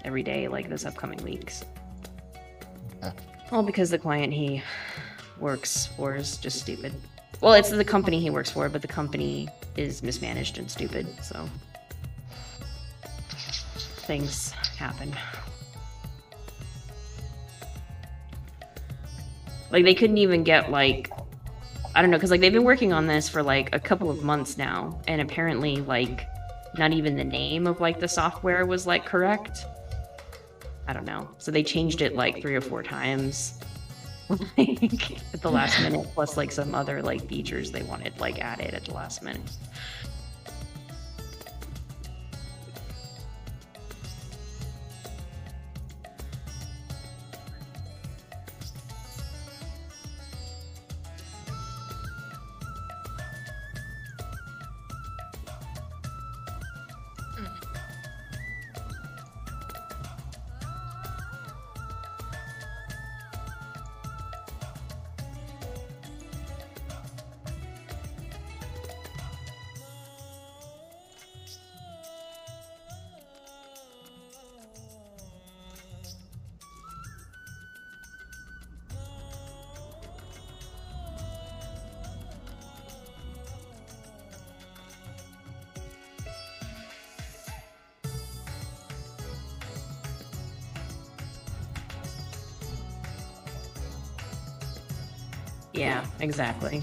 every day, like this upcoming weeks. All because the client he works for is just stupid. Well, it's the company he works for, but the company is mismanaged and stupid, so things happen. Like, they couldn't even get, like, I don't know, because, like, they've been working on this for, like, a couple of months now, and apparently, like, not even the name of, like, the software was, like, correct. I don't know. So they changed it, like, 3 or 4 times, like, at the last minute, plus, like, some other, like, features they wanted, like, added at the last minute. Yeah, exactly.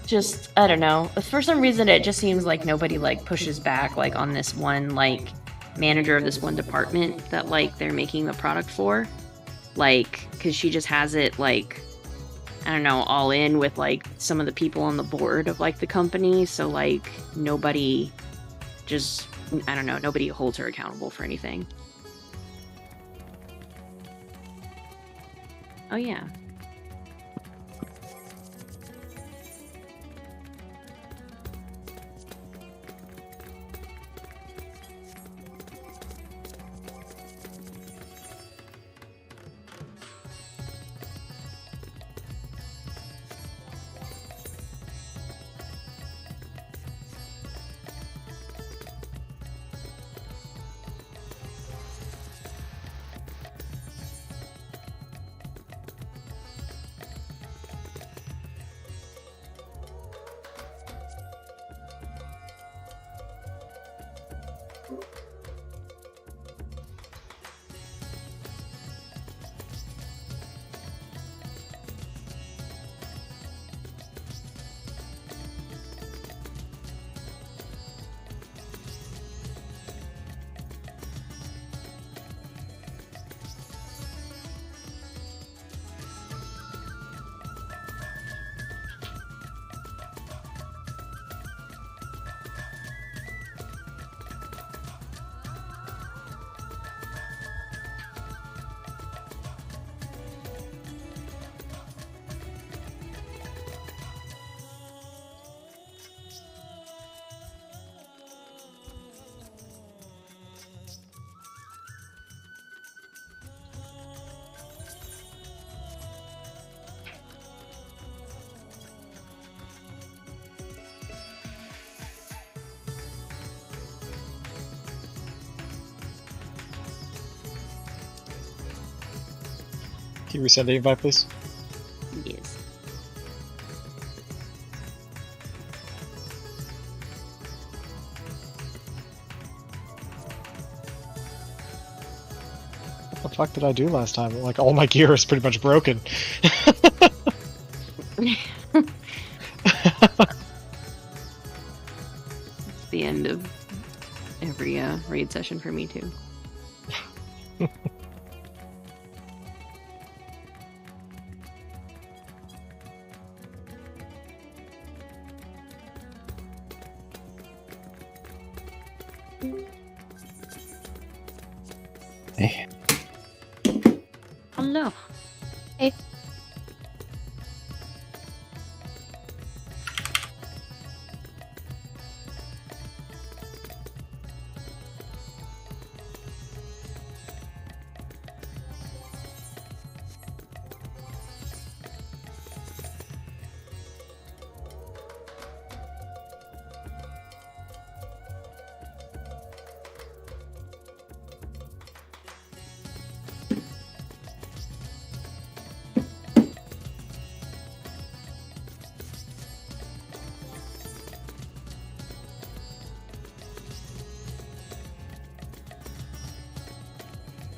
Just, I don't know. For some reason, it just seems like nobody, like, pushes back, like, on this one, like, manager of this one department that, like, they're making the product for. Like, because she just has it, like, I don't know, all in with, like, some of the people on the board of, like, the company. So, like, nobody just, I don't know, nobody holds her accountable for anything. Oh, yeah. Can you resend the invite, please? Yes. What the fuck did I do last time? Like, all my gear is pretty much broken. It's the end of every raid session for me, too. Hey. Hello. Hey.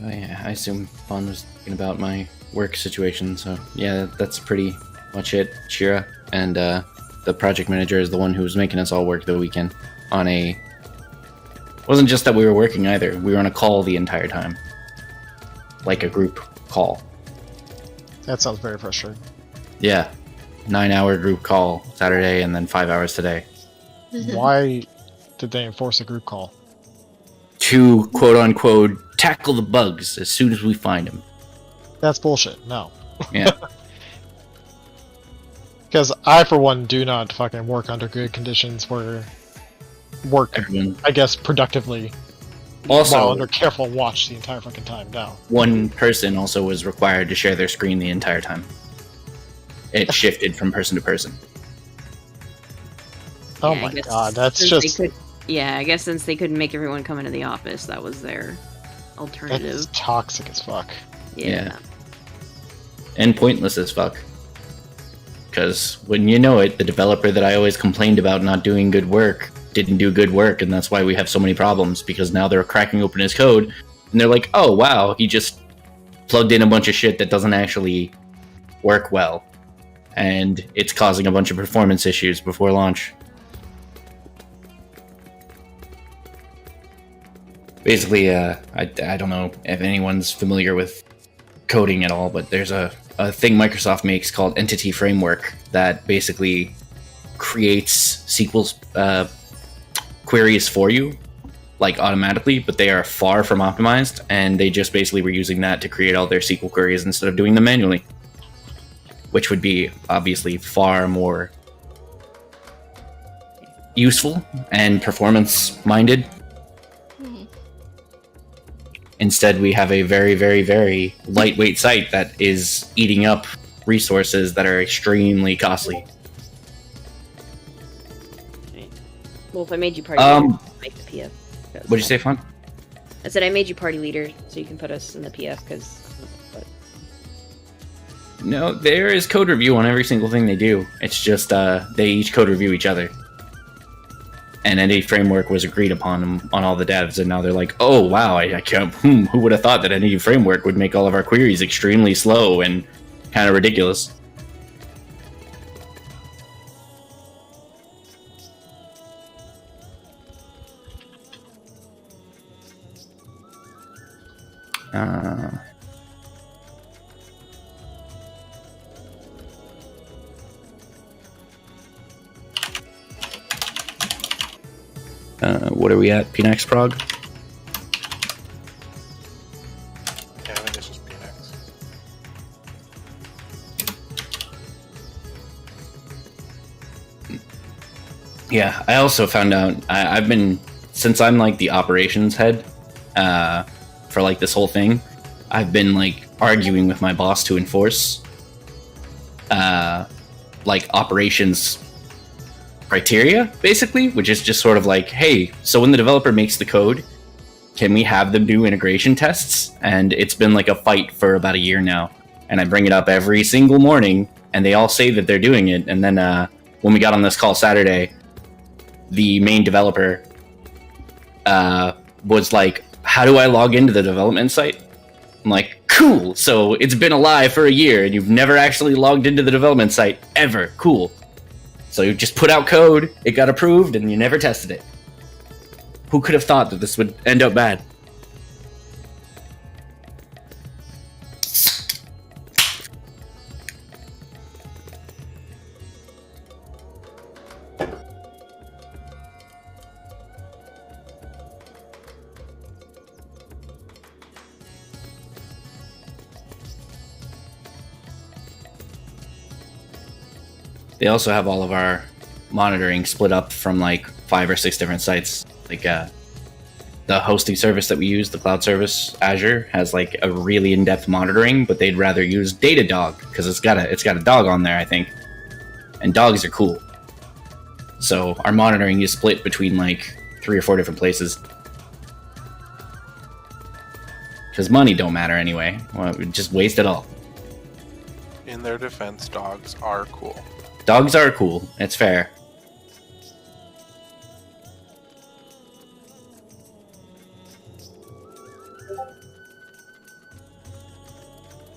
Oh yeah, I assume Fawn was thinking about my work situation, so yeah, that's pretty much it, Shira. And the project manager is the one who was making us all work the weekend on a... Wasn't just that we were working either, we were on a call the entire time. Like a group call. That sounds very frustrating. Yeah. 9-hour group call Saturday and then 5 hours today. Why did they enforce a group call? To, quote-unquote, tackle the bugs as soon as we find them. That's bullshit. No. Yeah. Because I, for one, do not fucking work under good conditions where work, I guess, productively Also, while under careful watch the entire fucking time. No. One person also was required to share their screen the entire time. It shifted from person to person. Oh my god, that's just... I guess since they couldn't make everyone come into the office, that was their alternative. That's toxic as fuck. Yeah. And pointless as fuck. Because when you know it, the developer that I always complained about not doing good work didn't do good work, and that's why we have so many problems, because now they're cracking open his code, and they're like, oh wow, he just plugged in a bunch of shit that doesn't actually work well, and it's causing a bunch of performance issues before launch. Basically, I don't know if anyone's familiar with coding at all, but there's a thing Microsoft makes called Entity Framework that basically creates SQL queries for you, like automatically, but they are far from optimized, and they just basically were using that to create all their SQL queries instead of doing them manually, which would be obviously far more useful and performance-minded. Instead, we have a very, very, very lightweight site that is eating up resources that are extremely costly. Well, if I made you party leader, make the PF. What'd you say, Fawn? I said I made you party leader, so you can put us in the PF, because... No, there is code review on every single thing they do. It's just they each code review each other. And Entity Framework was agreed upon on all the devs, and now they're like, oh wow, I can't... who would have thought that Entity Framework would make all of our queries extremely slow and kind of ridiculous. What are we at? PNX prog? Yeah, I think it's just PNX. Yeah, I also found out, I've been, since I'm like the operations head for like this whole thing, I've been like arguing with my boss to enforce like operations criteria, basically, which is just sort of like, hey, so when the developer makes the code, can we have them do integration tests? And it's been like a fight for about a year now, and I bring it up every single morning, and they all say that they're doing it. And then when we got on this call Saturday, the main developer was like, how do I log into the development site? I'm like, cool, so it's been alive for a year and you've never actually logged into the development site ever. Cool. So you just put out code, it got approved, and you never tested it. Who could have thought that this would end up bad? They also have all of our monitoring split up from like 5 or 6 different sites. Like the hosting service that we use, the cloud service, Azure, has like a really in-depth monitoring, but they'd rather use Datadog because it's got a dog on there, I think. And dogs are cool. So our monitoring is split between like 3 or 4 different places. Because money don't matter anyway. Well, we just waste it all. In their defense, dogs are cool. Dogs are cool. It's fair.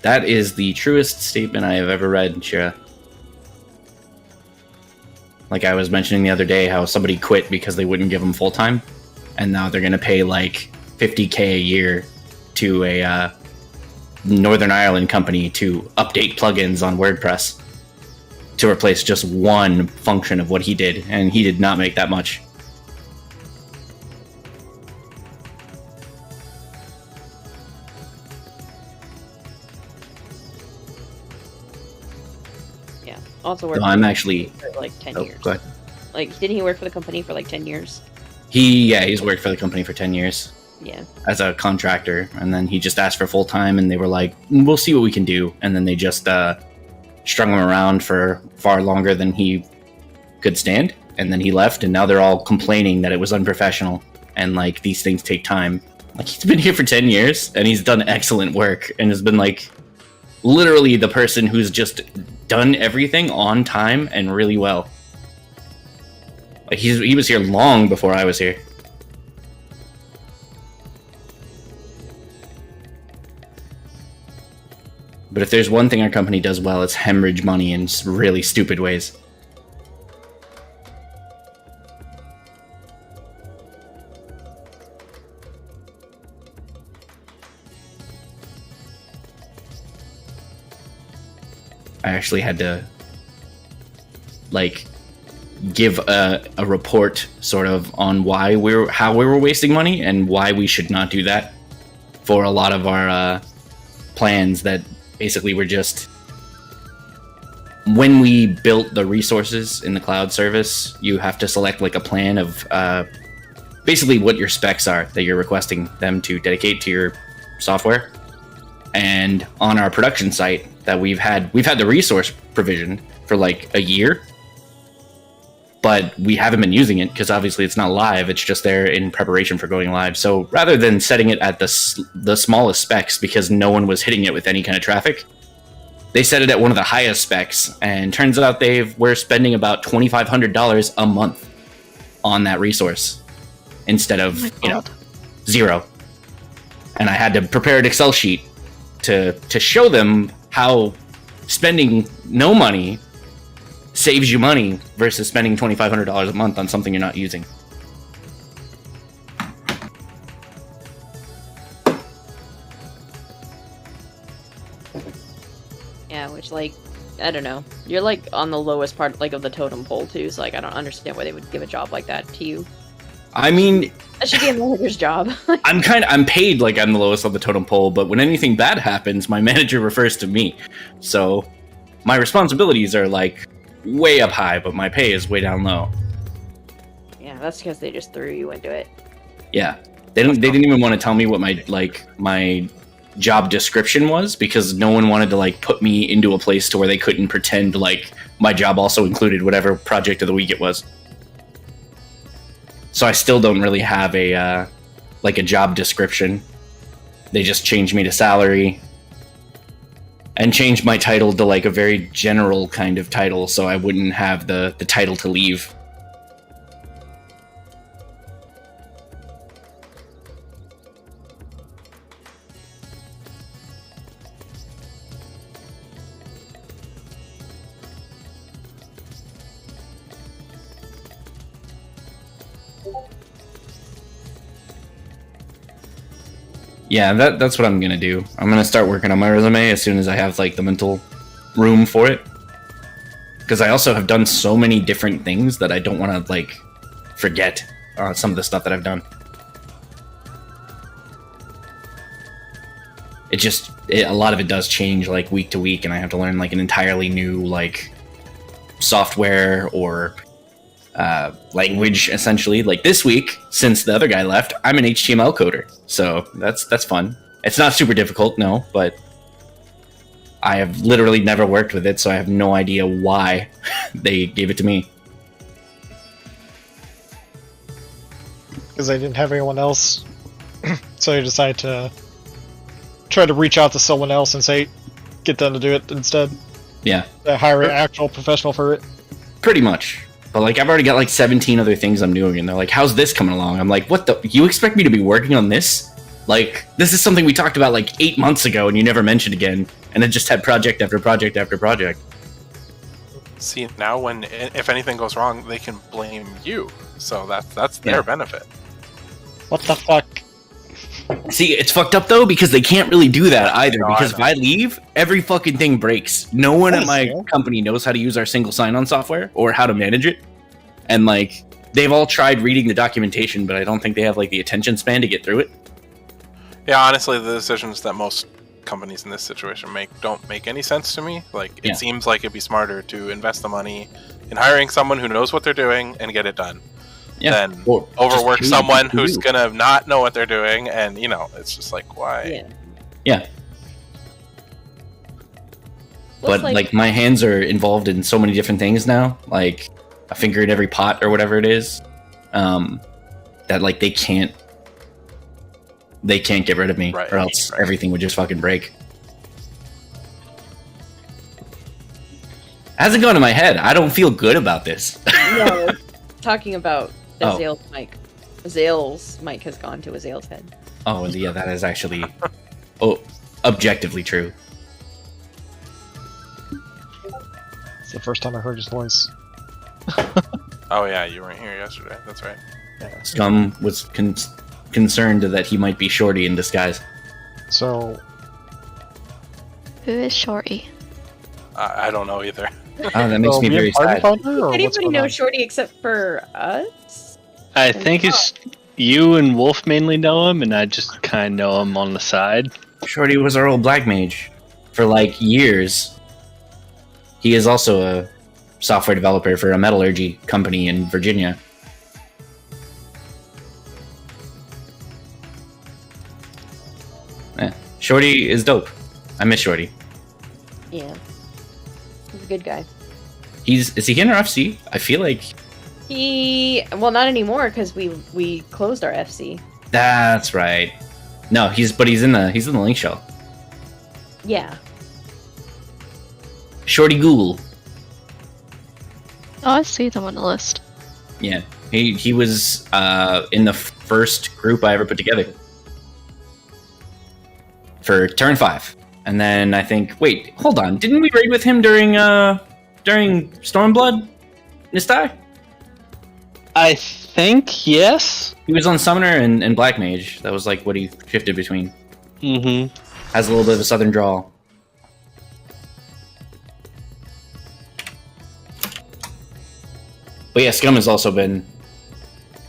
That is the truest statement I have ever read, Shira. Like I was mentioning the other day, how somebody quit because they wouldn't give them full time, and now they're gonna pay like $50K a year to a Northern Ireland company to update plugins on WordPress to replace just one function of what he did, and he did not make that much. Yeah. Also worked. So I'm actually for like 10 years. Go ahead. Like, didn't he work for the company for like 10 years? He's worked for the company for 10 years. Yeah. As a contractor, and then he just asked for full time, and they were like, we'll see what we can do, and then they just strung him around for far longer than he could stand, and then he left, and now they're all complaining that it was unprofessional, and like these things take time. Like, he's been here for 10 years and he's done excellent work and has been like literally the person who's just done everything on time and really well. Like, he was here long before I was here. But if there's one thing our company does well, it's hemorrhage money in really stupid ways. I actually had to, like, give a report sort of on how we were wasting money and why we should not do that for a lot of our plans that basically were just, when we built the resources in the cloud service, you have to select like a plan of basically what your specs are that you're requesting them to dedicate to your software. And on our production site that we've had the resource provision for like a year, but we haven't been using it because obviously it's not live. It's just there in preparation for going live. So rather than setting it at the smallest specs because no one was hitting it with any kind of traffic, they set it at one of the highest specs. And turns out we're spending about $2,500 a month on that resource instead of, zero. And I had to prepare an Excel sheet to show them how spending no money saves you money versus spending $2,500 a month on something you're not using. Yeah, which, like, I don't know. You're, like, on the lowest part, like, of the totem pole, too, so, like, I don't understand why they would give a job like that to you. I mean, that should be a manager's job. I'm paid like I'm the lowest on the totem pole, but when anything bad happens, my manager refers to me. So my responsibilities are, like, way up high, but my pay is way down low. Yeah, that's because they just threw you into it. Yeah, they didn't even want to tell me what my job description was because no one wanted to like put me into a place to where they couldn't pretend like my job also included whatever project of the week it was. So I still don't really have a job description. They just changed me to salary and changed my title to like a very general kind of title so I wouldn't have the title to leave. Yeah, that's what I'm gonna do. I'm gonna start working on my resume as soon as I have like the mental room for it. Because I also have done so many different things that I don't want to like forget some of the stuff that I've done. A lot of it does change like week to week, and I have to learn like an entirely new like software or language essentially. Like this week, since the other guy left, I'm an HTML coder, so that's fun. It's not super difficult, no, but I have literally never worked with it, so I have no idea why they gave it to me. Because they didn't have anyone else, so they decided to try to reach out to someone else and say, get them to do it instead. Yeah. They hire an actual professional for it. Pretty much. But like I've already got like 17 other things I'm doing, and they're like, how's this coming along? I'm like, what the? You expect me to be working on this? Like, this is something we talked about like 8 months ago and you never mentioned again. and it just had project after project after project. See, now when if anything goes wrong, they can blame you. So that's their benefit. What the fuck? See, it's fucked up though because they can't really do that either. No, Because if I leave, every fucking thing breaks. No one at my fair. company knows how to use our single sign-on software or how to manage it, and like they've all tried reading the documentation, but I don't think they have like the attention span to get through it. Yeah, honestly, the decisions that most companies in this situation don't make any sense to me. Like, it seems like it'd be smarter to invest the money in hiring someone who knows what they're doing and get it done, than Or overwork just someone who who's do. gonna not know what they're doing. And it's just like, why? Yeah. Looks But like my hands are involved in so many different things now, like a finger in every pot or whatever it is, that like they can't get rid of me, or else everything would just fucking break. It hasn't gone to my head. I don't feel good about this. No, talking about Oh. Azale's mic. Azale's mic has gone to Azale's head. Oh yeah, that is actually objectively true. It's the first time I heard his voice. Oh yeah, you weren't here yesterday. That's right. Scum was concerned that he might be Shorty in disguise. So, Who is Shorty? I don't know either. Oh, that makes me we have very Party sad. Finder, or what's Anybody going know on? Shorty except for us? I think it's you and Wolf mainly know him, and I just kind of know him on the side. Shorty was our old black mage for like years. He is also a software developer for a metallurgy company in Virginia. Shorty is dope. I miss Shorty. Yeah. He's a good guy. Is he in our FC? I feel like Well, not anymore because we closed our FC. that's right. No, he's in the link shell. Yeah. Shorty Ghoul. Oh, I see them on the list. Yeah, he was in the first group I ever put together for turn 5, and then I think hold on, didn't we raid with him during Stormblood? Nistai? I think yes. He was on Summoner and Black Mage. That was like what he shifted between. Mm-hmm. Has a little bit of a southern drawl. But yeah, Scum has also been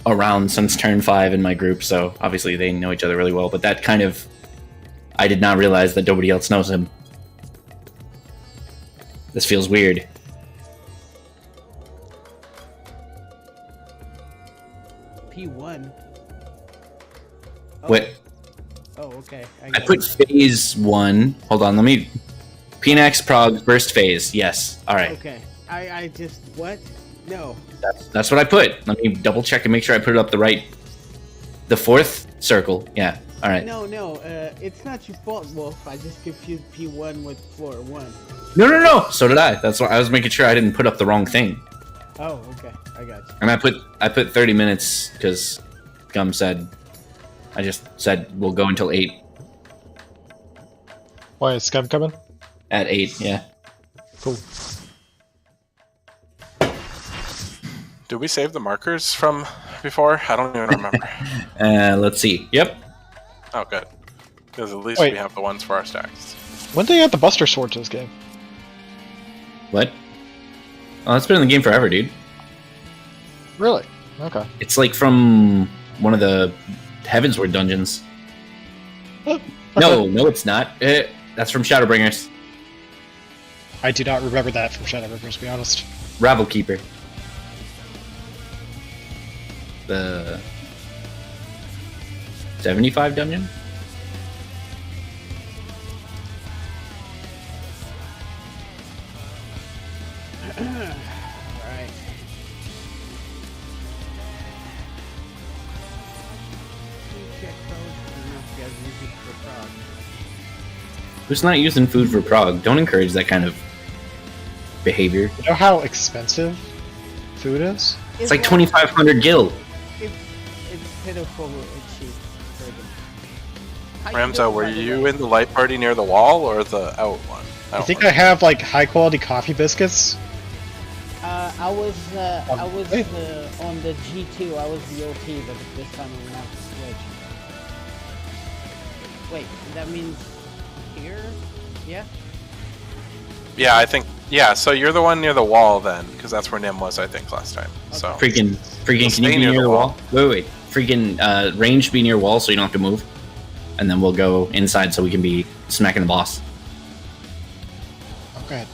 around since turn 5 in my group, so obviously they know each other really well. But that kind of, I did not realize that nobody else knows him. This feels weird. P1. Oh. What? Oh, okay. I put phase 1. Hold on, let me... PNX Prog first phase. Yes. All right. Okay. I just what? No. That's what I put. Let me double check and make sure I put it up the 4th circle. Yeah. All right. No. It's not your fault, Wolf. I just confused P1 with floor 1. No. So did I. That's why I was making sure I didn't put up the wrong thing. Oh, okay. I got you. And I put 30 minutes because Gum said. I just said we'll go until 8. Why is Scum coming? At 8. Yeah. Cool. Did we save the markers from before? I don't even remember. Let's see. Yep. Oh, good. Because at least Wait. we have the ones for our stacks. When did they add the Buster Sword to this game? What? Oh, that's been in the game forever, dude. Really? Okay. It's like from one of the Heavensward dungeons. No, it's not. That's from Shadowbringers. I do not remember that from Shadowbringers, to be honest. Rabble Keeper. The 75 dungeon? Right. Check code. I don't know if you guys use it for prog. Who's not using food for prog? Don't encourage that kind of behavior. You know how expensive food is? It's like 2,500 gil. It's pitiful and cheap for them. Ramzo, were you in the light party near the wall or the out one? I think I have like high quality coffee biscuits. I was on the G2. I was the OT, but this time we're gonna have to switch. Wait, that means here? Yeah. Yeah, I think. Yeah, so you're the one near the wall then, because that's where Nim was, I think, last time. So Freaking, can you stay be near the wall? Wait. Freaking, range be near wall so you don't have to move. And then we'll go inside so we can be smacking the boss. Okay.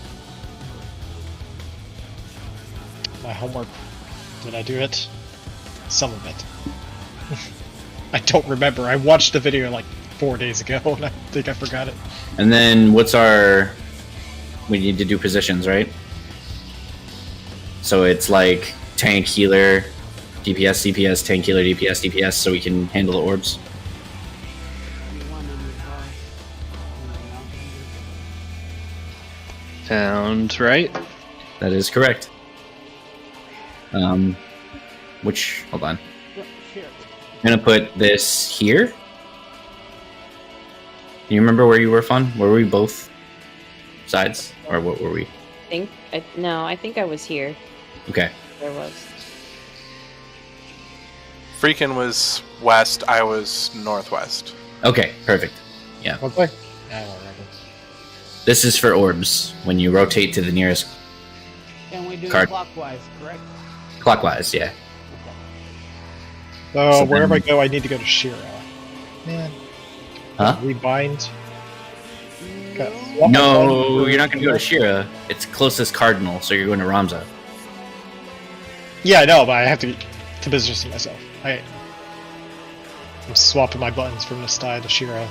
My homework. Did I do it? Some of it. I don't remember. I watched the video like 4 days ago and I think I forgot it. And then what's our... We need to do positions, right? So it's like tank, healer, DPS, CPS, tank, healer, DPS, DPS, so we can handle the orbs. Sounds right. That is correct. Hold on. I'm gonna put this here. Do you remember where you were, Fun? Were we both sides? Or what were we? I think I was here. Okay. There was. Freakin was west, I was northwest. Okay, perfect. Yeah. Was I? I don't remember. This is for orbs, when you rotate to the nearest And we do card. clockwise, correct? Clockwise, yeah. So, So wherever I then- go, I need to go to Shira. Man. Huh? Rebind. No, you're not going to go to Shira. It's closest cardinal, so you're going to Ramza. Yeah, I know, but I have to position myself. I'm swapping my buttons from Nastai to Shira.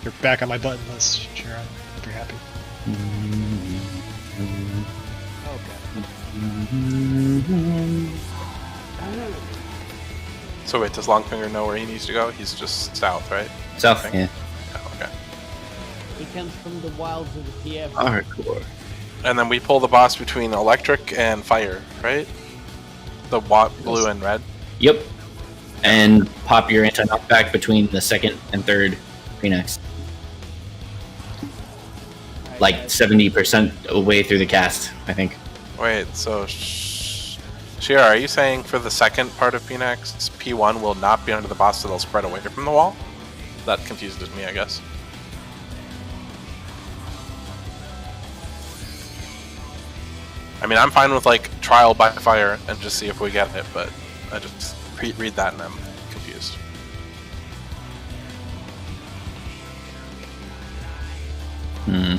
You're back on my button list, Shira. I'll be happy. So wait, does Longfinger know where he needs to go? He's just south, right? South, Okay. yeah. Yeah, okay. He comes from the wilds of the TF. Hardcore. And then we pull the boss between electric and fire, right? The blue and red. Yep. And pop your anti-knockback between the second and third Phoenix. Like 70% away through the cast, I think. Wait, so Shira, are you saying for the second part of Phoenix, P1 will not be under the boss, so they'll spread away from the wall? That confuses me, I guess. I mean, I'm fine with like trial by fire and just see if we get it, but I just read that and I'm confused. Hmm.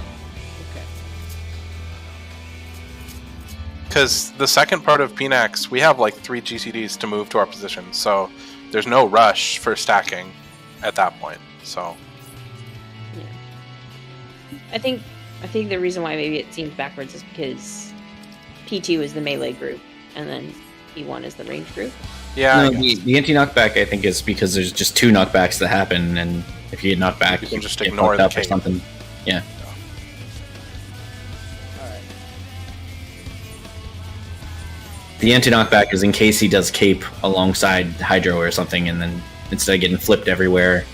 Because the second part of PNAX, we have like 3 GCDs to move to our position, so there's no rush for stacking at that point. So I think the reason why maybe it seems backwards is because P2 is the melee group, and then P1 is the range group. yeah, No, the anti-knockback, I think, is because there's just 2 knockbacks that happen, and if you get knocked back, You can just get ignore fucked the up or cape. something. Yeah. Alright. The anti-knockback is in case he does cape alongside Hydro or something, and then instead of getting flipped everywhere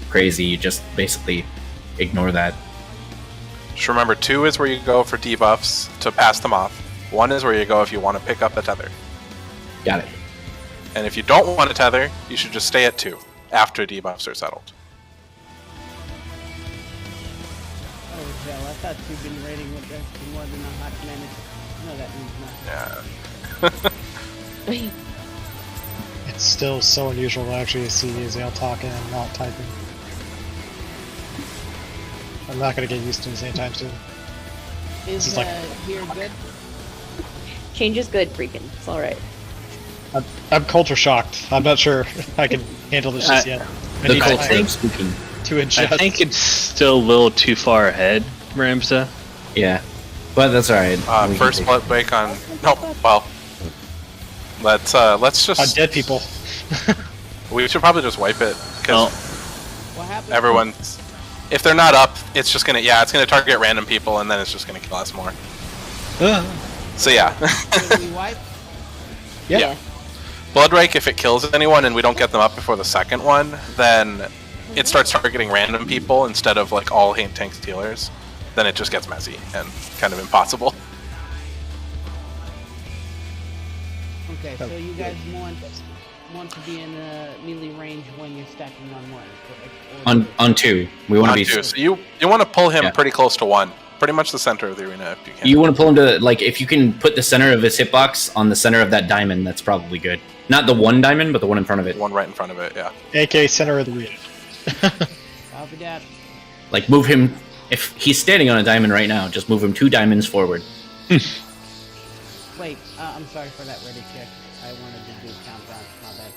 crazy, you just basically ignore that. just remember 2 is where you go for debuffs to pass them off. 1 is where you go if you want to pick up the tether. Got it. And if you don't want to tether, you should just stay at 2 after debuffs are settled. Oh, hell, I thought you'd been raiding with us for more than a hot minute. No, that means nothing. Yeah. It's still so unusual to actually see Azael talking and not typing. I'm not gonna get used to this anytime soon. Is is like- here good? Change is good, freaking. It's alright. I'm culture shocked. I'm not sure I can handle this just yet. I The need culture time of speaking. to adjust. I think it's still a little too far ahead, Ramza. Yeah. But that's alright. We can First take- blood break on. No, well, let's just. on dead people. We should probably just wipe it because What happened? everyone's. If they're not up, it's just gonna it's gonna target random people and then it's just gonna kill us more. So yeah. Did we wipe? Yeah. Yeah. Bloodrake, if it kills anyone and we don't get them up before the second one, then it starts targeting random people instead of like all tanks healers. Then it just gets messy and kind of impossible. Okay, so you guys want to be in melee range when you're stacking on one, correct? On 2. We want to be. Two. So you want to pull him pretty close to 1. Pretty much the center of the arena if you can. You want to pull him to, like, if you can put the center of his hitbox on the center of that diamond, that's probably good. Not the one diamond, but the one in front of it. The one right in front of it, yeah. AK center of the arena. Copy that. Like, move him. If he's standing on a diamond right now, just move him 2 diamonds forward. Wait, I'm sorry for that ready check. I wanted to do countdown. My bad.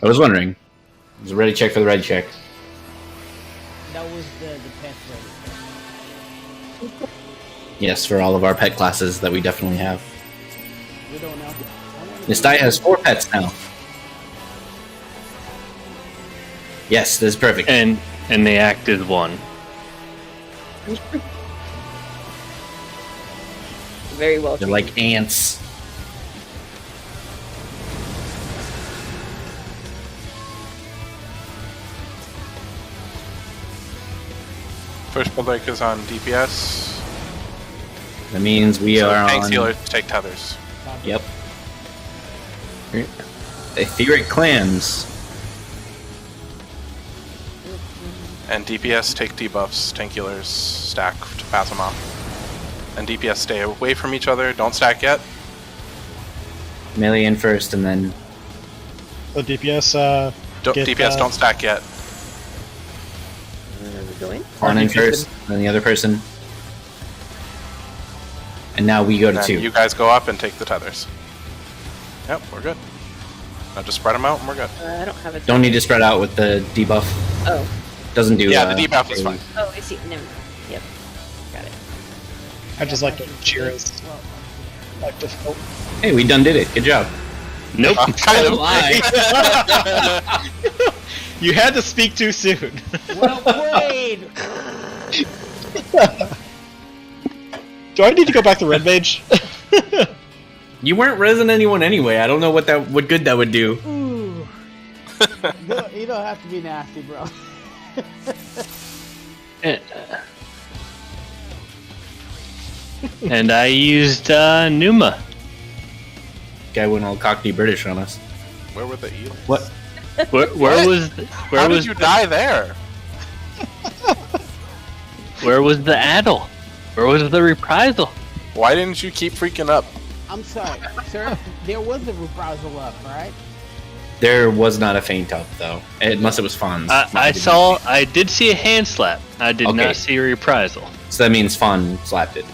I was wondering. It was a ready check for the ready check. That was the test ready. Yes, for all of our pet classes that we definitely have. We don't know. This die has 4 pets now. Yes, this is perfect. And they act as one. Very well. They're like ants. First Bloodrake is on DPS. That means we are Tanks on. healers take tethers. Yep. Etheric clams. And DPS take debuffs. Tank healers stack to pass them off. And DPS stay away from each other. Don't stack yet. Melee in first, and then So DPS, DPS don't stack yet. We're going. one in first, then the other person. And now we go to And 2. you guys go up and take the tethers. Yep, we're good. Now just spread them out and we're good. I don't have a. Don't need to spread out with the debuff. Oh. Doesn't do. Yeah, the debuff is fine. Oh, I see. Never mind. Yep. Got it. I just like to cheer us. Like to help. Hey, we done did it. Good job. Nope. Kind of. You had to speak too soon. Well played! Do I need to go back to Red Mage? You weren't resing anyone anyway. I don't know what good that would do. Ooh. You don't have to be nasty, bro. And I used Numa. Guy went all Cockney British on us. Where were the eels? What? Where was How did you die there? where was the addle? Where was the reprisal? Why didn't you keep freaking up? I'm sorry, sir. There was a reprisal up, right? There was not a feint up though, unless it was Fawn's. I did see a hand slap. I did Okay. not see a reprisal. So that means Fawn slapped it.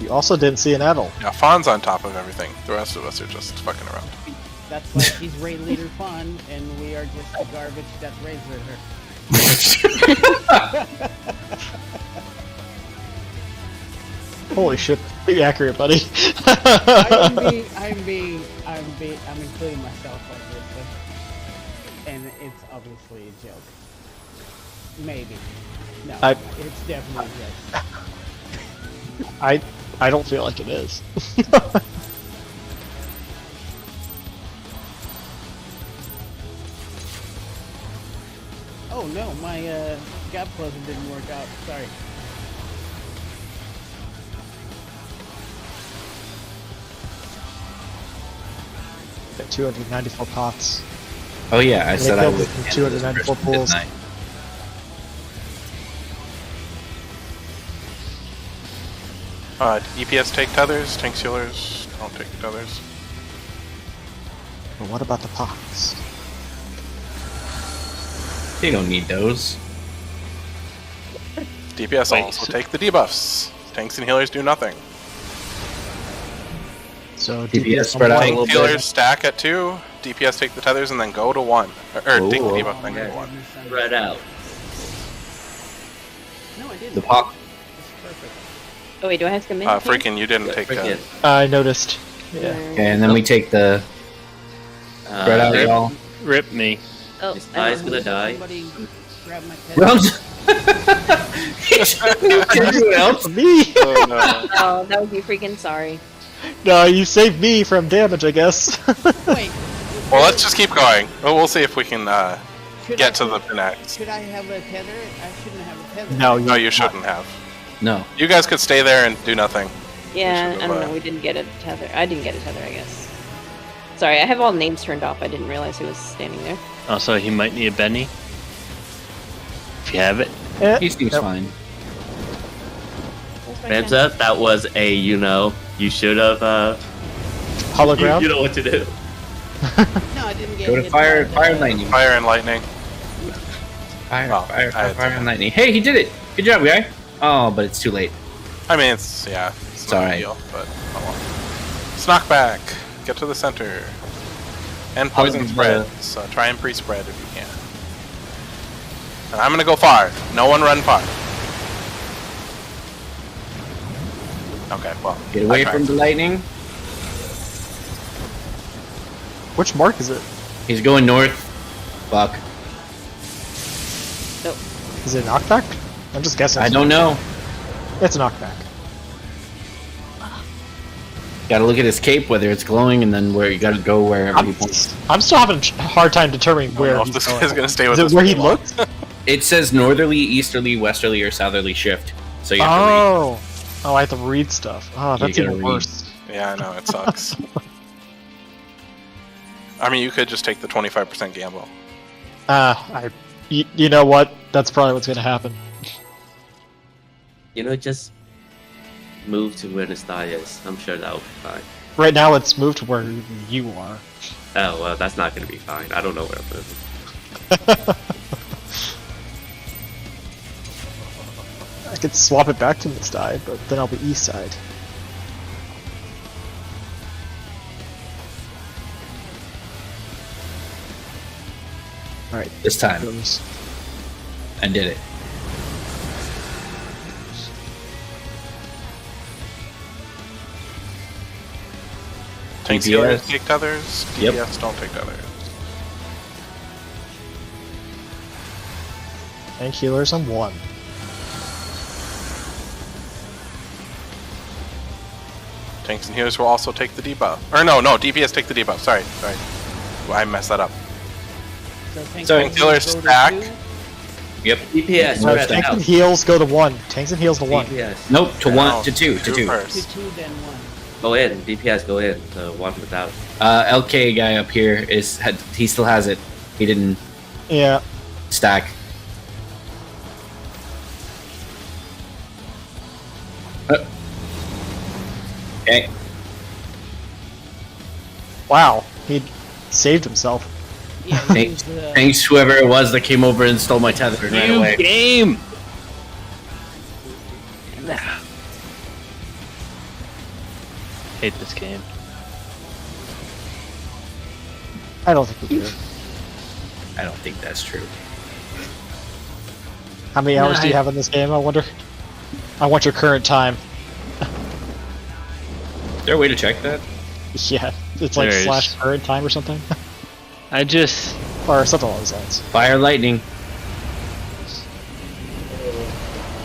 You also didn't see an Adel. Yeah, Fawn's on top of everything. The rest of us are just fucking around. That's why he's raid leader fun, and we are just the garbage that's raid leader. Holy shit, be accurate, buddy. I'm including myself like this, and it's obviously a joke. Maybe. No, it's definitely a joke. I don't feel like it is. Oh no, my gap closer didn't work out. Sorry. Got 294 pots. Oh yeah, I said I killed would. 294 pools. Midnight. EPS take tethers, tank healers don't take tethers. But what about the pots? They don't need those. DPS Wait, also so- take the debuffs. Tanks and healers do nothing. So DPS on spread out a one, little Tank bit. healers stack at 2, DPS take the tethers and then go to 1. Or take the debuff and then go to 1. Spread out. No, I didn't. The pop. It's perfect. Oh wait, do I have to commit? Freaking, you didn't take that. I noticed. Yeah. Okay, and then we take the spread out, y'all. Rip me. Oh, This guy's gonna die. Somebody grab my pet. Rums. Everyone else. Me. Oh, no. Oh, that would be freaking sorry. No, you saved me from damage, I guess. Wait. Well, let's just keep going. We'll see if we can Should get I- to the Pinax. Should I have a tether? I shouldn't have a tether. No, No, you shouldn't have. No. You guys could stay there and do nothing. Yeah, should I don't have, know. We didn't get a tether. I didn't get a tether, I guess. Sorry, I have all names turned off. I didn't realize he was standing there. Also, he might need a Benny. If you have it. He seems fine. Where's my Hands pen? up, that was a, you should have, Hologram? you know what to do. No, I didn't get Go to hit fire, by the- fire and lightning. Fire and lightning. Fire, Oh, fire, I fire, had fire to- and lightning. Hey, he did it! Good job, guy. Oh, but it's too late. I mean, it's not a alright. deal, but oh well. Snockback, get to the center, and poison Poison spread. the- So try and pre-spread if you can. And I'm gonna go far. No one run far. Okay, well. Get away I tried. from the lightning. Which mark is it? He's going north. Fuck. Is it a knockback? I'm just guessing. I don't know. It's a knockback. Gotta look at his cape, whether it's glowing, and then where you gotta go wherever he points. I'm still having a hard time determining I don't where know if he's this going. guy's gonna stay with Is us it where he for long. looked? It says northerly, easterly, westerly, or southerly shift. So you have to Oh. Oh, I have to read stuff. Oh, that's gotta even read. worse. Yeah, I know, it sucks. I mean, you could just take the 25% gamble. You know what? That's probably what's gonna happen. You know, just move to where the star is. I'm sure that'll be fine. Right now, it's moved to where you are. Oh, well, that's not gonna be fine. I don't know where I'm moving. I could swap it back to this side, but then I'll be east side. Alright, This time, goes. I did it. Tank DPS. healers take tethers, Yep. DPS don't take tethers. And healers on 1. Tanks and healers will also take the debuff. Or no, DPS take the debuff. Sorry. I messed that up. So tank So healers healers go to stack. 2. Yep. DPS, No, spread Tanks out. and heals go to 1. Tanks and heals to 1. DPS, Nope, to No, 1, to 2, to 2. To first. 2, then 1. go in. DPS, go in. The one without. LK guy up here he still has it. He didn't Yeah. stack. Okay. Wow. He saved himself. Yeah, Thanks, use the- thanks whoever it was that came over and stole my tether and ran New away. game! Hate this game. I don't think we do. I don't think that's true. How many hours do you have in this game, I wonder? I want your current time. Is there a way to check that? Yeah, it's like There is. / current time or something. I just... Or something along those lines. Fire lightning.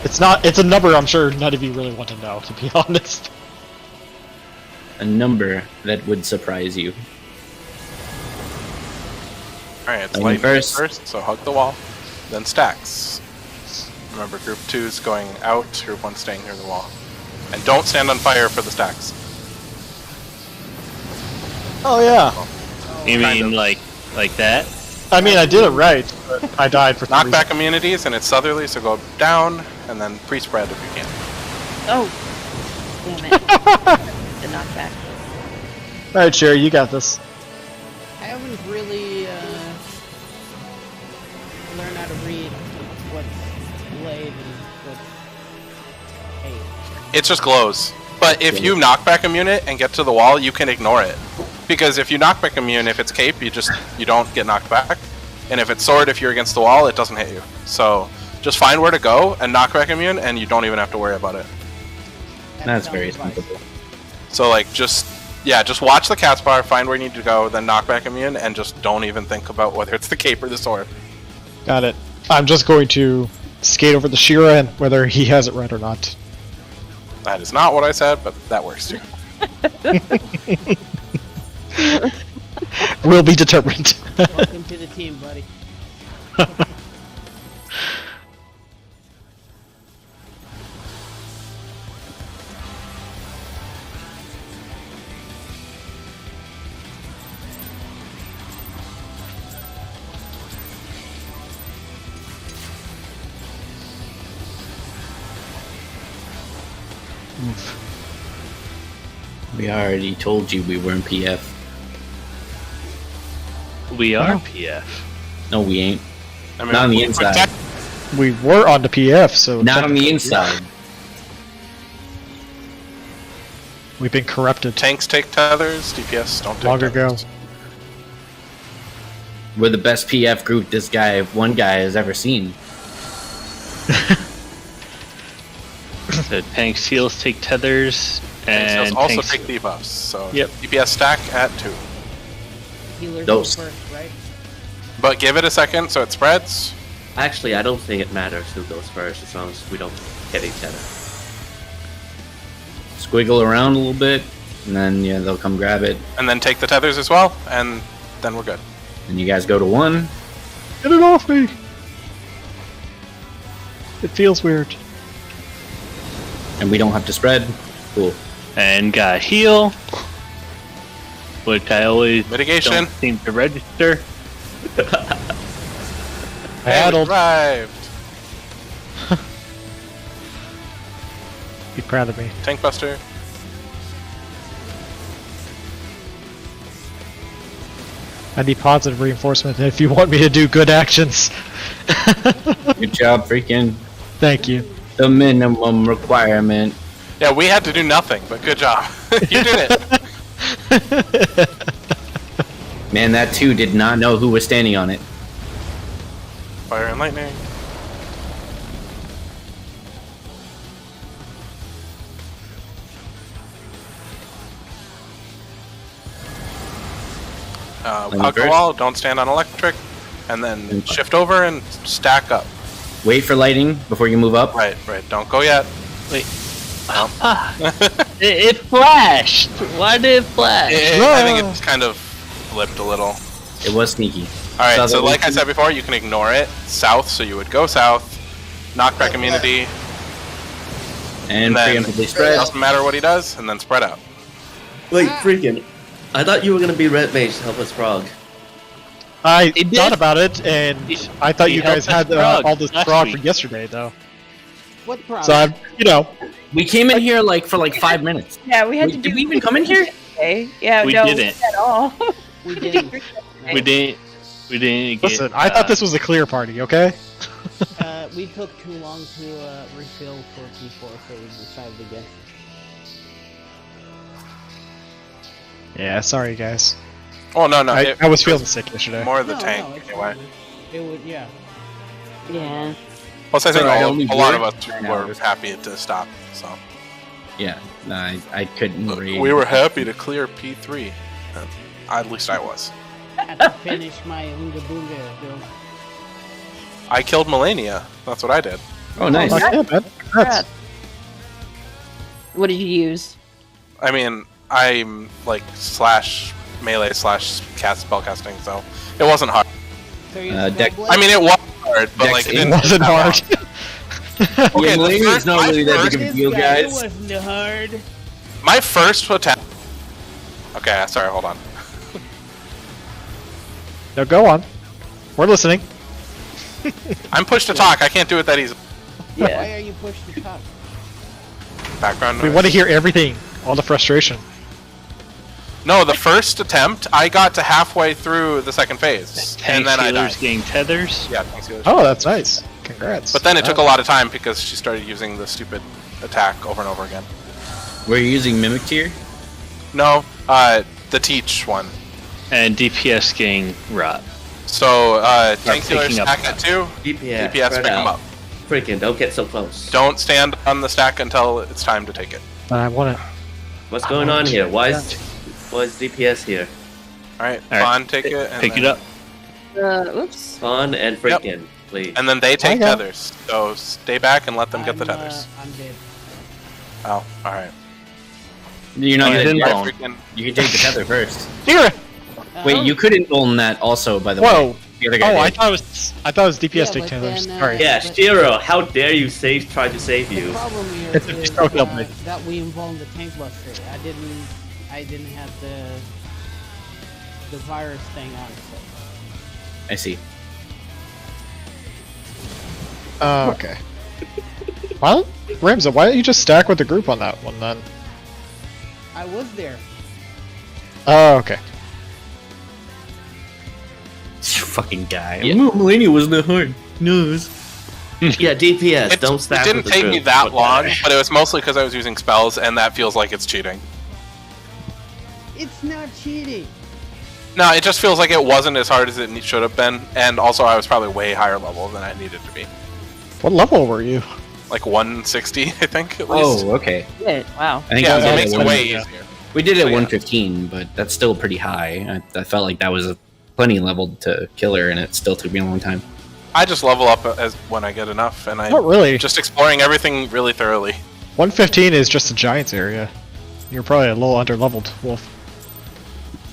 It's a number I'm sure none of you really want to know, to be honest. A number that would surprise you. Alright, it's Lightning lightning first. first, so hug the wall. Then stacks. Remember, group 2 is going out, group 1 staying near the wall. And don't stand on fire for the stacks. Oh yeah. You Kind mean of. like that? I mean, I did it right, but I died for 3 reasons. Knockback immunities, and it's southerly, so go down, and then pre-spread if you can. Oh, damn it! The knockback. Alright, Sherry, you got this. I haven't really learned how to read what's blade and what's cape. It just glows. But if you knockback immune it and get to the wall, you can ignore it. Because if you knockback immune, if it's cape, you don't get knocked back. And if it's sword, if you're against the wall, it doesn't hit you. So just find where to go and knockback immune, and you don't even have to worry about it. That's very sounds simple. So like just watch the cat's bar, find where you need to go, then knockback immune, and just don't even think about whether it's the cape or the sword. Got it. I'm just going to skate over the Shira and whether he has it right or not. That is not what I said, but that works too. Will be determined. Welcome to the team, buddy. We already told you we weren't PF. We are PF. No, we ain't. I mean, Not on the we inside. protect- We were on the PF, so Not on the technically, inside. we've been corrupted Tanks take tethers, DPS don't take long ago. tethers. We're the best PF group one guy has ever seen. The tanks heals take tethers, Tanks and also tanks- take debuffs, so Yep. DPS stack at 2. Healers Those. go first, right? But give it a second so it spreads. Actually, I don't think it matters who goes first as long as we don't hit each other. Squiggle around a little bit, and then yeah, they'll come grab it, And then take the tethers as well, and then we're good. and you guys go to 1. Get it off me! It feels weird. And we don't have to spread. Cool. and got heal, which I always Mitigation. don't seem to register. Battled. Arrived. Be proud of me. Tank buster. I need positive reinforcement if you want me to do good actions. Good job, freaking. Thank you. The minimum requirement. Yeah, we had to do nothing, but good job. You did it. Man, that 2 did not know who was standing on it. Fire and lightning. Alcohol, don't stand on electric, and then shift over and stack up. Wait for lighting before you move up. Right, don't go yet. Wait. It flashed. Why did it flash? I think it's kind of flipped a little. It was sneaky. Alright, so Southern like I Legion. said before, you can ignore it. South, so you would go south. Knockback immunity. And then preemptively spread. doesn't matter what he does, and then spread out. Wait, freaking! I thought you were gonna be red mage to help us prog. I It did. thought about it, and It- I thought it you guys helped had us prog all this last prog week. for yesterday, though. What problem? So I'm, We came in here for 5 minutes. Yeah, we had to Wait, do. did we even come in here? Okay. Yeah, We no, didn't. at all. we didn't. We didn't. We didn't get. listen, I thought this was a clear party, okay? We took too long to refill for P4, so we decided against it. Yeah, sorry guys. Oh, no, I was feeling sick yesterday. more of the No, tank, no, it's anyway. fine. It would, yeah. Yeah. Plus, I think Sorry, I a only lot of worked us 9 were hours. happy to stop, so. Yeah, no, I couldn't read. We were happy to clear P3. At least I was. Had to finish my Unga Boonga build. I killed Melania. That's what I did. Oh, nice. Fuck yeah, man. Congrats. What did you use? I mean, I'm like /melee / cast spellcasting, so it wasn't hard. So you Deck- spell I mean, it was hard, but Dex like it eight didn't wasn't take that hard. long. Yeah, Okay, the Melania is first- not my really that first- big of a This deal, guy, guys. It wasn't hard. My first attack. Okay, sorry, hold on. No, go on. We're listening. I'm pushed to talk. I can't do it that easy. Why are you pushed to talk? Background We noise. want to hear everything. All the frustration. No, the first attempt, I got to halfway through the second phase, and Tanks then I healers died. getting tethers. Yeah, thanks, healers. Oh, that's nice. Congrats. But then it took a lot of time because she started using the stupid attack over and over again. Were you using Mimic Tier? No, the teach one. And DPS getting rot. So, tank healers picking up. stack at 2, DPS, DPS spread pick them out. up. Freaking, don't get so close. Don't stand on the stack until it's time to take it. I want to. What's going on here? Why is DPS here? Alright, Alright. Fawn, take it. And Pick then, it up. Oops. Fawn and freaking, please. And then they take Okay. tethers. So stay back and let them get the tethers. I'm dead. Oh, alright. You're not Yeah, gonna. then- I freaking- You can take the tether first. Here. Wait, you couldn't own that also, by the way. Whoa. The other guy Oh, I did. thought it was DPS Yeah, take but tethers. then, Sorry. Yeah, But- Shiro, how dare you try to save The you? problem here It's is just broken up, mate. that we involved the tank buster. I didn't have the virus thing on. So. I see. Okay. Well, Ramza, why don't you just stack with the group on that one then? I was there. Oh, okay. This fucking guy. Yeah. Millennia wasn't that hard. No, it was. Yeah, DPS, don't It stack didn't with the take group. me that What long, the- but it was mostly because I was using spells, and that feels like it's cheating. It's not cheating. No, it just feels like it wasn't as hard as it should have been, and also I was probably way higher level than I needed to be. What level were you? Like 160, I think, at least. Oh, okay. Good. Wow. I think Yeah, we so did it makes at it one- way easier. We did it So, at yeah. 115, but that's still pretty high. I felt like that was a plenty leveled to kill her, and it still took me a long time. I just level up as when I get enough, and I'm Not really. just exploring everything really thoroughly. 115 is just a Giants area. You're probably a little under leveled, Wolf.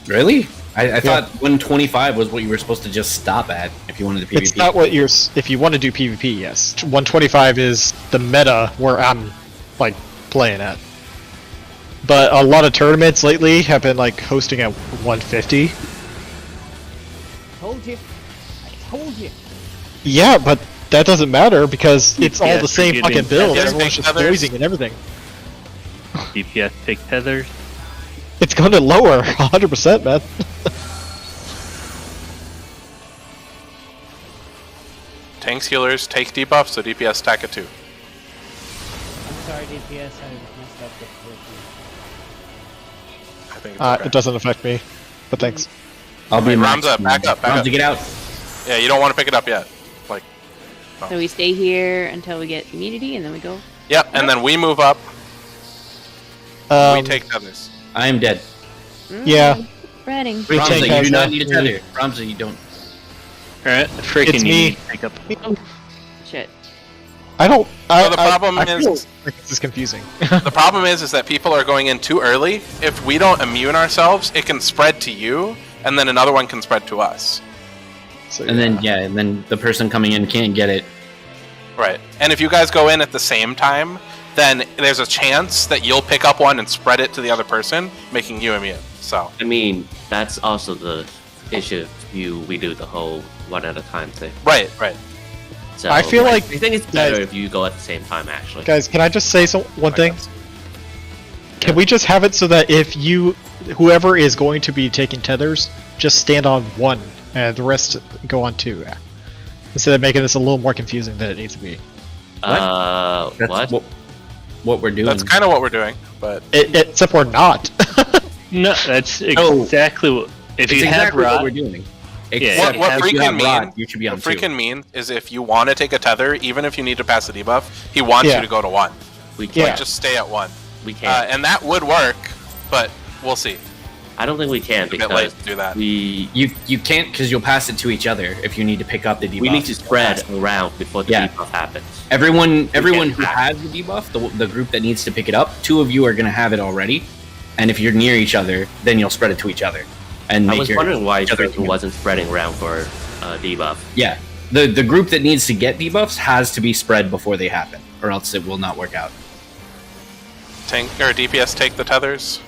Really? I thought 125 was what you were supposed to just stop at if you wanted to PvP. It's not what you're. If you want to do PvP, yes. 125 is the meta where I'm like playing at. But a lot of tournaments lately have been like hosting at 150. Told you. I told you. Yeah, but that doesn't matter because it's all Yeah, the same you're fucking getting- build. Yeah, Everyone's just others. poising and everything. DPS take tethers. It's going to lower 100%, man. Tanks, healers, take debuffs, so DPS stack it too. I'm sorry, DPS. I messed up the I think it's okay. It doesn't affect me, but thanks. I'll be max. Ramza, back up, back Ramza, up. get out. Yeah, you don't want to pick it up yet. Like, So we stay here until we get immunity, and then we go. yep, and then we move up, we take tethers. I am dead. Yeah. Spreading. We Ramza, take you do Ramza. not need a tether. Ramza, you don't. Alright, freaking It's you me. need to pick up. Shit. I don't. So the problem I is- feel like this is confusing. The problem is that people are going in too early. If we don't immune ourselves, it can spread to you, and then another one can spread to us. So, And then the person coming in can't get it. Right. And if you guys go in at the same time, then there's a chance that you'll pick up one and spread it to the other person, making you immune. So, I mean, that's also the issue if we do the whole one at a time thing. right. So I feel like- I think it's better guys- if you go at the same time, actually. guys, can I just say one thing? Can we just have it so that if whoever is going to be taking tethers, just stand on one, and the rest go on two, instead of making this a little more confusing than it needs to be. That's What? what we're doing. That's kind of what we're doing, but Except we're not. No, that's Oh. exactly what. If It's you have exactly what Rod, we're doing. Yeah, Except what if you freaking have Rod, mean- you should be on what two. freaking mean is if you want to take a tether, even if you need to pass a debuff, he wants Yeah. you to go to one. We Yeah. can't. Just stay at one. We can't. And that would work, but we'll see. I don't think we can It's a bit late because to do that. we You can't because you'll pass it to each other if you need to pick up the debuff. we need to spread around before the Yeah. debuff happens. Everyone who hack. has the debuff, the group that needs to pick it up, two of you are going to have it already. And if you're near each other, then you'll spread it to each other. And I make was your, wondering why each other it wasn't spreading around for debuff. Yeah. The group that needs to get debuffs has to be spread before they happen, or else it will not work out. Tank or DPS take the tethers.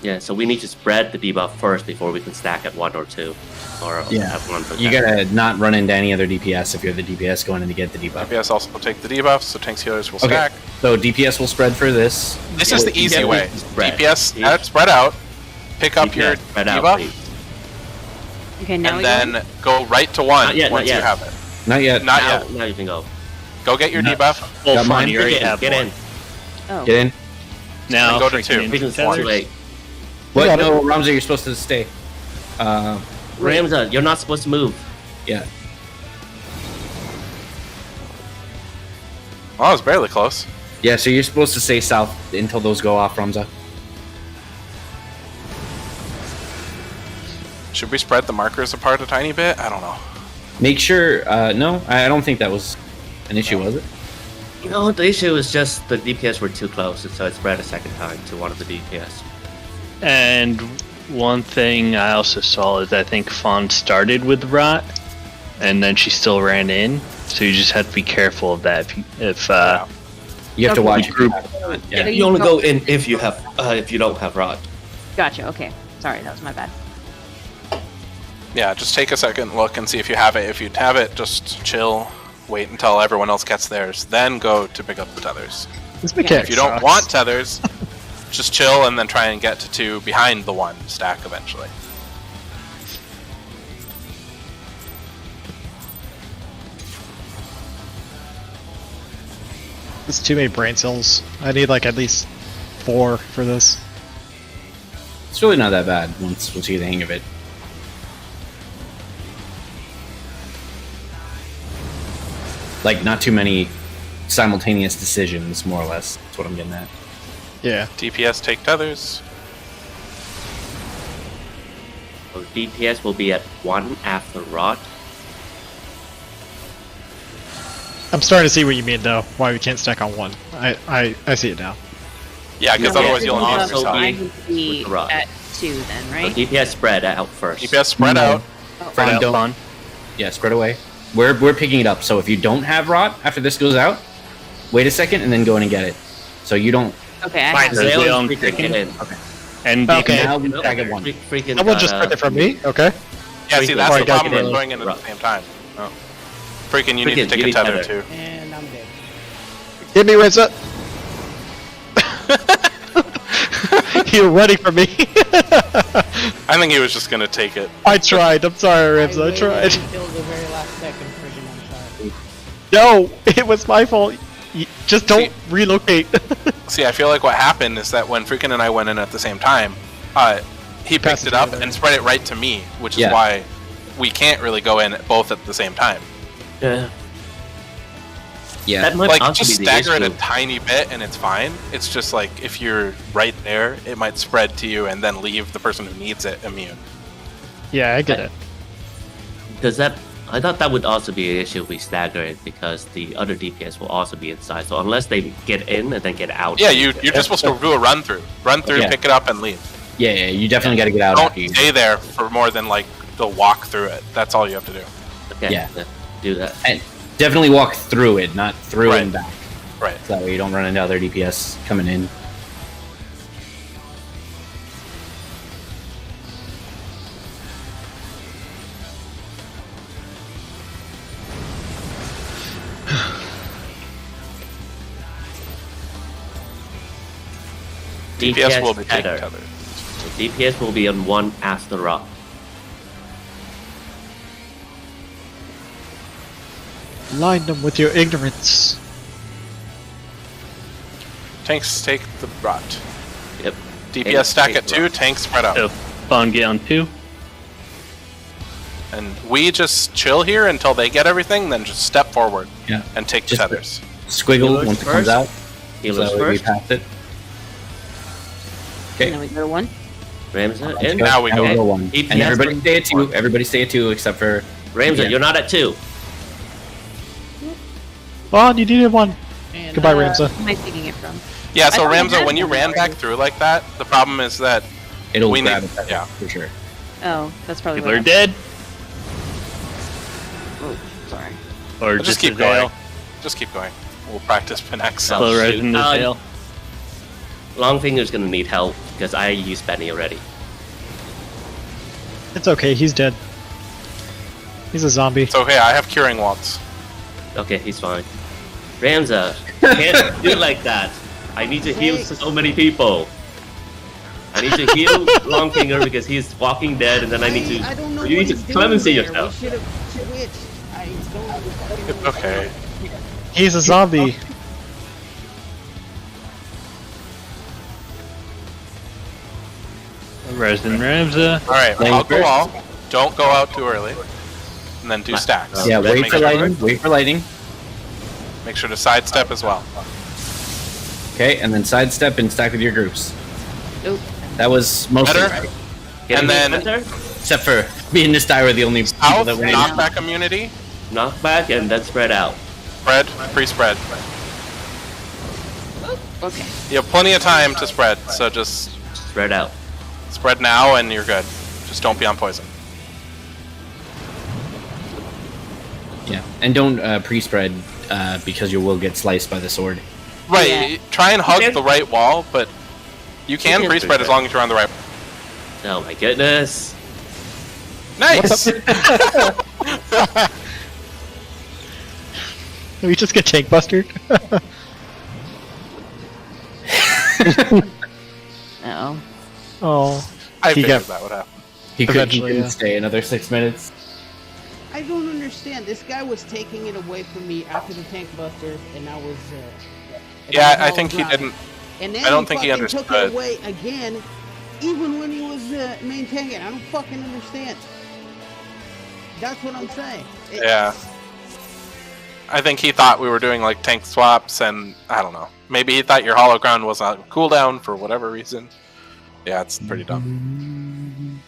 Yeah, so we need to spread the debuff first before we can stack at one or two, or Yeah. have one for You that. gotta not run into any other DPS if you're the DPS going in to get the debuff. DPS also take the debuffs, so tanks, healers will Okay. stack. So DPS will spread for this. This is the easy Yeah, way. spread. DPS spread out, pick up your DPS spread out, debuff, please. Okay, now and we then go right to one Not yet, once not you yet. have it. Not yet. Not now, yet. now you can go. Go get your No. debuff. well, Got fine, mine. you already Get in, have get one. in. go. Oh. Get in. Now, And go to freaking two. into Vision's too tethers. late. What? got it. No, Ramza, you're supposed to stay. Ramza, you're not supposed to move. Yeah. Well, I was barely close. Yeah, so you're supposed to stay south until those go off, Ramza. Should we spread the markers apart a tiny bit? I don't know. Make sure. No, I don't think that was an issue, was it? You know, the issue is just the DPS were too close, so it spread a second time to one of the DPS. And one thing I also saw is I think Fawn started with Rot, and then she still ran in. So you just have to be careful of that. If You have to watch group. Yeah, you only go in if you have if you don't have Rot. Gotcha. Okay. Sorry, that was my bad. Yeah, just take a second look and see if you have it. If you have it, just chill. Wait until everyone else gets theirs. Then go to pick up the tethers. This mechanic If you don't sucks. want tethers, just chill and then try and get to 2 behind the 1 stack eventually. It's too many brain cells. I need like at least 4 for this. It's really not that bad once you get the hang of it. Like, not too many simultaneous decisions, more or less. That's what I'm getting at. Yeah. DPS take tethers. So DPS will be at 1 after Rot. I'm starting to see what you mean though. Why we can't stack on 1. I see it now. Yeah, because Yeah, otherwise you'll yeah. lose Also yourself. be- I would be with the rod. at 2 then, So right? DPS spread out first. DPS spread No. out. Spread Fawn, out, don't. Fawn. Yeah, spread away. We're picking it up. So if you don't have Rot after this goes out, wait a second and then go in and get it. So you don't. Okay, I Fine, have so it. they Zale own freaking picking? get in. And Okay. Now we tag at 1. Freaking Someone just got, took it from me. Okay. Yeah, see, that's Before I the gotta problem get with in. going in at Right. the same time. Oh. Freaking, you need to Freaking, take you a need tether tether. too. And I'm dead. Hit me, Rinsa. You're running from me. I think he was just gonna take it. I tried. I'm sorry, Rinsa. I waited tried. until the very last second, friggin' I'm sorry. No, it was my fault. Just don't relocate. See, I feel like what happened is that when Freakin' and I went in at the same time, he Passed picked it it up together. and spread it right to me, which is Yeah. why we can't really go in both at the same time. Yeah. Yeah. That might Like, also just be the stagger it a issue. tiny bit and it's fine. It's just like, if you're right there, it might spread to you and then leave the person who needs it immune. Yeah, I get it. Does that? I thought that would also be an issue if we stagger it because the other DPS will also be inside. So unless they get in and then get out. Yeah, you're just supposed to do a run through. Run through, Yeah. pick it up, and leave. Yeah, you definitely got to get out Don't after you. stay there for more than like the walk through it. That's all you have to do. Okay, Yeah. do that. And definitely walk through it, not through Right. and back. Right. So that way you don't run into other DPS coming in. DPS will be taking tether. tether. So DPS will be on 1 after Rot. Line them with your ignorance. Tanks take the rot. Yep. DPS Tanks stack take at the 2, rot. tanks spread out. So Fawn get on 2. And we just chill here until they get everything, then just step forward Yeah. and take the Just- tethers. Squiggle Healers once it comes first. out. Healers So that way we first. pass it. And Okay. then we go to 1. Ramza Let's in. go. Now we go. Now one. DPS And everybody for- stay at 2. Everybody stay at 2 except for. Ramza, Yeah. you're not at 2. Oh, you needed 1. And, Goodbye, Where Ramza. am I taking it from? Yeah, so I thought we Ramza, had when you one ran already. back through like that, the problem is that It'll We grab need- it. yeah. For sure. Oh, that's probably People are what dead. Oh, sorry. Or just just keep a Zale. going. Just keep going. We'll practice Pinex. Slow res in the Uh, Zale. Longfinger's gonna need help because I used Benny already. It's okay, he's dead. He's a zombie. It's okay, I have curing waltz. Okay, he's fine. Ramza, can't do it like that. I need to heal so many people. I need to heal Longfinger because he's walking dead, and then I need to. I don't know You what need to he's clemency doing there. yourself. We should have switched. I don't. It's okay. He's a zombie. Resin Ramza. Alright, Laying I'll go first. all. Don't go out too early. And then do stacks. Yeah, Then wait make for sure- lighting. Wait for lighting. Make sure to sidestep as well. Okay, and then sidestep and stack with your groups. Nope. That was mostly Better. right. Get And him then- in center, Except for me and this guy were the only people South, that went in. knockback immunity. knock back, and then spread out. Spread, pre-spread. Okay. You have plenty of time to spread, so just Spread out. spread now and you're good. Just don't be on poison. Yeah, and don't pre-spread because you will get sliced by the sword. Right, Yeah. try and hug can't- the right wall, but you can can't pre-spread as pre-spread. long as you're on the right. Oh my goodness. Nice! We just get tank bustered. Uh-oh. Oh. I He figured got- that would happen. He Eventually, couldn't yeah. stay another 6 minutes. I don't understand. This guy was taking it away from me after the tank buster, and I was. and Yeah, was I all think he around. didn't. And then I don't think he fucking took understood. it away again, even when he was main tanking. I don't fucking understand. That's what I'm saying. Yeah. I think he thought we were doing like tank swaps, and I don't know. Maybe he thought your hollow ground was on cooldown for whatever reason. Yeah, it's pretty dumb.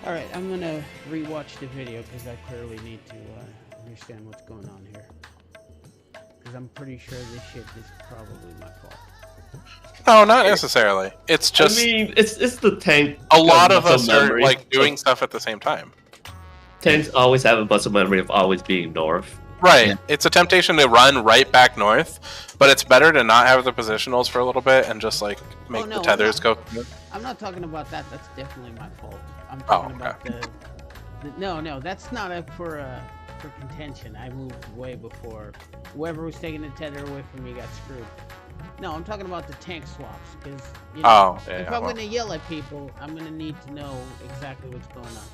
All right, I'm gonna rewatch the video because I clearly need to understand what's going on here. Because I'm pretty sure this shit is probably my fault. No, not necessarily. It's just I mean, it's the tank. a lot of muscle us are memory. like doing stuff at the same time. Tanks always have a muscle memory of always being north. Right. Yeah. It's a temptation to run right back north, but it's better to not have the positionals for a little bit and just like make no, the I'm tethers not. go. I'm not talking about that. That's definitely my fault. I'm Oh, talking about the no, that's not for contention. I moved way before. Whoever was taking the tether away from me got screwed. No, I'm talking about the tank swaps because you know, Oh, yeah, if I'm well. gonna yell at people, I'm gonna need to know exactly what's going on.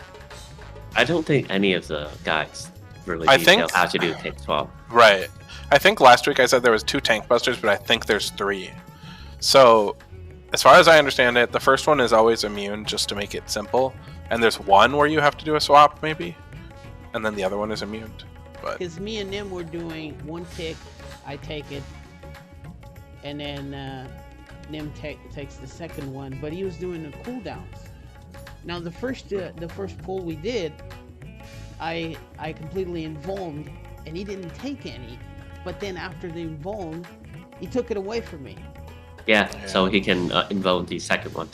I don't think any of the guys really I detail think- how to do tank swap. Right. I think last week I said there was 2 tank busters, but I think there's 3. So, as far as I understand it, the first one is always immune just to make it simple, and there's one where you have to do a swap maybe, and then the other one is immune. But Because me and them were doing one tick, I take it, and then Nim takes the second one, but he was doing the cooldowns. Now the first pull we did, I completely invulned, and he didn't take any. But then after the invuln, he took it away from me. Yeah, so he can invoke the second one.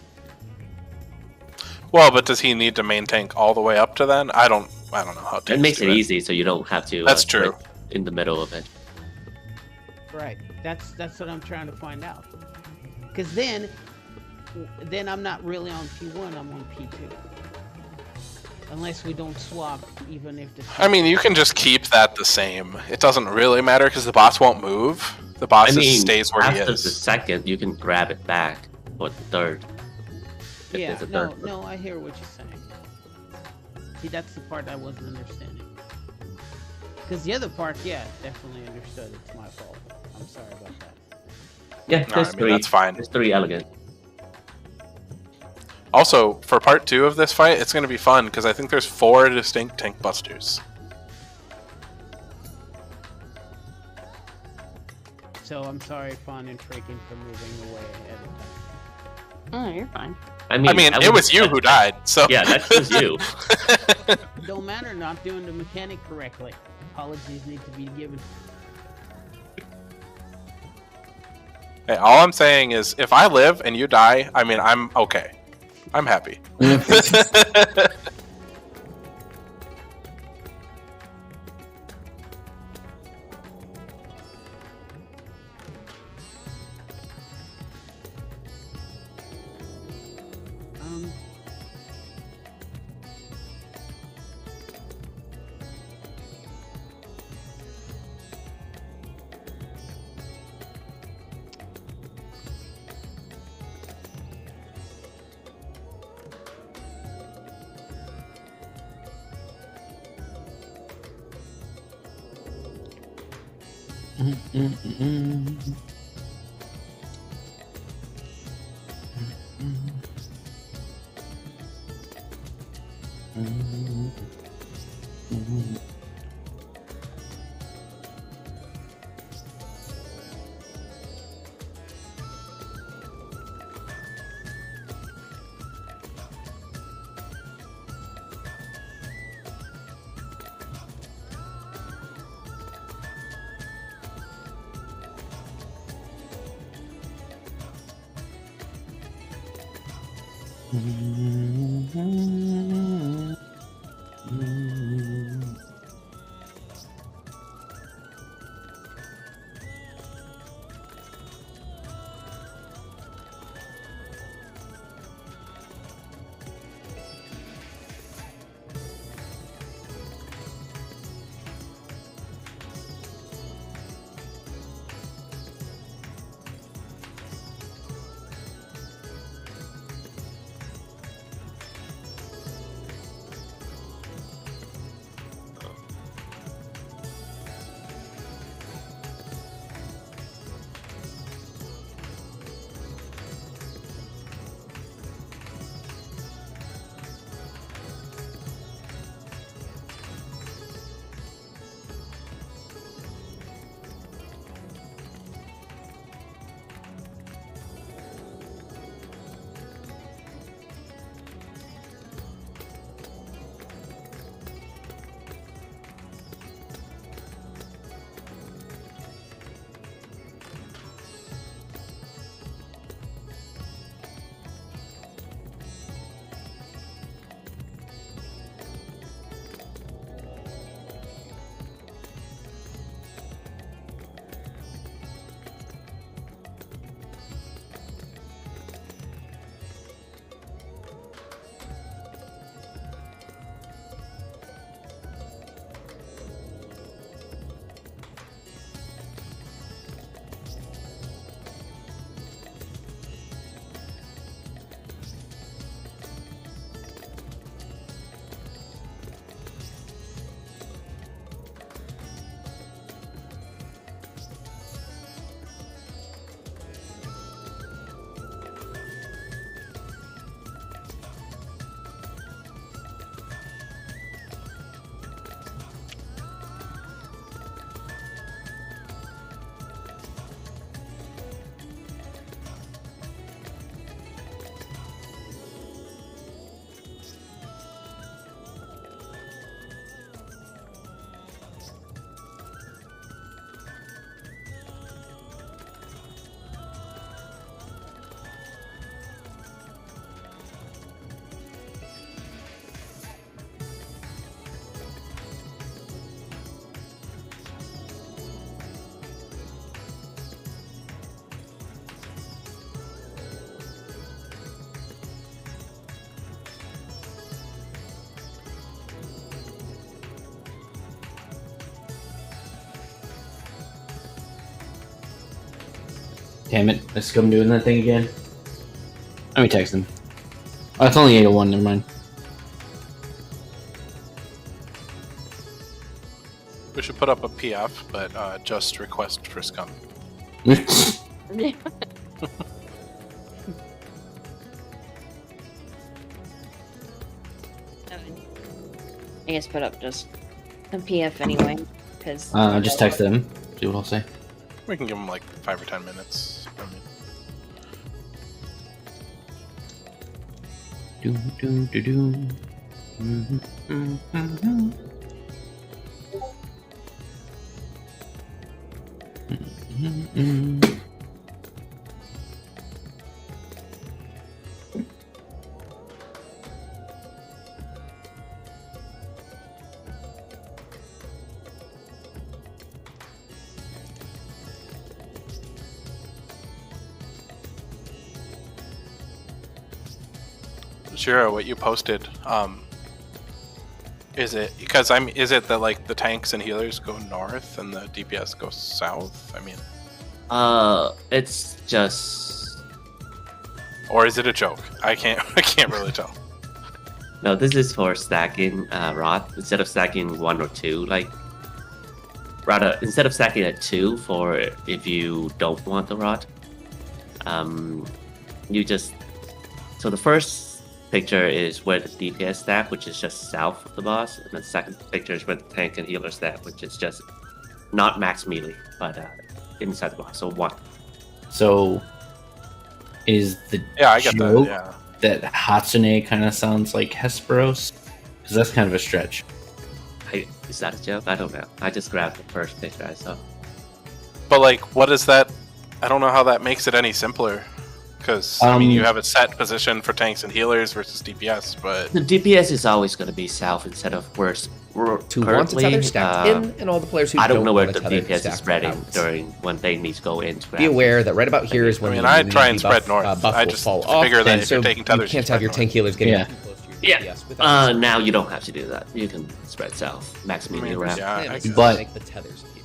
well, but does he need to main tank all the way up to then? I don't know how. It tanks makes do it easy, so you don't have to. That's true. quit in the middle of it. Right. That's what I'm trying to find out. Because then I'm not really on P1. I'm on P2. Unless we don't swap, even if the. I mean, you can just keep that the same. It doesn't really matter because the boss won't move. The boss I mean, just stays where he after is. the second, you can grab it back for the third. If Yeah, there's a third one. no, I hear what you're saying. See, that's the part I wasn't understanding. Because the other part, yeah, definitely understood. It's my fault. I'm sorry about that. Yeah, No, there's I mean, three. that's fine. There's 3 elegant. Also, for part 2 of this fight, it's going to be fun because I think there's 4 distinct tank busters. So I'm sorry, Fawn and Freaking, for moving away ahead of time. Oh, you're fine. I mean, I mean, it was you who died, so Yeah, that was you. Don't matter, not doing the mechanic correctly. Apologies need to be given. Hey, all I'm saying is, if I live and you die, I mean, I'm okay. I'm happy. Um, Damn it, let's Scum doing that thing again. Let me text him. Oh, it's only 801, never mind. We should put up a PF, but just request for Scum. Yeah. I guess put up just a PF anyway, because. Just text him. See what I'll say. We can give him like 5 or 10 minutes. I mean, Do do do do. Shira, what you posted, is it because is it that like the tanks and healers go north and the DPS go south? I mean, It's just or is it a joke? I can't really tell. no. This is for stacking rod instead of stacking 1 or 2. Like rather, instead of stacking at 2 for if you don't want the rod, you just so the first picture is where the DPS stack, which is just south of the boss, and the second picture is where the tank and healer stack, which is just not max melee, but inside the boss. So 1. So, is the I get joke that. that Hatsune kind of sounds like Hesperos? Because that's kind of a stretch. Is that a joke? I don't know. I just grabbed the first picture I saw. But like, what is that? I don't know how that makes it any simpler. Because I mean, you have a set position for tanks and healers versus DPS, but The DPS is always going to be south instead of west. To want a tether stacked in, and all the players who I don't know where want the a tether DPS is stacked spreading out. during when they need to go in. To Be aware that right about here is when I mean, the I'd try and debuff, spread north. buff I will just fall off, figure that and if so you're taking tethers, you can't you have your spread tank healers getting Yeah. too close to your Yeah. DPS without Now you don't have to do that. You can spread south, max I mean, melee around. yeah, plan I is to But- make the tethers appear.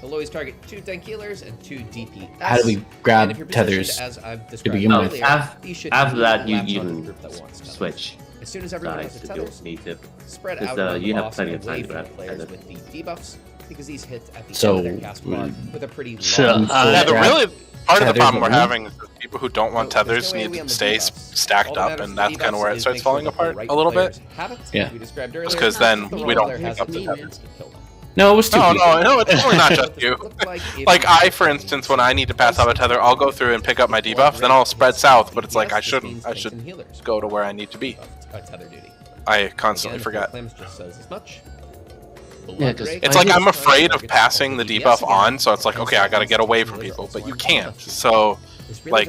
They'll always target 2 tank healers and 2 DPS. How do we And grab if you're positioned tethers as I've described begin with? earlier, these should After that, you latch onto the can group that wants tethers. switch As soon as everyone has sides the if you tethers, need to. spread Because, out around the you have boss plenty and of time away to from the grab players tether. with the debuffs, because these hit at the So, end of their cast bar with a pretty So, long yeah, the grab really part of the tethers problem we're and- having is that people who don't want No, there's tethers no need AoE to on the stay debuffs. stacked All that up, matters and for that's kind of debuffs where it is starts make sure falling that the apart right a little players bit. have it, Yeah. like we described earlier. Just 'cause then The we right don't player pick has up the the tethers. means to kill them. No, it was 2 No, people. no, it's probably not just you. If Like you I, have for instance, when I need to pass up a tether, I'll go through and pick up my debuff, then I'll spread south. But it's like I shouldn't. I should go to where I need to be. tether duty. I constantly Again, forget. Flames just says as much. Yeah, 'cause It's like I'm afraid of passing the debuff on, so it's like, okay, I gotta get away from people, but you can't. So, like,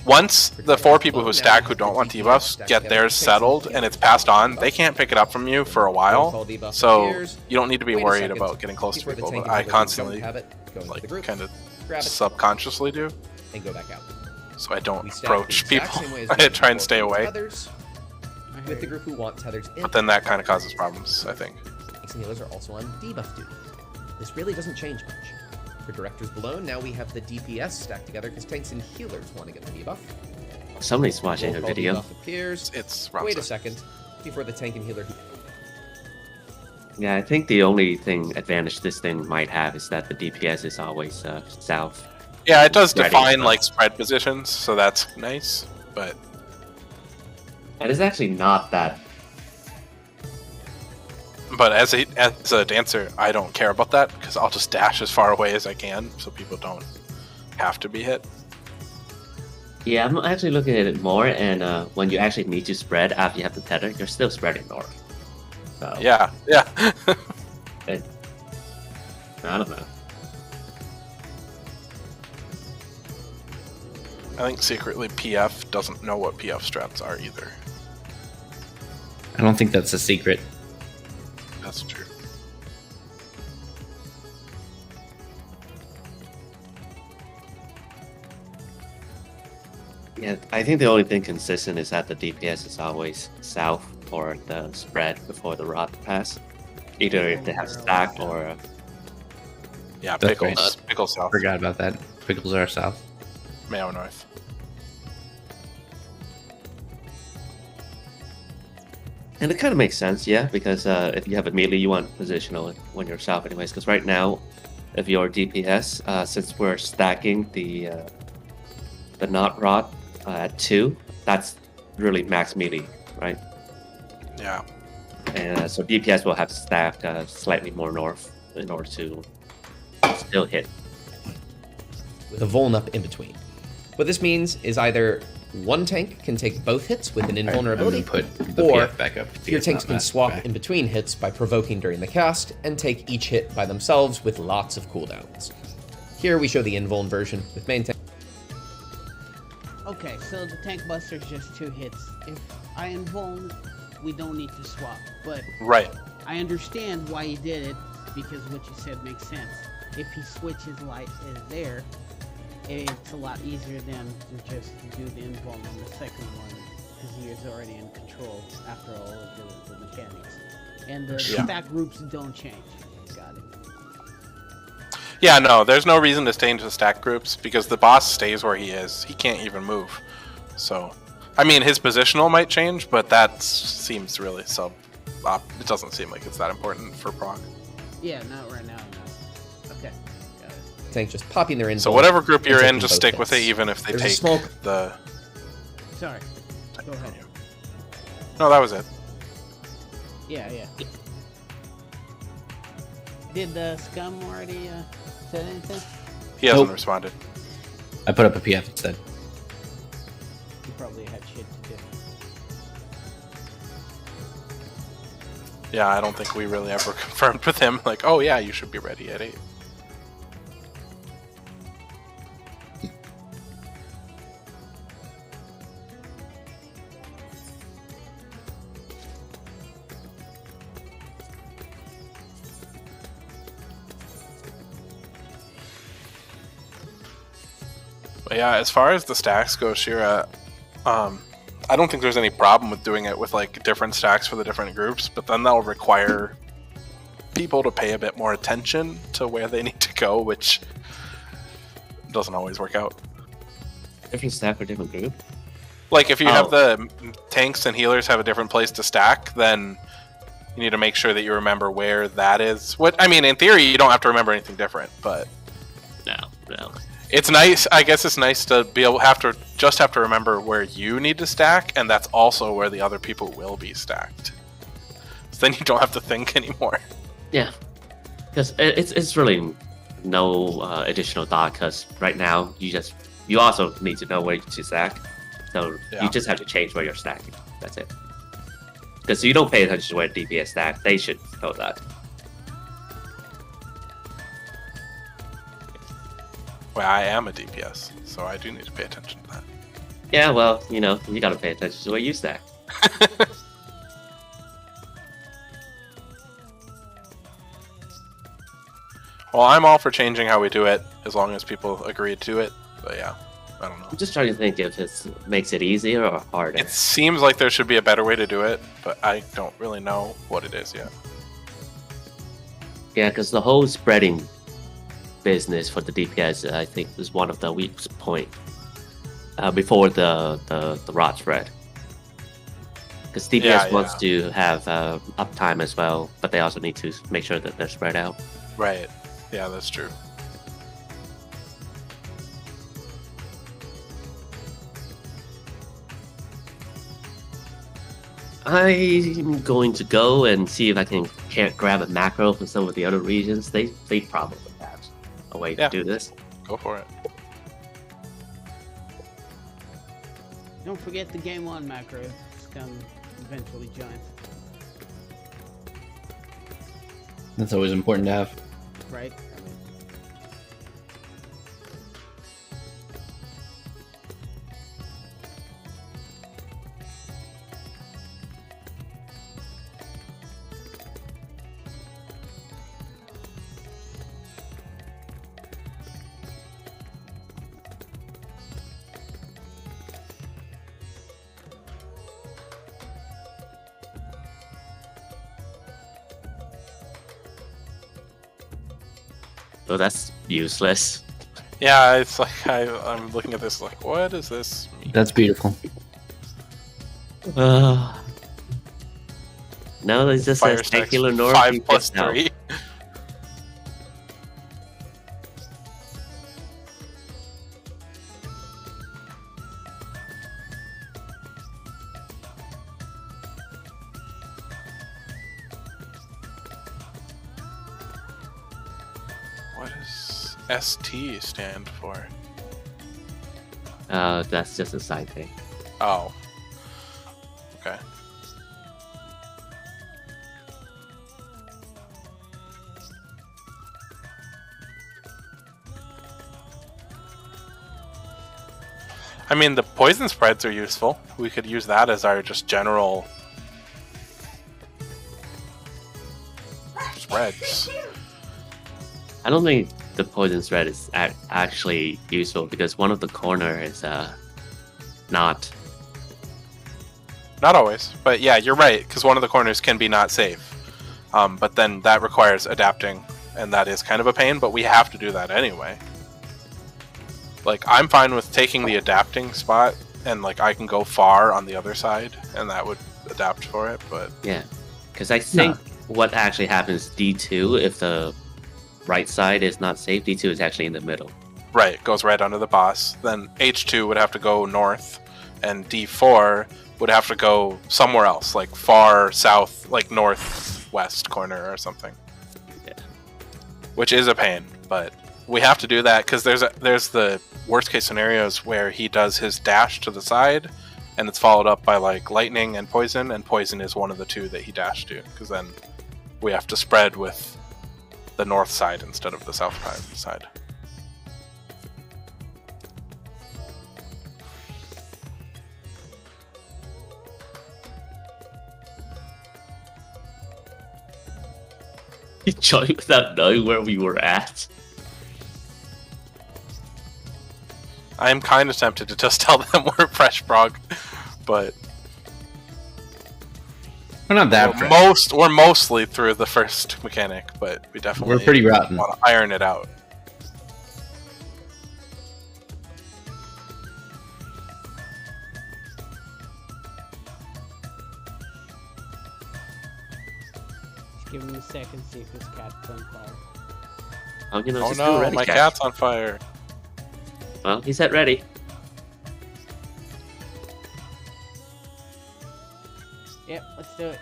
once the 4 people who stack who don't want debuffs get theirs settled and it's passed on, they can't pick it up from you for a while. So you don't need to be worried about getting close to people. But I constantly, like, kind of subconsciously do, and go back out. so I don't We stack the approach exact people. same way as I we try and do stay for away. tethers, with the group who want tethers in. But then that kind of causes problems, I think. Tanks and healers are also on debuff duty. This really doesn't change much. For directors below, now we have the DPS stacked together because tanks and healers want to get the debuff. Somebody's watching a Roll call video. debuff appears. It's Wait a Ramza. second before the tank and healer. Yeah, I think the only thing advantage this thing might have is that the DPS is always south. Yeah, it does Ready. define like spread positions, so that's nice. But And it's actually not that. as a dancer, I don't care about that because I'll just dash as far away as I can, so people don't have to be hit. Yeah, I'm actually looking at it more, and when you actually need to spread after you have the tether, you're still spreading north. So, Yeah, yeah. I don't know. I think secretly PF doesn't know what PF strats are either. I don't think that's a secret. That's true. Yeah, I think the only thing consistent is that the DPS is always south for the spread before the rod pass. Either if they have stack or Yeah, That's pickles. right. Pickles south. Forgot about that. Pickles are south. Mayo north. and it kind of makes sense, yeah, because if you have a melee, you want positional when you're south, anyways. Because right now, if you're DPS, since we're stacking the knot rod at 2, that's really max melee, right? Yeah. And so DPS will have stacked slightly more north in order to still hit. With a Voln up in between. What this means is either one tank can take both hits with an invulnerability, I'm gonna put the or PF back up. to your get tanks that can last swap back. in between hits by provoking during the cast and take each hit by themselves with lots of cooldowns. Here we show the invuln version with main tank. Okay, so the tank buster's just 2 hits. If I invuln, we don't need to swap. But Right. I understand why he did it because what you said makes sense. If he switches light is there, it's a lot easier then to just do the invuln on the second one because he is already in control after all of the mechanics. And the Yeah. stack groups don't change. Got it. Yeah, no, there's no reason to stay into stack groups because the boss stays where he is. He can't even move. So, I mean, his positional might change, but that seems really it doesn't seem like it's that important for prog. Yeah, not right now, no. Okay, got it. Tank just popping their invuln. So whatever group and you're in, taking just both stick with it, hits. even if they There's a take small- the. Sorry. Go ahead. No, that was it. Yeah. Did the scum already say anything? He hasn't Nope. responded. I put up a PF instead. He probably had shit to do. Yeah, I don't think we really ever confirmed with him, like, oh yeah, you should be ready at 8. But yeah, as far as the stacks go, Shira, I don't think there's any problem with doing it with like different stacks for the different groups, but then that'll require people to pay a bit more attention to where they need to go, which doesn't always work out. Different stack for different group? Like if you have the tanks and healers have a different place to stack, then you need to make sure that you remember where that is. What I mean, in theory, you don't have to remember anything different, but No. it's nice. I guess it's nice to be able have to remember where you need to stack, and that's also where the other people will be stacked. So then you don't have to think anymore. Yeah, because it's really no additional thought. Because right now you also need to know where to stack, so you just have to change where you're stacking. That's it. Because you don't pay attention to where DPS stack, they should know that. Well, I am a DPS, so I do need to pay attention to that. Yeah, well, you gotta pay attention to where you stack. Well, I'm all for changing how we do it, as long as people agree to it. But yeah, I don't know. I'm just trying to think if it makes it easier or harder. It seems like there should be a better way to do it, but I don't really know what it is yet. Yeah, because the whole spreading business for the DPS, I think, is one of the weak point before the rot spread. Because DPS wants to have uptime as well, but they also need to make sure that they're spread out. Right. Yeah, that's true. I'm going to go and see if I can't grab a macro from some of the other regions. They probably have a way to do this. Go for it. Don't forget the game on macros come eventually join. That's always important to have. Right? So that's useless. Yeah, it's like I'm looking at this like, what does this mean? That's beautiful. No, it's just a spectacular north. 5+3. What does ST stand for? That's just a side thing. Oh. Okay. I mean, the poison spreads are useful. We could use that as our just general spreads. I don't think the poison thread is actually useful because one of the corner is not. Not always, but yeah, you're right, because one of the corners can be not safe. But then that requires adapting, and that is kind of a pain, but we have to do that anyway. Like, I'm fine with taking the adapting spot, and like I can go far on the other side, and that would adapt for it, but... Yeah, because I think what actually happens D2, if the right side is not safe, D2 is actually in the middle. Right, it goes right under the boss. Then H2 would have to go north, and D4 would have to go somewhere else, like far south, like northwest corner or something. Yeah. Which is a pain, but we have to do that because there's the worst case scenarios where he does his dash to the side, and it's followed up by like lightning and poison is one of the two that he dashed to, because then we have to spread with the north side instead of the south side. He joined without knowing where we were at. I'm kind of tempted to just tell them we're fresh prog, but We're not that fresh. we're mostly through the first mechanic, but we definitely We're pretty rotten. want to iron it out. Just give him a second, see if his cat's on fire. Oh, you know, Oh just no, ready, my Cat. cat's on fire. Well, he's at ready. Yep, let's do it.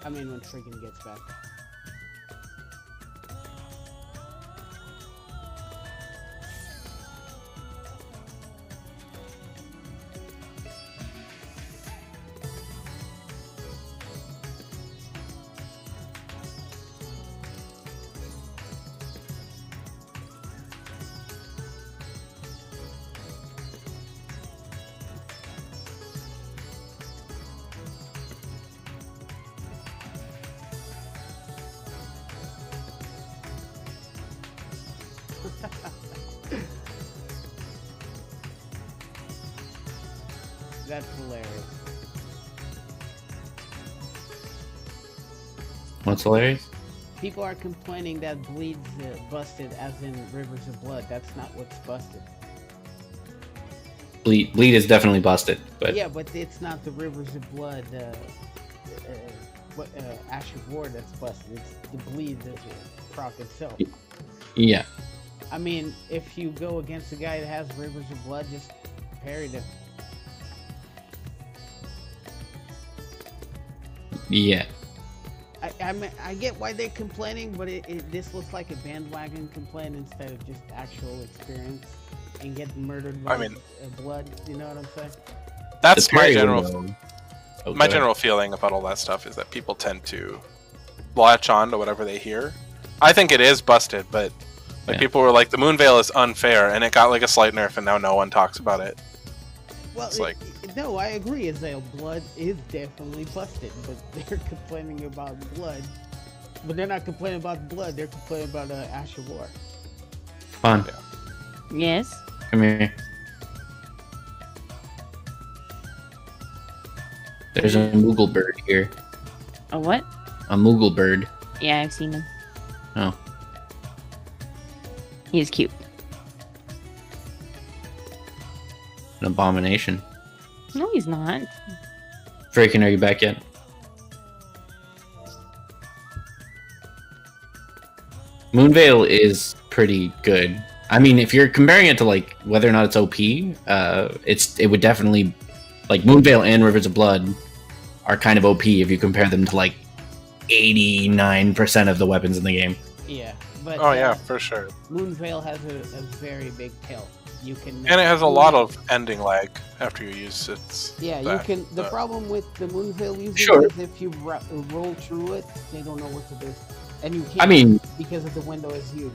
I mean, when Freaking gets back. That's hilarious. What's hilarious? People are complaining that Bleed's busted as in Rivers of Blood. That's not what's busted. Bleed is definitely busted, but Yeah, but it's not the Rivers of Blood, Ash of War that's busted. It's the Bleed, the proc itself. yeah. I mean, if you go against a guy that has Rivers of Blood, just parry them. Yeah. I mean, I get why they're complaining, but this looks like a bandwagon complaint instead of just actual experience and get murdered by blood. You know what I'm saying? That's my parry general window- Oh, my go general feeling about all that stuff is that people tend to latch on to whatever they hear. I think it is busted, but like Yeah. people were like, the Moonveil is unfair, and it got like a slight nerf, and now no one talks about it. Well, It's like- no, I agree. Azale, blood is definitely busted, but they're complaining about blood. But they're not complaining about blood. They're complaining about Ash of War. Fun. Yes. Come here. There's a Moogle bird here. A what? A Moogle bird. Yeah, I've seen him. Oh. He's cute. An abomination. No, he's not. Freaking, are you back yet? Moonveil is pretty good. I mean, if you're comparing it to like whether or not it's OP, it would definitely like Moonveil and Rivers of Blood are kind of OP if you compare them to like 89% of the weapons in the game. Yeah, but Oh yeah, for sure. Moonveil has a very big tail. You can And it has a lot of ending lag after you use it. Yeah, you can. The problem with the Moonveil using Sure. is if you roll through it, they don't know what to do, and you can't. I mean, because of the window is huge.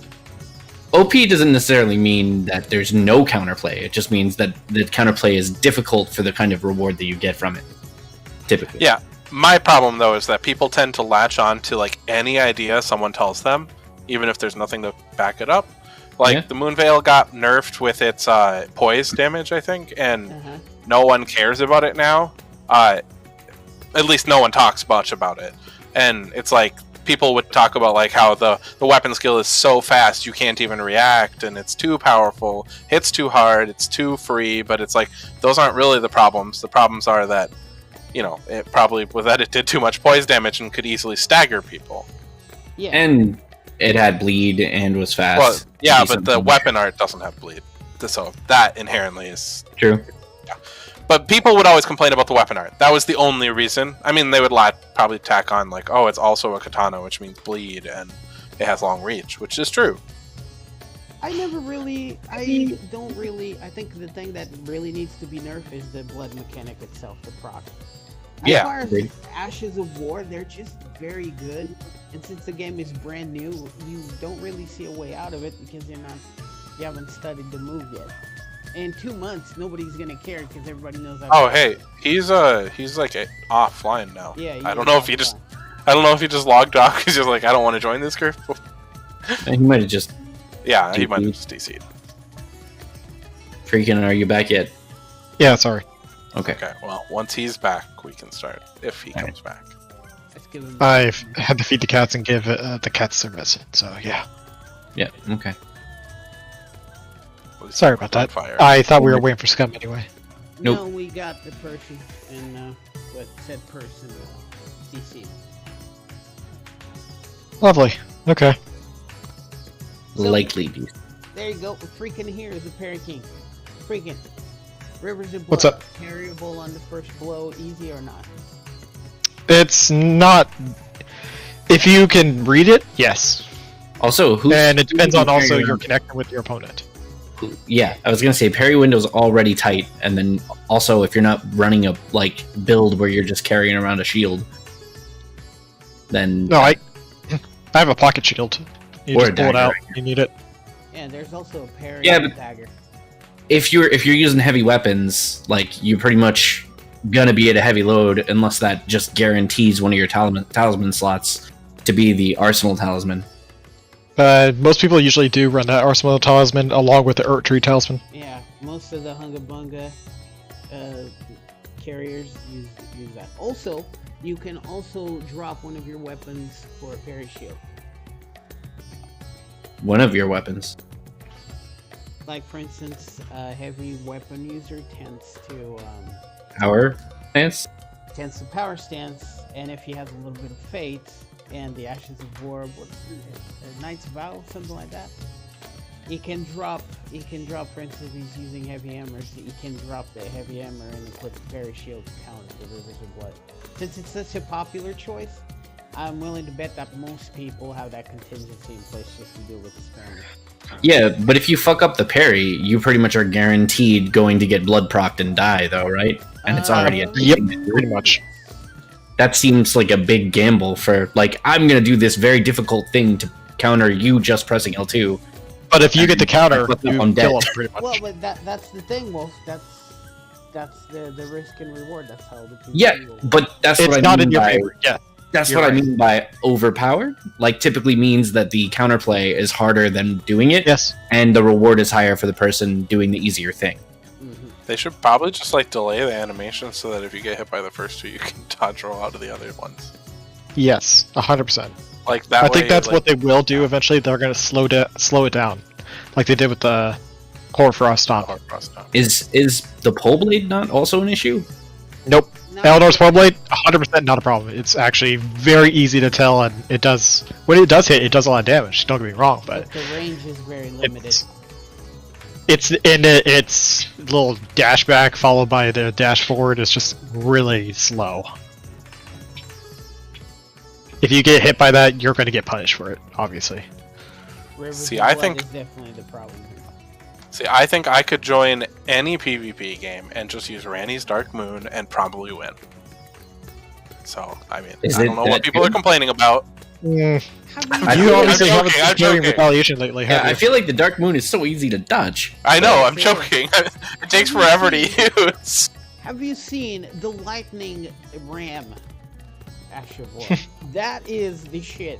OP doesn't necessarily mean that there's no counterplay. It just means that the counterplay is difficult for the kind of reward that you get from it. Typically. Yeah, my problem though is that people tend to latch on to like any idea someone tells them, even if there's nothing to back it up. Like the Moonveil got nerfed with its poise damage, I think, and no one cares about it now. At least no one talks much about it. And it's like people would talk about like how the weapon skill is so fast you can't even react, and it's too powerful, hits too hard, it's too free. But it's like those aren't really the problems. The problems are that, you know, it probably was that it did too much poise damage and could easily stagger people. Yeah. And it had bleed and was fast. Well, yeah, but the weapon art doesn't have bleed, so that inherently is true. Yeah. But people would always complain about the weapon art. That was the only reason. I mean, they would probably tack on like, oh, it's also a katana, which means bleed, and it has long reach, which is true. I think the thing that really needs to be nerfed is the blood mechanic itself, the proc. As far as Ashes of War, they're just very good. And since the game is brand new, you don't really see a way out of it because you haven't studied the move yet. In 2 months, nobody's gonna care because everybody knows. Oh, hey, he's like offline now. Yeah. I don't know if he just logged off because he's like, I don't want to join this group. He might have just Yeah, he might have DC'd. just DC'd. Freaking, are you back yet? Yeah, sorry. Okay. Okay, well, once he's back, we can start. If he comes back. Let's give him. I've had to feed the cats and give the cats their medicine, so yeah. Yeah. Okay. Well, he's Sorry about on that. fire. I thought we were waiting for Scum anyway. Nope. No, we got the person, and what said person CC. Lovely. Okay. So- Likely. Beast. There you go. We're freaking here is the Parry King. Freaking. Rivers of blood. What's up? Parryable on the first blow, easy or not? It's not. If you can read it, yes. Also, who? And it depends on also your your connection with your opponent. Yeah, I was gonna say parry window's already tight, and then also if you're not running a like build where you're just carrying around a shield, then No, I have a pocket shield. You Or just a pull it dagger, out. I guess. You need it. Yeah, there's also a parry Yeah, and a but- dagger. if you're using heavy weapons, like you're pretty much gonna be at a heavy load unless that just guarantees one of your talisman slots to be the arsenal talisman. Most people usually do run that Arsenal Talisman along with the Earth Tree Talisman. Yeah, most of the Hunga Bunga carriers use that. Also, you can also drop one of your weapons for a parry shield. One of your weapons. Like, for instance, a heavy weapon user tends to Power stance? power stance, and if he has a little bit of fate and the Ashes of War, Knight's Vow, something like that, he can drop. For instance, if he's using heavy hammers, he can drop the heavy hammer and equip the parry shield to counter the Rivers of Blood. Since it's such a popular choice, I'm willing to bet that most people have that contingency in place just to deal with the spamming. Yeah, but if you fuck up the parry, you pretty much are guaranteed going to get blood procced and die, though, right? And it's already a Yep, pretty much. That seems like a big gamble for like I'm gonna do this very difficult thing to counter you just pressing L2. But if you get the counter, What's up you on kill deck? him pretty much. Well, but that's the thing, Wolf. That's the risk and reward. That's how the PvP Yeah, will work. but that's It's what I not mean in your by favor. Yeah. that's You're what I right. mean by overpowered. Like typically means that the counterplay is harder than doing it, Yes. and the reward is higher for the person doing the easier thing. Mhm. They should probably just like delay the animation so that if you get hit by the first two, you can dodge roll out of the other ones. Yes. 100%. Like that. I think way, that's like, what they will do eventually. They're going to slow it down, like they did with the Hoarfrost Stomp. Oh, cross now. Is the pole blade not also an issue? Nope. No, Eleanor's Blade, 100% not a problem. It's actually very easy to tell, and it does when it does hit, it does a lot of damage. Don't get me wrong, but but the range is very limited. it's little dash back followed by the dash forward is just really slow. If you get hit by that, you're going to get punished for it, obviously. Rivers See, of I Blood think- is definitely the problem here. See, I think I could join any PvP game and just use Ranni's Dark Moon and probably win. So, I mean, Is I it don't know what that people are good? complaining about. Mm, Have you feel- obviously I'm haven't joking, been I'm carrying joking. retaliation lately, Yeah, have I you? feel like the Dark Moon is so easy to dodge. I know, I'm Sure. joking. It takes forever to use. Have you seen the lightning ram? Ash of War. That is the shit.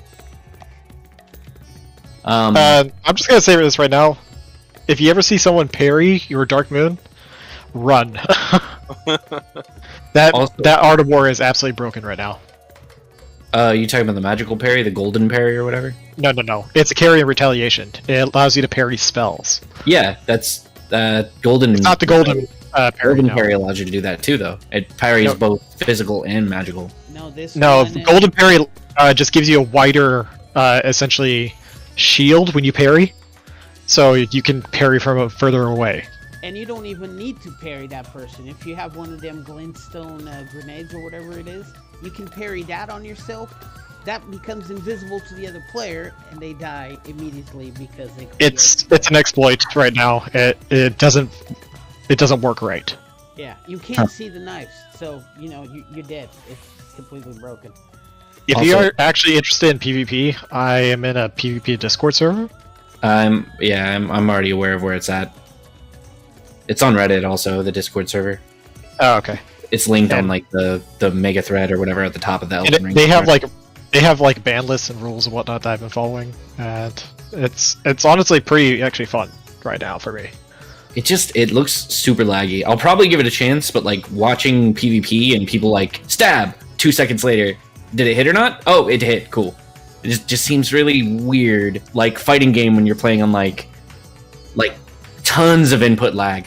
Um, I'm just going to say this right now. If you ever see someone parry your Dark Moon, run. that Also- that Art of War is absolutely broken right now. you talking about the magical parry, the golden parry, or whatever? No. It's a carry and retaliation. It allows you to parry spells. Yeah, that's golden. It's not the golden parry. Golden No, parry allows you to do that too, though. It parries No. both physical and magical. No, this no one is- golden parry just gives you a wider, essentially, shield when you parry. So you can parry from further away. And you don't even need to parry that person. If you have one of them glintstone grenades or whatever it is, you can parry that on yourself. That becomes invisible to the other player, and they die immediately because they. It's an exploit right now. It doesn't work right. Yeah, you can't see the knives, so you're dead. It's completely broken. If you Also- are actually interested in PvP, I am in a PvP Discord server. I'm already aware of where it's at. It's on Reddit also, the Discord server. Oh, okay. It's linked on And- like the mega thread or whatever at the top of the And Elden Ring. they have thread. like they have like ban lists and rules and whatnot that I've been following, and it's honestly pretty actually fun right now for me. It looks super laggy. I'll probably give it a chance, but like watching PvP and people like stab 2 seconds later, did it hit or not? Oh, it hit. Cool. It just seems really weird, like fighting game when you're playing on like tons of input lag.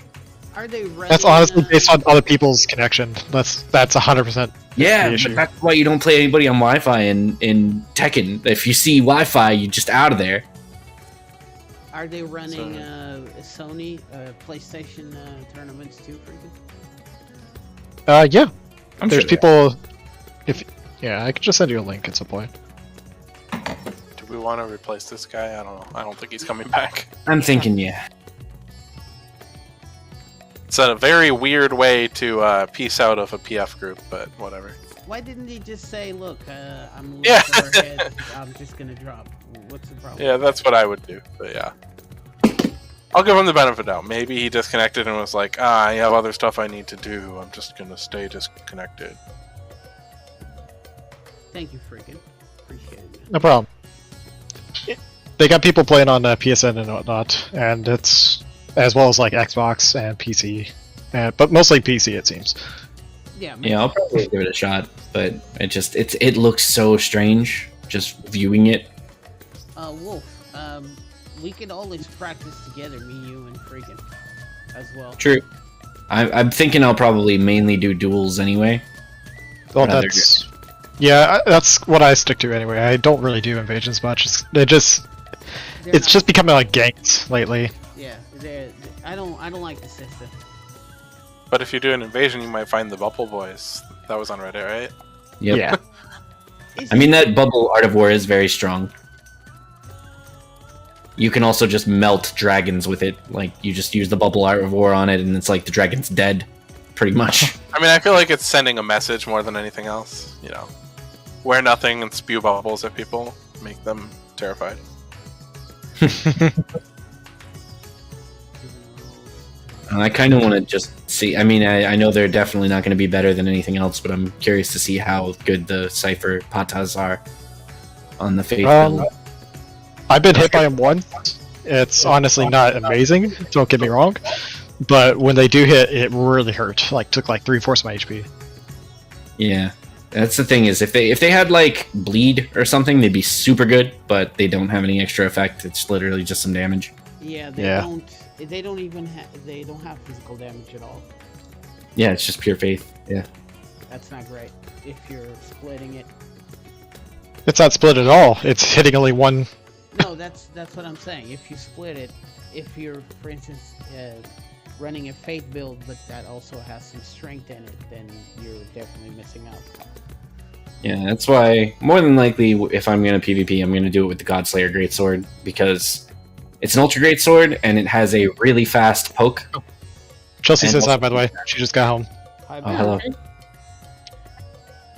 Are they running, That's honestly based on other people's connection. That's 100%. Yeah, the but issue. that's why you don't play anybody on Wi-Fi in Tekken. If you see Wi-Fi, you're just out of there. Are they running Sony PlayStation tournaments too, freaking? Yeah. I'm There's sure people. I could just send you a link at some point. Do we want to replace this guy? I don't know. I don't think he's coming back. I'm thinking, yeah. It's a very weird way to piece out of a PF group, but whatever. Why didn't he just say, "Look, I'm Yeah. ahead. I'm just gonna drop"? What's the problem? Yeah, that's what I would do. But yeah, I'll give him the benefit of the doubt. Maybe he disconnected and was like, I have other stuff I need to do. I'm just gonna stay disconnected. Thank you, freaking. Appreciate it. No problem. They got people playing on PSN and whatnot, and it's as well as like Xbox and PC, but mostly PC it seems. Yeah. Yeah, I'll probably give it a shot, but it looks so strange just viewing it. Wolf. We can always practice together, me, you, and freaking, as well. True. I'm thinking I'll probably mainly do duels anyway. Well, Rather that's what I stick to anyway. I don't really do invasions much. It's just becoming like ganks lately. Yeah, I don't like the system. But if you do an invasion, you might find the Bubble Boys. That was on Reddit, right? Yep. Yeah. I mean, that bubble art of war is very strong. You can also just melt dragons with it. Like, you just use the bubble art of war on it, and it's like the dragon's dead, pretty much. I mean, I feel like it's sending a message more than anything else. You know, wear nothing and spew bubbles at people, make them terrified. And I kind of want to just see. I mean, I know they're definitely not going to be better than anything else, but I'm curious to see how good the Cypher Patas are on the Faith build. I've been hit by them once. It's honestly not amazing, don't get me wrong, but when they do hit, it really hurt. Like, took like 3/4 of my HP. Yeah, that's the thing is if they had like bleed or something, they'd be super good, but they don't have any extra effect. It's literally just some damage. Yeah, they don't even have physical damage at all. Yeah, it's just pure faith. Yeah. That's not great if you're splitting it. It's not split at all. It's hitting only one. No, that's what I'm saying. If you split it, if you're, for instance, running a faith build, but that also has some strength in it, then you're definitely missing out. Yeah, that's why more than likely, if I'm gonna PvP, I'm gonna do it with the Godslayer Greatsword because it's an ultra greatsword and it has a really fast poke. Chelsea And says also- hi, by the way. She just got home. Hi, Oh, hello.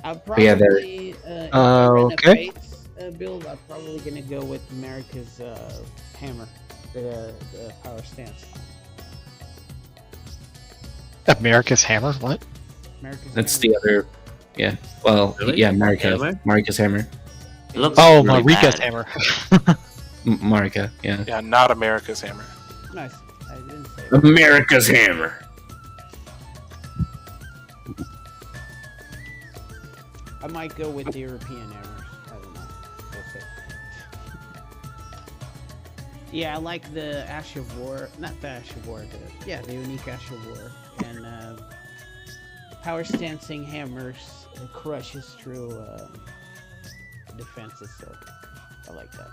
I'll But yeah, there- probably, if I run a okay. faith build, I'm probably gonna go with America's hammer, the power stance. America's Hammer? What? America's That's hammer. the other. Yeah. Well, Really? yeah, Hammer? Marika's hammer. It looks Oh, really Marika's bad. Hammer. Marika, yeah. Yeah, not America's hammer. Nice. I didn't say it. America's hammer. I might go with the European hammers. I don't know. We'll see. Yeah, I like the Ash of War. Not the Ash of War. The unique Ash of War. And power stancing hammers crushes through defenses. So I like that.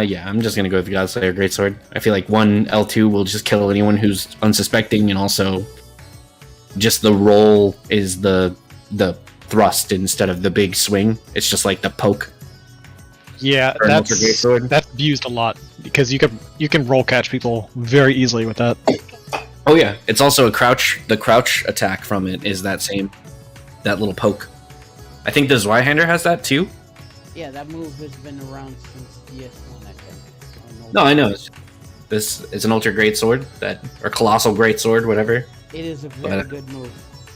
Yeah, I'm just gonna go with the Godslayer Greatsword. I feel like one L2 will just kill anyone who's unsuspecting, and also just the roll is the thrust instead of the big swing. It's just like the poke. Yeah, Or an Ultra Greatsword. that's used a lot because you can roll catch people very easily with that. Oh yeah, it's also a crouch. The crouch attack from it is that little poke. I think the Zweihander has that too. Yeah, that move has been around since DS1, I think. No, I know. This is an Ultra Greatsword or Colossal Greatsword, whatever. It is a very But- good move.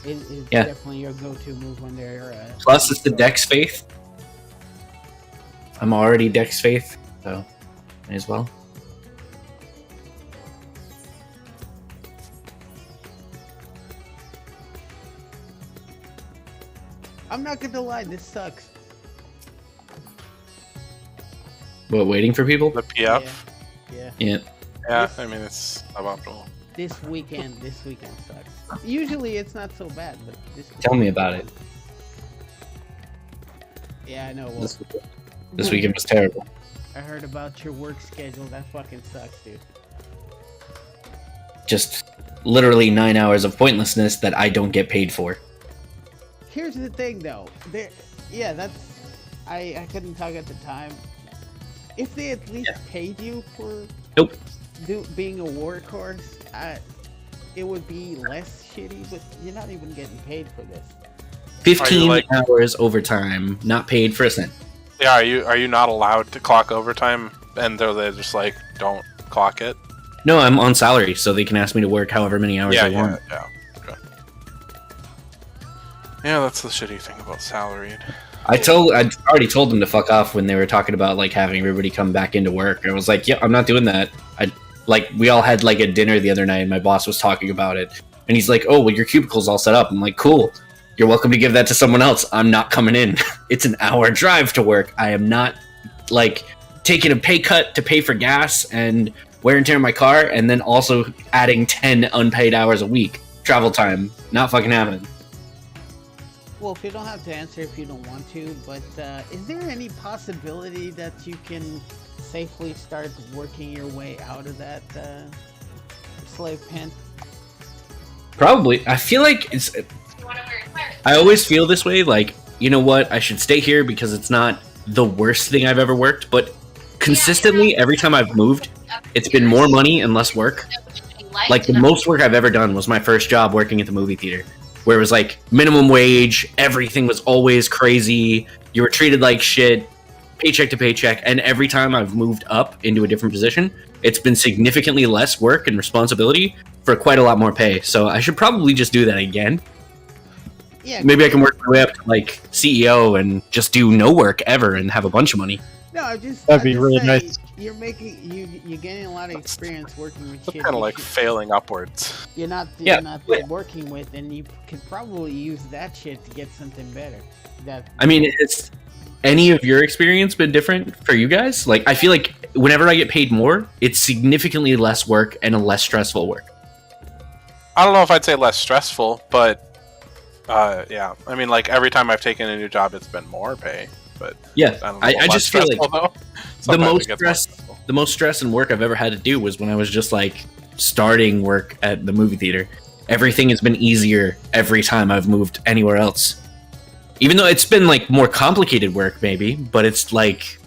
is Yeah. definitely your go-to move when they're. Plus, it's the Dex Faith. I'm already Dex Faith, so may as well. I'm not gonna lie, this sucks. What, waiting for people? The PF. Yeah. Yeah. Yeah, I mean it's suboptimal. This weekend sucks. Usually it's not so bad, but this. Tell me about it. Yeah, I know. Well, This weekend was terrible. I heard about your work schedule. That fucking sucks, dude. Just literally 9 hours of pointlessness that I don't get paid for. Here's the thing, though. Yeah, that's. I couldn't talk at the time. If they at least paid you for being a workhorse, it would be less shitty. But you're not even getting paid for this. 15 hours overtime, not paid for a cent. Yeah, are you not allowed to clock overtime? And they're just like, don't clock it. No, I'm on salary, so they can ask me to work however many hours they want. Yeah. Okay. Yeah, that's the shitty thing about salaried. I already told them to fuck off when they were talking about like having everybody come back into work. I was like, yeah, I'm not doing that. We all had like a dinner the other night, and my boss was talking about it, and he's like, oh, well, your cubicle's all set up. I'm like, cool. You're welcome to give that to someone else. I'm not coming in. It's an hour drive to work. I am not like taking a pay cut to pay for gas and wear and tear on my car, and then also adding 10 unpaid hours a week travel time. Not fucking happening. Well, if you don't have to answer if you don't want to, but is there any possibility that you can safely start working your way out of that slave pen? Probably. I feel like it's... I always feel this way, like, you know what, I should stay here because it's not the worst thing I've ever worked, but consistently, every time I've moved, it's been more money and less work. Like, the most work I've ever done was my first job working at the movie theater, where it was like minimum wage, everything was always crazy, you were treated like shit, paycheck to paycheck, and every time I've moved up into a different position, it's been significantly less work and responsibility for quite a lot more pay. So I should probably just do that again. Yeah, maybe I can work my way up to like CEO and just do no work ever and have a bunch of money. No, that'd be really nice. You're getting a lot of experience working with shit. Kind of like failing upwards. You're not working with, and you could probably use that shit to get something better. I mean, it's any of your experience been different for you guys? Like, I feel like whenever I get paid more, it's significantly less work and a less stressful work. I don't know if I'd say less stressful, but yeah. I mean, like every time I've taken a new job, it's been more pay. But yeah, I just feel like the most stress and work I've ever had to do was when I was just like starting work at the movie theater. Everything has been easier every time I've moved anywhere else. Even though it's been like more complicated work maybe, but it's like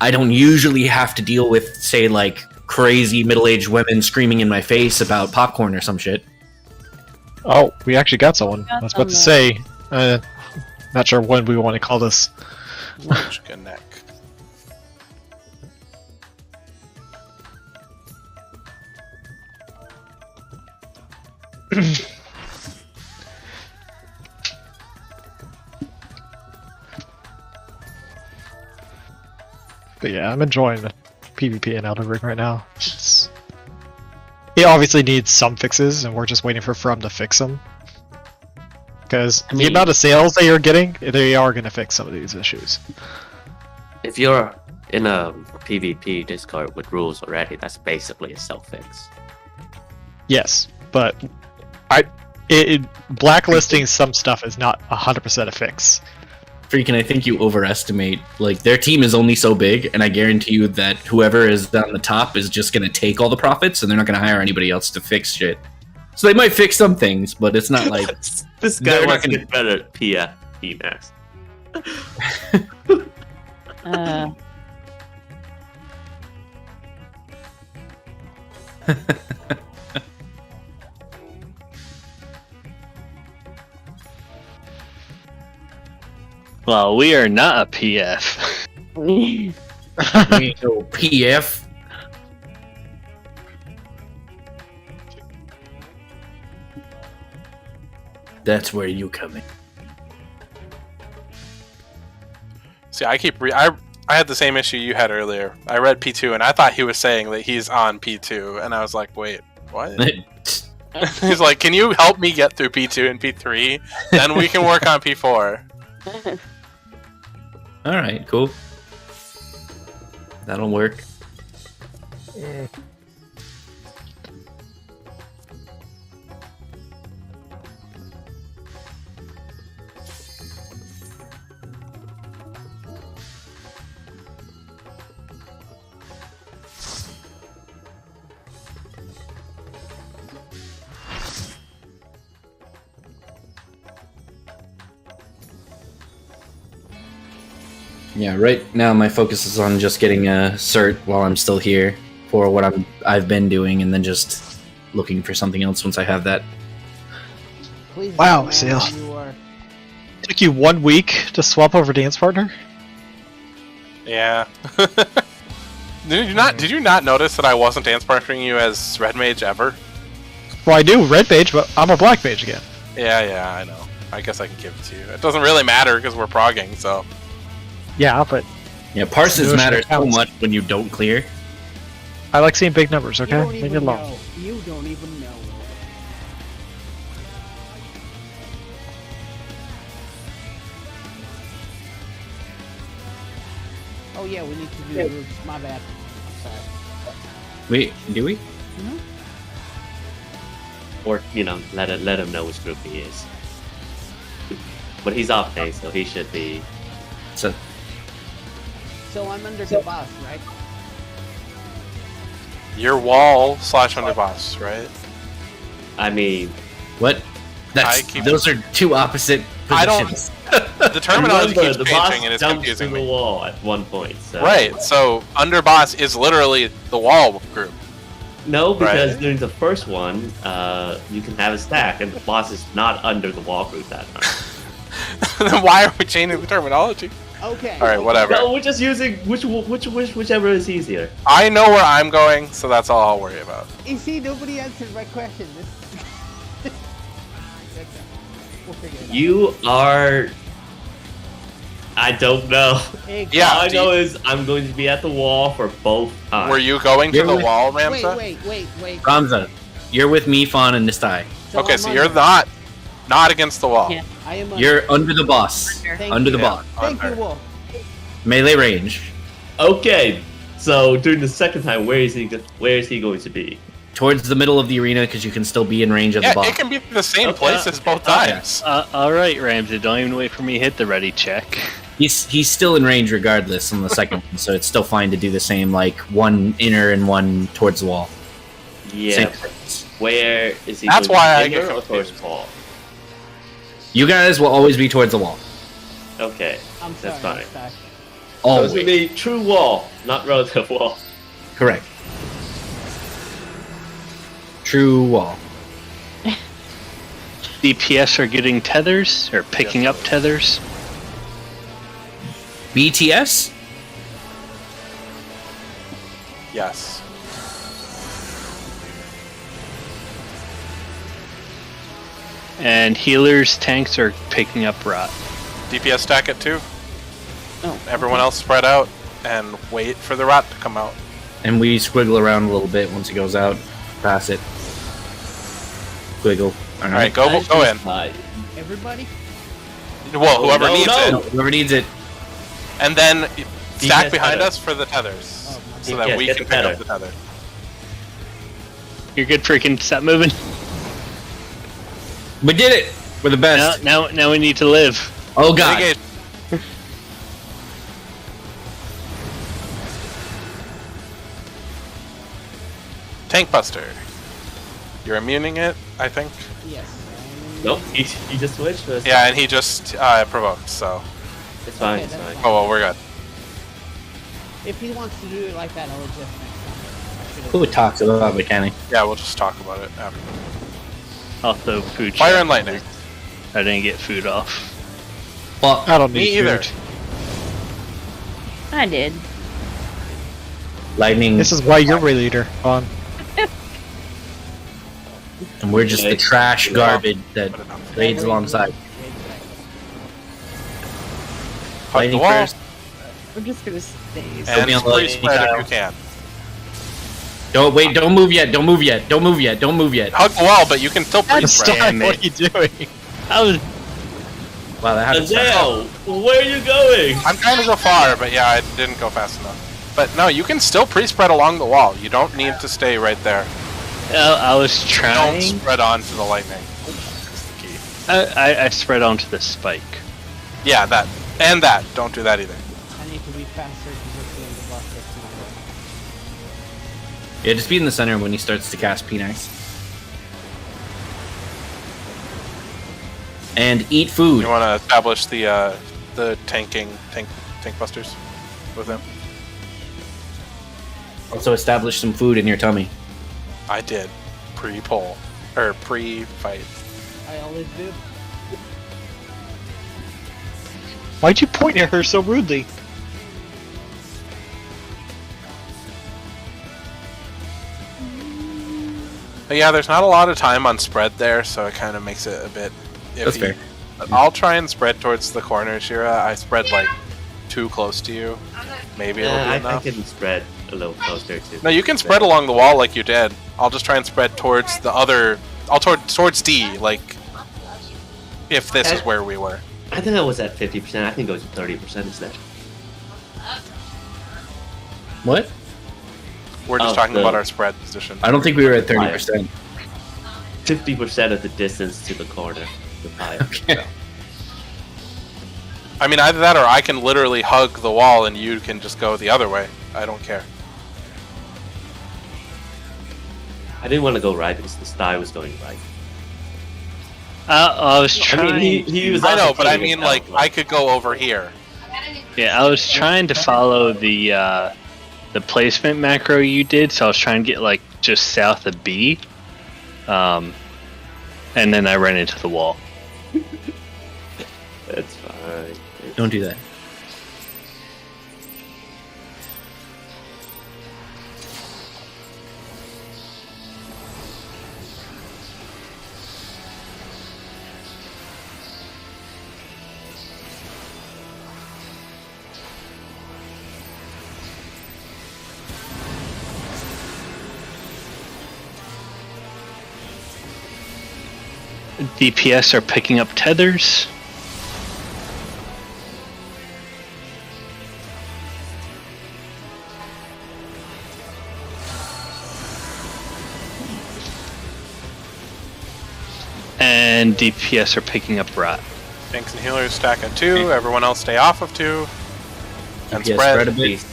I don't usually have to deal with, say, like crazy middle-aged women screaming in my face about popcorn or some shit. Oh, we actually got someone. I was about to say, not sure when we want to call this. Neck. But yeah, I'm enjoying the PvP in Elden Ring right now. It obviously needs some fixes, and we're just waiting for From to fix them. Because the amount of sales they are getting, they are going to fix some of these issues. If you're in a PvP Discord with rules already, that's basically a self-fix. Yes, but blacklisting some stuff is not 100% a fix. Freaking, I think you overestimate. Like, their team is only so big, and I guarantee you that whoever is on the top is just going to take all the profits, and they're not going to hire anybody else to fix shit. So they might fix some things, but it's not like... This guy wants to get better at PFP Well, we are not a PF. We go PF. That's where you come in. See, I had the same issue you had earlier. I read P2 and I thought he was saying that he's on P2, and I was like, wait, what? He's like, can you help me get through P2 and P3? Then we can work on P4. Alright, cool. That'll work. Yeah, right now my focus is on just getting a cert while I'm still here for what I've been doing, and then just looking for something else once I have that. Please Wow, man, Seal. you are- Took you 1 week to swap over dance partner? Yeah. Did you not notice that I wasn't dance partnering you as Red Mage ever? Well, I do red mage, but I'm a black mage again. Yeah, I know. I guess I can give it to you. It doesn't really matter because we're progging, so. Yeah, but Yeah, parses Notion matter so counts. much when you don't clear. I like seeing big numbers, You okay? don't Leave even it alone. know. You don't even know. Oh yeah, we need to do groups. My bad. I'm sorry. Wait, do we? Or, you know, let him know which group he is. But he's off day, so he should be. So, So I'm under the boss, right? You're wall / underboss, right? I mean, what? Those are two opposite I don't- positions. The terminology remember, keeps the boss changing and it's jumps confusing through the me. wall at one point. So. Right, so underboss is literally the wall group. No, because Right. during the first one, you can have a stack, and the boss is not under the wall group that time. Then why are we changing the terminology? Okay. Alright, whatever. No, we're just using whichever is easier. I know where I'm going, so that's all I'll worry about. You see, nobody answered my question. Okay. We'll figure it out. You are. I don't know. Yeah, All I do know you- is I'm going to be at the wall for both times. Were you going to You're the with- wall, Ramsa? Wait. Ramza, you're with me, Fawn, and Nistai. Okay, I'm so you're under. not against the wall. Yeah. I am under. You're under the boss. Thank Under you. the boss. Thank you, Under. Wolf. Melee range. Okay, so during the second time, where is he going to be? Towards the middle of the arena, because you can still be in range of Yeah, the boss. it can be the same Okay. places both times. Alright, Ramsey, don't even wait for me to hit the ready check. He's still in range regardless on the second one, so it's still fine to do the same, like one inner and one towards the wall. Yeah. Same things. Where is he? That's going why I to be get inner or towards confused. the wall? You guys will always be towards the wall. Okay, I'm sorry. that's fine. Sorry. So Always. it's gonna be true wall, not relative wall. Correct. True wall. DPS are getting tethers, or picking up tethers. BTS? Yes. And healers, tanks are picking up rot. DPS stack it too. Oh, Everyone else spread out and wait for the rot to come out. And we squiggle around a little bit once it goes out. Pass it. Squiggle. Alright, go in. Everybody? Well, whoever no, needs no. it. Whoever needs it. And then stack DPS behind tether. us for the tethers. Oh, my So bad. that we Get can the pick up tether. the tether. You're good, freaking stop moving. We did it! We're the best. Now we need to live. Oh god. Engage. Tank Buster. You're immuning it, I think. Yes. Nope, he just switched. But Yeah, and he just provoked, so. it's fine. Okay, It's that's fine. fine. Oh, well, we're good. If he wants to do it like that, I'll adjust next time. I should've- Who talks about mechanic? Yeah, we'll just talk about it after. Also, food. Fire check. and lightning. I didn't get food off. Well, I don't Me need either. food. I did. lightning. This is why you're leader. On. And we're just the trash garbage that raids alongside. Hug the Lightning wall. first. I'm just gonna stay. And me on free lightning, spread if Kyle. you can. Don't wait, don't move yet, don't move yet, don't move yet, don't move yet. Hug the wall, but you can still free spread. Damn What it. are you doing? I was Wow, that happened. Azale, where are you going? I'm trying to go far, but yeah, I didn't go fast enough. But no, you can still pre-spread along the wall. You don't need to stay right there. I was Don't trying. spread onto the lightning. That's the key. I spread onto the spike. Yeah, that. And that. Don't do that either. I need to be faster to get to the boss. That's not right. Yeah, just be in the center when he starts to cast P9s. And eat food. You want to establish the tank busters with him? Also establish some food in your tummy. I did. Pre-poll. Or pre-fight. I always do. Why'd you point at her so rudely? But yeah, there's not a lot of time on spread there, so it kind of makes it a bit iffy. That's fair. But I'll try and spread towards the corner, Shira. I spread like too close to you. Maybe it'll be I enough. can spread a little closer too. No, you can spread along the wall like you did. I'll just try and spread towards the other. Towards D, like if this is where we were. I think I was at 50%. I can go to 30% instead. What? We're just Oh, talking the- about our spread position. I don't think we were at 30%. 50% of the distance to the corner. The fire. Okay. I mean, either that or I can literally hug the wall and you can just go the other way. I don't care. I didn't want to go right because the sty was going right. I was I trying. mean, he was I know, also but I killing mean, himself, like, I could go over here. Yeah, I was trying to follow the placement macro you did, so I was trying to get like just south of B, and then I ran into the wall. That's fine. Don't do that. DPS are picking up tethers. And DPS are picking up rot. Tanks and healers stack at 2. Everyone else stay off of 2. And DPS spread. a bit.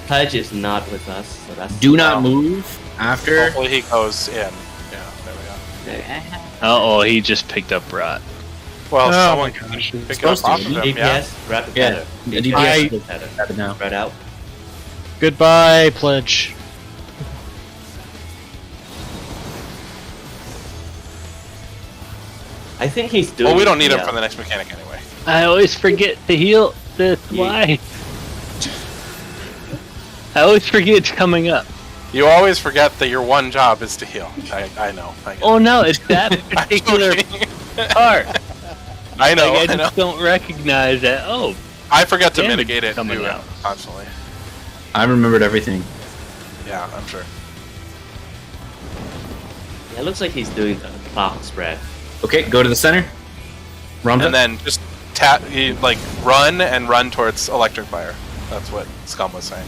Pudge is not with us, so that's. Do not move after. Hopefully he goes in. Yeah, there we go. Oh, he just picked up rot. Well, Oh someone my can gosh. pick it Supposed up to off of be. him, yeah. DPS, grab the Yeah, tether. the DPS I- is grab it now. Spread out. Goodbye, Pledge. I think he's doing. Well, we don't need him yeah. for the next mechanic anyway. I always forget to heal. That's why. I always forget it's coming up. You always forget that your one job is to heal. I know. I get Oh no, it's that particular it. part. I know. Like, I I know. just don't recognize that. Oh, I forget to Damage mitigate it coming too, out. constantly. I remembered everything. Yeah, I'm sure. Yeah, it looks like he's doing a clock spread. Okay, go to the center. Rumba. And then just run and run towards electric fire. That's what Scum was saying.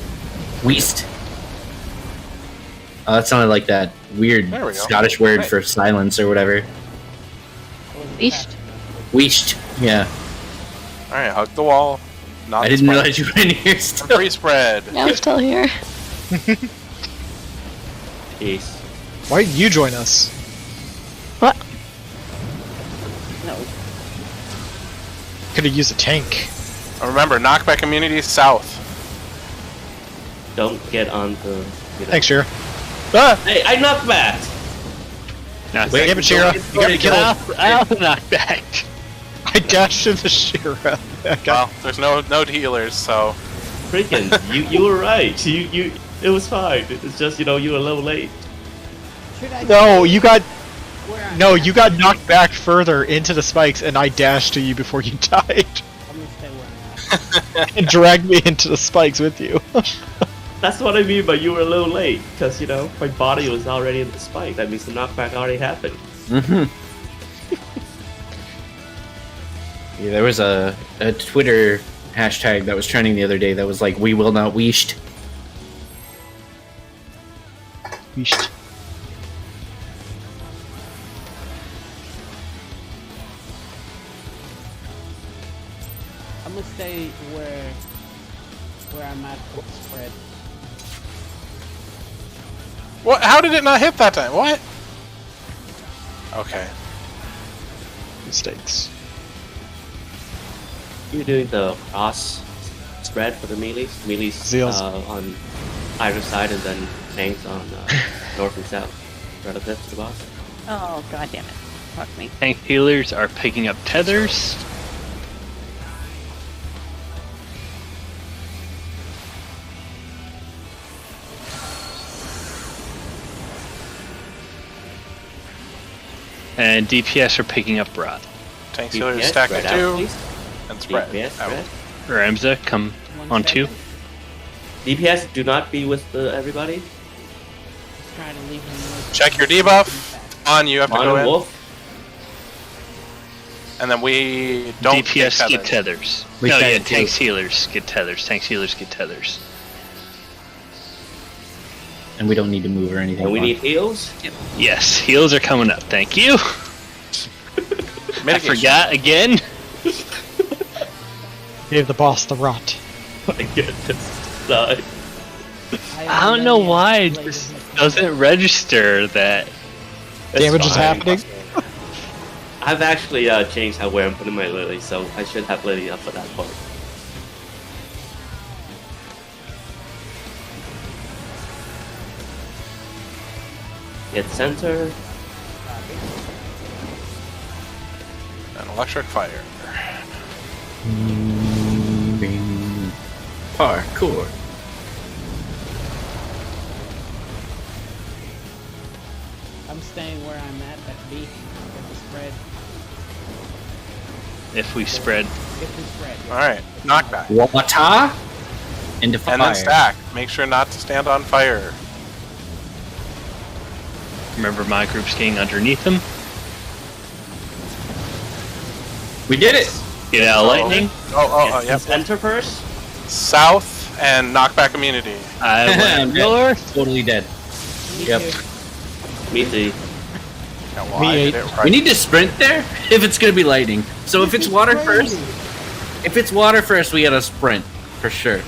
Weast. That sounded like that weird There we go. Scottish word Right. for silence or whatever. East. Weast. Yeah. All right, hug the wall. Not I didn't spike. realize you were in here And still. free spread. Yeah, I'm still here. Jeez. Why didn't you join us? What? No. Could have used a tank. And remember, knockback immunity south. Don't get on the. Thanks, Shira. Ah! Hey, I knocked back! not Wait, that. damn it, Shira. You got me killed. I also knocked back. I dashed into Shira. Well, there's no healers, so Freaking, you were right. You it was fine. It's just, you were a little late. Should I No, stay you got where I'm no, at? you got knocked back further into the spikes, and I dashed to you before you died, I'm gonna stay where I'm at. and dragged me into the spikes with you. That's what I mean, but you were a little late because my body was already in the spike. That means the knockback already happened. Mm-hmm. Yeah, there was a Twitter hashtag that was trending the other day that was like, "We will not weesht." Yeesh. I'm gonna stay where I'm at with the spread. What? How did it not hit that time? What? Okay. Mistakes. You're doing the cross spread for the melees. Melees Zeals. on either side, and then tanks on north and south, relative to the boss. Oh, god damn it. Fuck me. Tank healers are picking up tethers. And DPS are picking up rot. Tank sealer DPS, stack spread at out, 2 please. and spread. DPS, out. spread. Ramza, come on 2. DPS, do not be with everybody. Just trying to leave him with. Check your debuff. On, you have to Mono go in. Wolf. And then we don't DPS take get tethers. tethers. We No, yeah, can too. tanks healers get tethers. Tanks healers get tethers. And we don't need to move or anything. And we on. need heals. Yes, heals are coming up. Thank you. I Mitigation. forgot again. Gave the boss the rot. My goodness. Die. I don't know why it just doesn't register that. Damage is fine. happening. I've actually changed where I'm putting my Lily, so I should have Lily up for that part. Hit center. An electric fire. Parkour. I'm staying where I'm at B. With the spread. If we spread. If we spread. yeah. Alright, knockback. Wata into fire. And then stack. Make sure not to stand on fire. Remember my group's getting underneath them. We did it. Get out lightning. Oh, Hit yep. center first. South and knockback immunity. I went north. Totally dead. Me Yep. too. Me too. Yeah, well, Me I did eight. it right. We need to sprint there if it's gonna be lightning. So if it's water first, we gotta sprint for sure.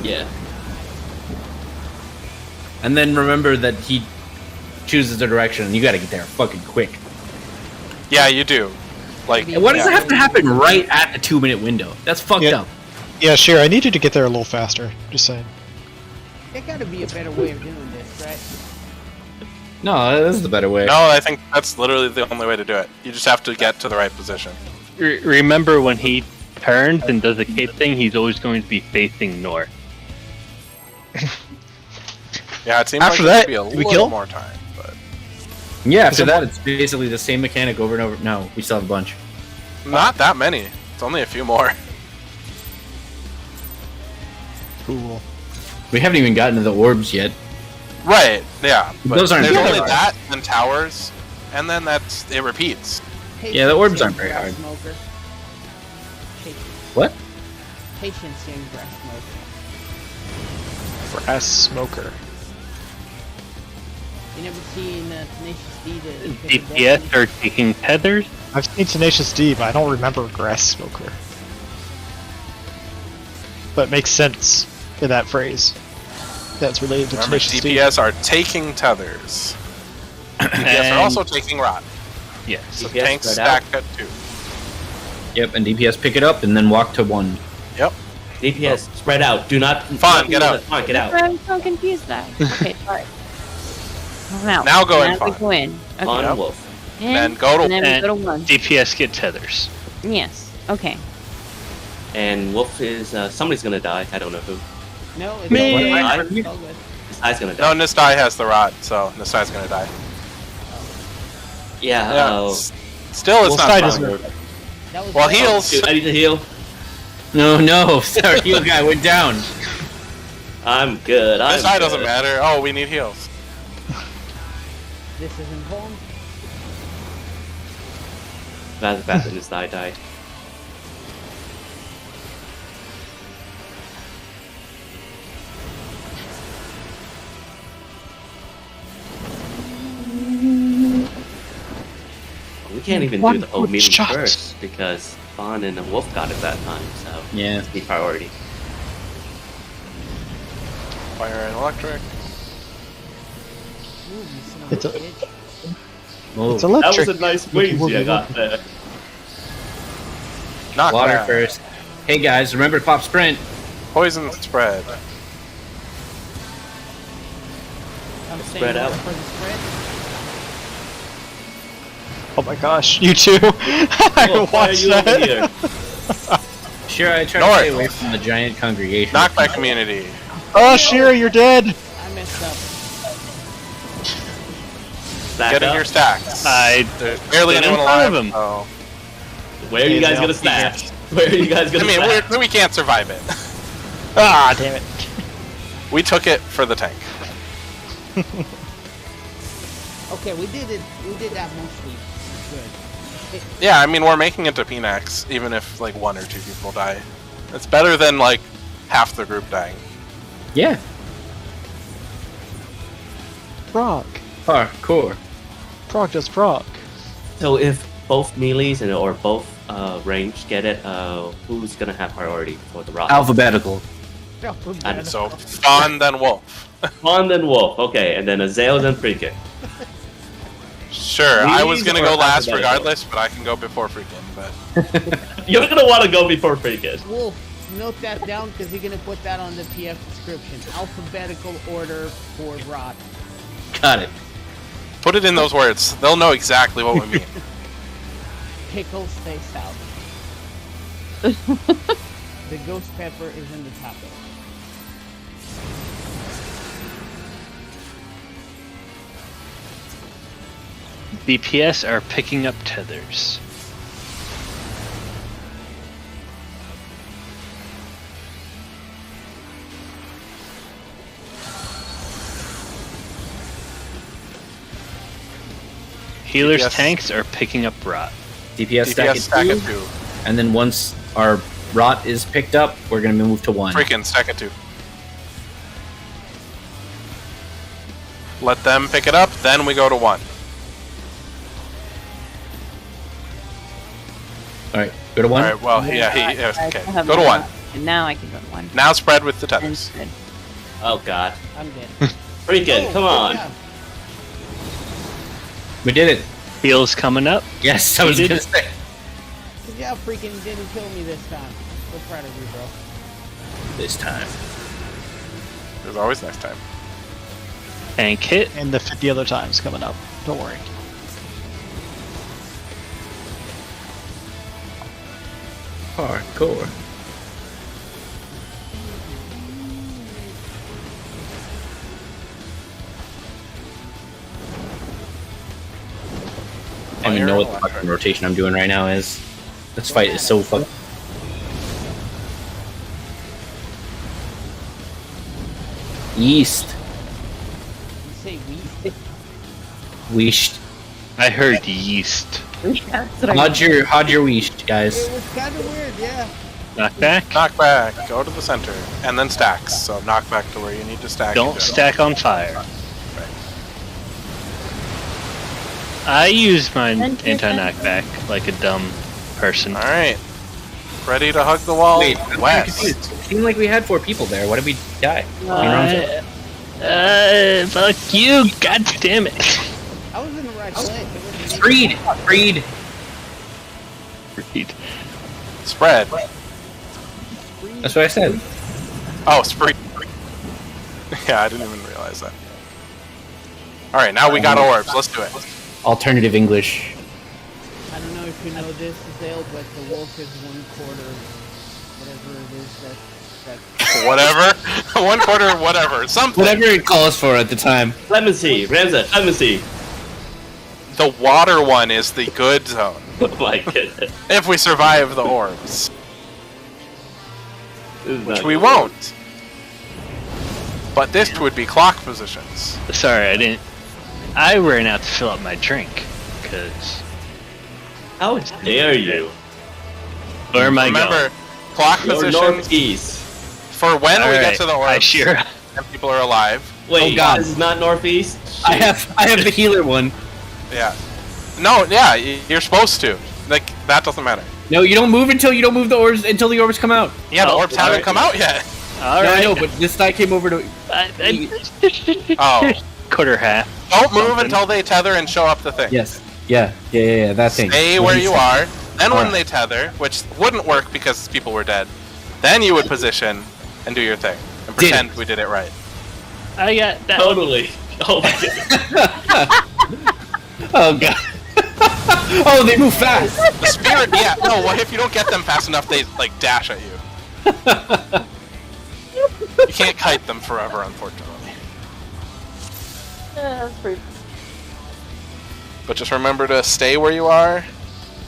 Yeah. And then remember that he chooses the direction, and you gotta get there fucking quick. Yeah, you do. Like, And why does yeah. it have to happen right at the 2-minute window? That's fucked Yeah. up. Yeah, sure. I needed to get there a little faster. Just saying. There gotta be a better way of doing this, right? No, this is the better way. No, I think that's literally the only way to do it. You just have to get to the right position. Remember when he turns and does the cape thing, he's always going to be facing north. Yeah, it seems After like that, there should be a do we little kill? more time, but Yeah, after that, it's basically the same mechanic over and over. No, we still have a bunch. not that many. It's only a few more. Cool. We haven't even gotten to the orbs yet. Right, yeah. But Those aren't there's very only hard. that and towers, and then it repeats. Yeah, the orbs aren't Patience, very hard. Smoker. Patience. What? Patience, young grass smoker. Brass smoker. You never seen Tenacious D the DPS are taking tethers. I've seen Tenacious D, but I don't remember Grass Smoker. But it makes sense in that phrase. That's related to Remember, Tenacious D. DPS are taking tethers. DPS are also taking rot. Yes. So DPS tanks spread out. stack at 2. Yep, and DPS pick it up and then walk to 1. Yep. DPS, spread out. Do not. Fine, get out. Fine, get out. I'm so confused now. Okay, sorry. I'm out. Now go in, Now we fine. go in. Okay. On Yep. Wolf. In, Then go to- and then we And go to 1. DPS get tethers. Yes. Okay. And Wolf is somebody's gonna die. I don't know who. No, it's Me. all good. I- It's all good. This guy's gonna No, die. Nistai has the rot, so Nistai's gonna die. Yeah. Still, it's Well, not side is fine. That was Well, bad. heals. Dude, I need to heal. No, our heal guy went down. I'm good. This side doesn't matter. Oh, we need heals. This is involved. That's bad than this died. We can't even do the whole meeting shots. first because Vaughn and the Wolf got it that time, so Yeah. it's the priority. Fire and electric. Ooh, you son of It's a a- bitch. It's electric. That was a nice Woogie, wings woogie, you got woogie. there. Knock Water back. first. Hey guys, remember to pop sprint. Poison spread. I'm Spread staying out. for the spread. Oh my gosh, you too. I Oh, why are watched you over that. here? Sure, I try North. to stay away from the giant congregation. Knockback community. Oh, Shira, you're dead. I messed up. Stack Get in up. your stacks. There's barely Get in anyone front of alive. him. Oh. Where are you guys gonna stack? Where are you guys I gonna mean, stack? we can't survive it. Ah, damn it. We took it for the tank. Okay, we did it. We did that mostly good. Yeah, I mean, we're making it to Phoenix, even if like 1 or 2 people die. It's better than like half the group dying. Yeah. Prog. Parkour. Prog does prog. So if both melees or both range get it, who's gonna have priority for the rock? Alphabetical. And So Fawn, then Wolf. Vaughn then Wolf, okay, and then Azale then Freakin. Sure, I was These gonna are go last alphabetical. regardless, but I can go before Freakin'. But You're gonna want to go before Freakin. Wolf, note that down because you're gonna put that on the PF description. Alphabetical order for rot. Got it. put it in those words. They'll know exactly what we mean. Pickle, stay south. The ghost pepper is in the taco. DPS are picking up tethers. Healers' DPS. tanks are picking up rot. DPS stack stack at at 2, 2. and then once our rot is picked up, we're gonna move to 1. Freaking stack at 2. Let them pick it up, then we go to 1. Alright, go to 1. Alright, well, yeah, I okay. still have Go to my 1. And now I can go to 1. Now spread with the And tethers. spread. Oh god. I'm dead. Freakin', come on. Yeah. We did it. Heals coming up. Yes, I was did gonna it. say. Good job, freaking didn't kill me this time. So proud of you, bro. This time. There's always next time. Tank hit. And the 50 other times coming up. Don't worry. Hardcore. I don't even know what the fucking rotation I'm doing right now is. This fight is so fucking. Yeast. You say we? Weesht. I heard yeast. That's what I How'd your weesht, guys? It was kind of weird, yeah. Knockback. Knock back, go to the center, and then stacks. So knock back to where you need to stack. Don't and stack on fire. Right. I use my And you anti-knockback like a dumb person. Alright. Ready to hug the wall? Wait, I'm West. confused. It seemed like we had 4 people there. Why did we die? Fuck you! God damn it! I was in the right place. It wasn't me. Freed! Freed! Read. Spread. That's what I said. Oh, spree. Yeah, I didn't even realize that. Alright, now we got orbs. Let's do it. Alternative English. I don't know if you know this, Zale, but the wolf is 1/4, whatever it is that Whatever. 1/4, whatever. Something. Whatever it calls for at the time. Clemency, Ramza, Clemency. the water one is the good zone. Oh my goodness. If we survive the orbs. This is Which not we good. won't. But this would be clock positions. Sorry, I didn't. I ran out to fill up my drink. Because. How dare you? Where am I Remember, going? clock You're positions northeast. for when we Alright, get to the orbs I sure. and people are alive. Wait, Oh, God. this is not northeast? I have the healer one. Yeah. No, yeah, you're supposed to. Like, that doesn't matter. No, you don't move until you don't move the orbs until the orbs come out. Yeah, the Oh, orbs haven't alright. come out yet. No, I Alright. know, but this guy came over to. Oh. Quarter half. Don't move Something. until they tether and show up the thing. Yes. Yeah. That thing. Stay where you are. Then when Alright. they tether, which wouldn't work because people were dead, then you would position and do your thing. And Did pretend we did it right. I got that. Totally. Oh my goodness. Oh god. Oh, they move fast. The spirit, yeah. No, what if you don't get them fast enough? They like dash at you. You can't kite them forever, unfortunately. Yeah, that's pretty. But just remember to stay where you are,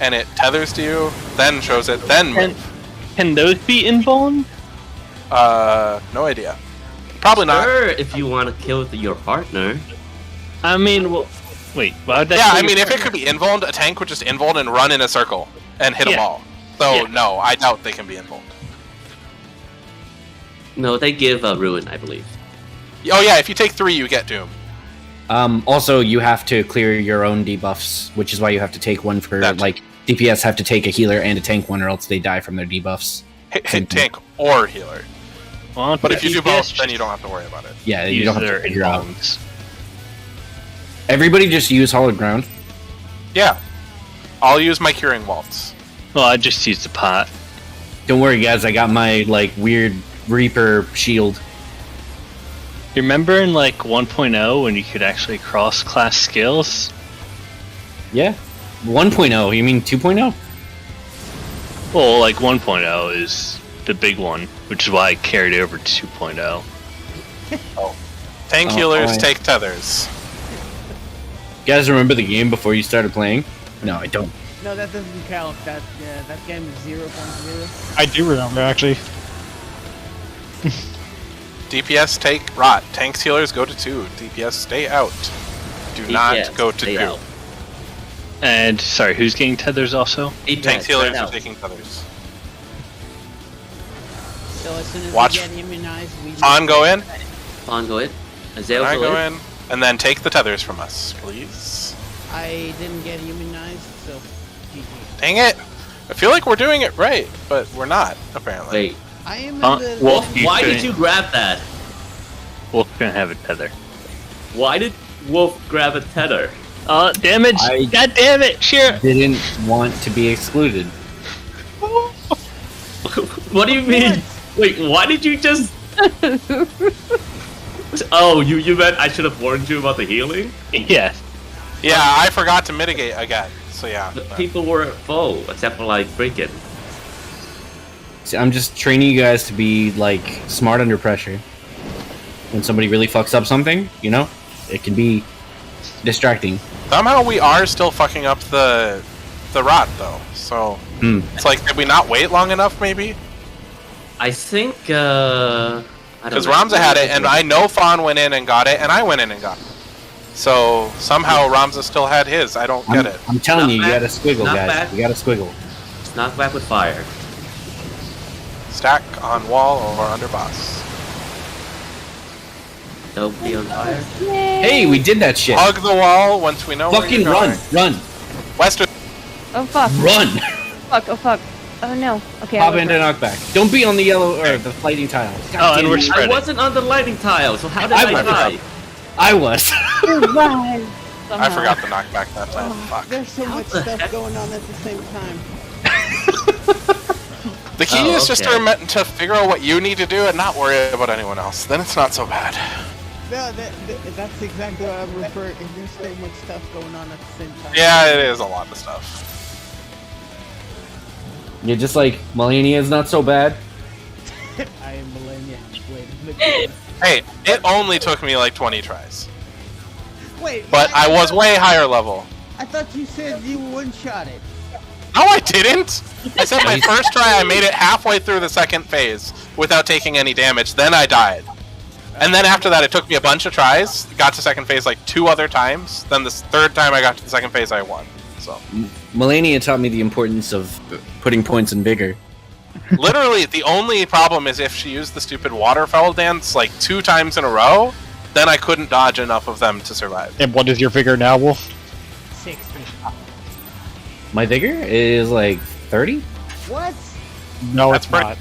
and it tethers to you, then shows it, then move. Can those be invuln? No idea. Probably not. Sure, if you want to kill your partner. I mean, well, wait. Why would that Yeah, kill I your mean, if it partner? could be invulned, a tank would just invuln and run in a circle and hit them Yeah. all. So, Yeah. no, I doubt they can be invulned. No, they give a ruin, I believe. Oh yeah, if you take 3, you get Doom. Also, you have to clear your own debuffs, which is why you have to take one for That's- like DPS have to take a healer and a tank one, or else they die from their debuffs. Hit tank or healer. Well, But if you do DPS both, then you don't have to worry about it. Yeah, you use don't have their to figure out. invulns. Everybody just use Hollowed Ground. Yeah. I'll use my Curing Waltz. Well, I just used the pot. Don't worry, guys. I got my like weird Reaper shield. You remember in like 1.0 when you could actually cross-class skills? Yeah. 1.0. You mean 2.0? Well, like 1.0 is the big one, which is why I carried it over to 2.0. Tank Oh, healers boy. take tethers. You guys remember the game before you started playing? No, I don't. No, that doesn't count. That game is 0.0. I do remember actually. DPS take rot. Tanks healers go to 2. DPS stay out. Do not DPS, go to stay 2. out. And, sorry, who's getting tethers also? Tanks healers are taking tethers. So as soon as Watch. we get immunized, we On, go in. On, go in. I Azael, go in. And then take the tethers from us, please. I didn't get immunized, so GG. Dang it. I feel like we're doing it right, but we're not, apparently. Wait, I am Huh? in the. Well, Wolf, why did you grab that? Wolf gonna have a tether. Why did Wolf grab a tether? Damage! I- God damn it! Sure! Didn't want to be excluded. What do you mean? Wait, why did you just... Oh, you meant I should have warned you about the healing? Yes. Yeah, I forgot to mitigate again. So yeah. The people were full, except for like Freakin'. See, I'm just training you guys to be like smart under pressure. When somebody really fucks up something, you know, it can be distracting. Somehow we are still fucking up the rot though. So it's like, did we not wait long enough? Maybe I think, I don't because know. Ramza had it, and I know Fawn went in and got it, and I went in and got it. So somehow Ramza still had his. I don't get it. I'm telling you, you Not gotta bad. squiggle, Not guys. bad. You gotta squiggle. It's knocked back with fire. Stack on wall or under boss. Don't be on fire. Hey, we did that shit. Hug the wall once we know where Fucking you're run, going. run, Western. Oh fuck. run! Fuck. Oh fuck. Oh no. Okay. Pop I'll into run. knockback. Don't be on the yellow or the fighting tile. God Oh, and damn we're it. I spreading. wasn't on the lighting tile, so how did I I was. die? I was. Run. I Somehow. forgot the knockback that time. Fuck. There's so much the stuff heck? going on at the same time. The key Oh, is just okay. to figure out what you need to do and not worry about anyone else. Then it's not so bad. No, that's exactly what I'm referring. There's so much stuff going on at the same time. Yeah, it is a lot of stuff. You're just like, Melania is not so bad. I am Millennia. Wait. Hey, it only took me like 20 tries. Wait. But I was way higher level. I thought you said you one-shot it. No, I didn't! I said my first try, I made it halfway through the second phase without taking any damage, then I died. And then after that, it took me a bunch of tries, got to second phase like 2 other times, then the third time I got to the second phase, I won. So Melania taught me the importance of putting points in vigor. literally, the only problem is if she used the stupid waterfowl dance like 2 times in a row, then I couldn't dodge enough of them to survive. And what is your vigor now, Wolf? 60. My vigor is like 30? What? No, That's it's not.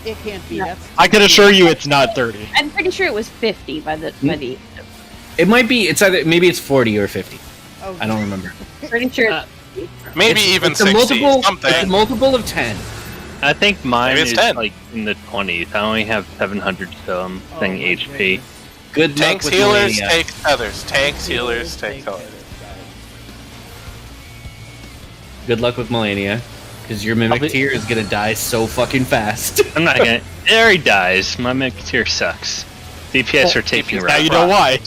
It can't be. That's I can assure you it's not 30. I'm pretty sure it was 50 by the It might be. It's either maybe it's 40 or 50. Oh, I don't remember. pretty sure. Maybe even It's a 60, multiple. something. It's a multiple of 10. I think mine Maybe it's is 10. like in the 20s. I only have 700 something my HP. goodness. Good Tanks, luck with healers, Melania. take feathers. Tanks, healers, take feathers. Good luck with Melania, because your mimic tier is gonna die so fucking fast. I'm not gonna. There he dies. My Mimicketeer sucks. DPS are taking Now route. you know why.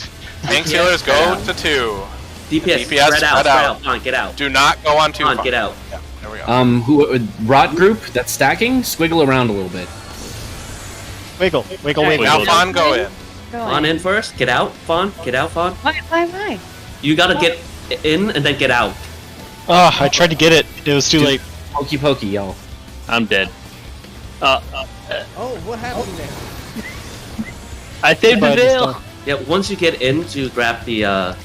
Tanks, healers, go to 2. DPS, DPS, spread out, spread out. Come on, get out. Do not go on too Come on, far. get out. Yeah, there we go. Who rot group that's stacking? Squiggle around a little bit. Wiggle, wiggle, wiggle. Now, Wiggle. Fawn, go in. Go Fawn in first. Get out, Fawn. Get out, Fawn. Why? You gotta get in and then get out. Oh, I tried to get it. It was too late. Pokey pokey, y'all. I'm dead. Oh, what happened there? I saved the But it's veil. done. Yeah, once you get in to grab the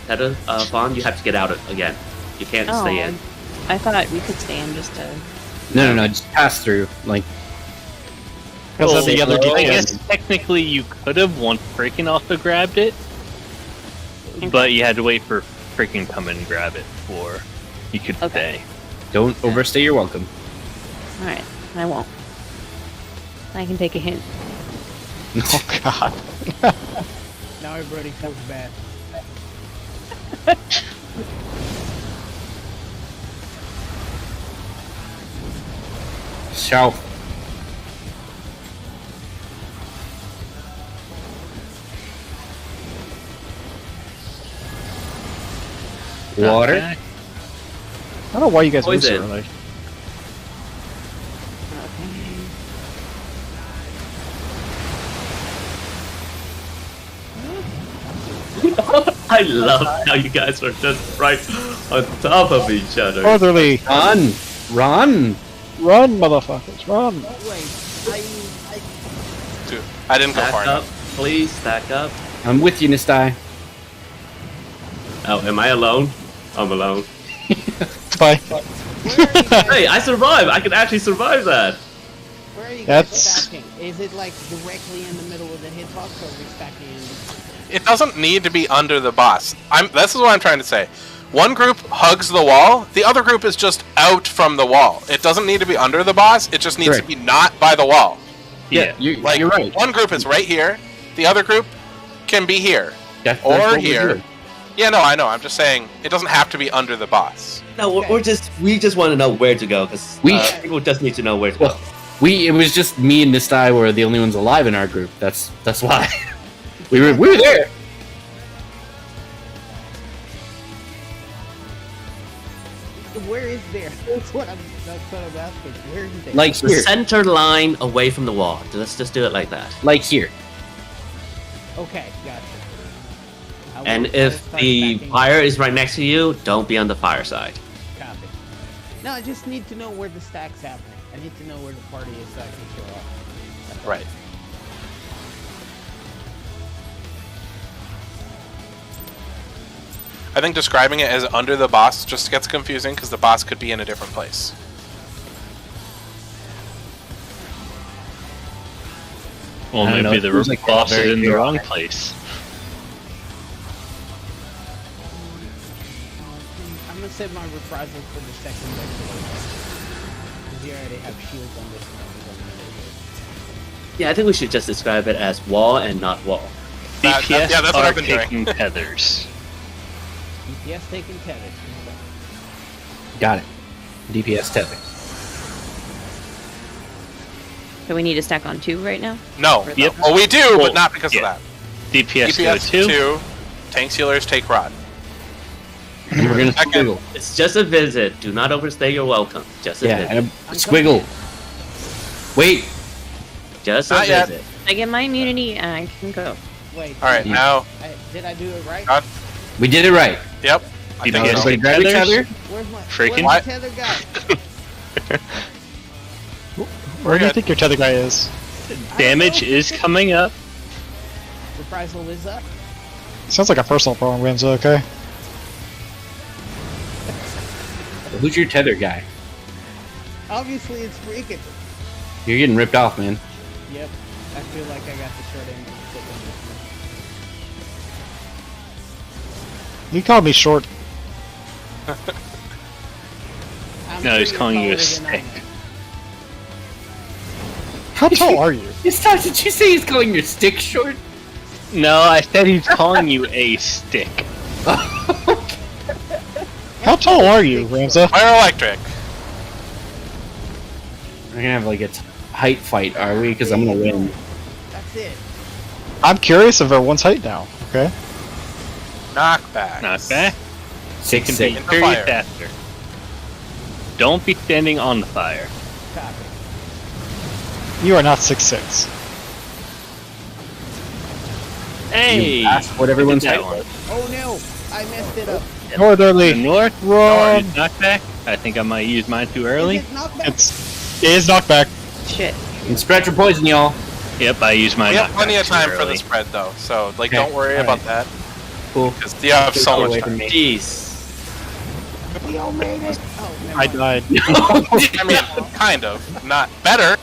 tether, Fawn, you have to get out again. You can't Oh, stay in. I thought we could stand just to. No, just pass through. Like, Because of the other I DPS. guess technically you could have once freaking also grabbed it, but you had to wait for freaking come and grab it before you could Okay. stay. don't overstay your welcome. All right, I won't. I can take a hint. Oh god. Now everybody feels bad. Shout. Water. Okay. I don't know why you guys move so Poison. early. I love how you guys are just right on top of each other. Northerly, Run! Run! run, motherfuckers, run! Wait, I didn't go Stack far up, enough. please. Stack up. I'm with you, Nistai. Oh, am I alone? I'm alone. Bye. Hey, I survived. I can actually survive that. where are you guys That's- stacking? Is it like directly in the middle of the hitbox, or are we stacking in? It doesn't need to be under the boss. This is what I'm trying to say. One group hugs the wall, the other group is just out from the wall. It doesn't need to be under the boss, it just needs Right. to be not by the wall. Yeah. Like, you're right. one group is right here, the other group can be here. That's Or what we're here. doing. Yeah, no, I know. I'm just saying it doesn't have to be under the boss. No, we just want to know where to go because people just need to know where to go. Well, it was just me and Nistai were the only ones alive in our group. That's why. we were there. Where is there? That's what I'm asking. Where is there? Like The here. center line away from the wall. Let's just do it like that. Like here. Okay, gotcha. I will And try to if start the stacking. fire is right next to you, don't be on the fire side. Copy. No, I just need to know where the stack's happening. I need to know where the party is so I can show up. That's all. Right. I think describing it as under the boss just gets confusing because the boss could be in a different place. Well, I don't maybe know. the It was like boss very is in the clear. wrong place. I'm gonna save my reprisal for the second vector. Because you already have shields on this one. Yeah, I think we should just describe it as wall and not wall. That- DPS yeah, that's what are I've been doing. taking tethers. DPS taking tether. Got it. DPS tether. So we need to stack on 2 right now? No. Yep. Well, we do, Well, but not because yeah. of that. DPS, DPS go 2. 2, tanks healers take rod. And we're gonna squiggle. It's just a visit. Do not overstay your welcome. Just a Yeah, visit. and a squiggle. Wait. Just a Not yet. visit. I get my immunity and I can go. Wait. All right, now. Did I do it right? We did it right. Yep. I Did think you so. guys Everybody grab each other. Where's my Freaking- where's my tether guy? Where do you good. think your tether guy is? Damage is coming up. Reprisal is up. Sounds like a personal problem, Renzo, okay? Who's your tether guy? Obviously, it's freaking. You're getting ripped off, man. Yep. I feel like I got the short end of the stick on this You called me short. one. I'm No, he's pretty calling you a taller than I stick. am. How tall are you? Did you say he's calling your stick short? No, I said he's calling you a stick. How tall are you, Ramza? Fire electric. We're gonna have like a height fight, are we? Because I'm gonna win. That's it. I'm curious of everyone's height now, okay? Knockback. Not bad. 6'6". In the Very fire. faster. Don't be standing on the fire. Copy. You are not 6'6". Hey! That's what everyone's Look at height that was. Oh no! I messed it up. The Northerly. north Run. is knockback. I think I might use mine too early. Is it knockback? It is knockback. Shit. And spread your poison, y'all. Yep, I use mine. We have plenty of too time for early. the spread, though, so like, Okay, don't worry alright. about that. Cool. Because you have so away much from time. me. Jeez. We all made it. Oh, never I mind. died. I mean, kind of. Not better.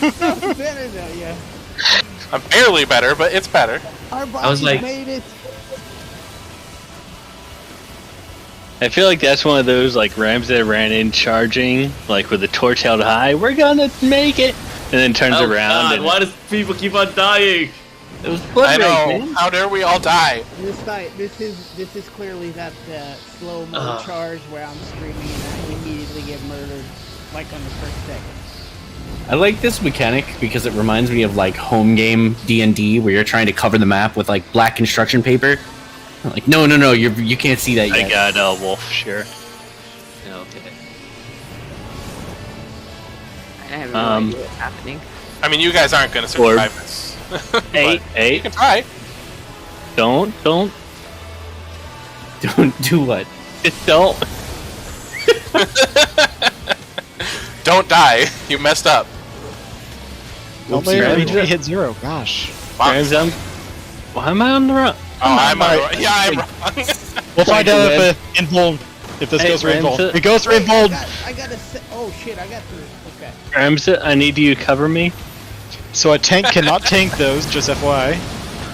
Better though, yeah. I'm barely better, but it's better. Our was bodies like- made it. I feel like that's one of those like Rams that ran in charging, like with the torch held high. We're gonna make it, and then turns Oh around God, and why does people keep on dying? it was I blood know. rage, man. How dare we all die? This is clearly that slow mo charge where I'm screaming and I immediately get murdered, like on the first second. I like this mechanic because it reminds me of like home game D&D where you're trying to cover the map with like black construction paper. Like no, you can't see that I yet. got wolf sure. Yeah, okay. I have no Um, idea what's happening. I mean, you guys aren't going to survive this. Hey, But hey, you can try. don't, Don't do what? just don't. Don't die. You messed up. Don't Whoopsie let daisy. your hit 0. Gosh. Wow. Rams, why am I on the run? Oh, I'm Alright. wrong. Yeah, I'm wrong. We'll find out if invuln. If this Hey, goes Ramza. invuln. If it goes Wait, invuln. I got a oh shit, I got the okay. Rams, I need you to cover me. So a tank cannot tank those, just FYI.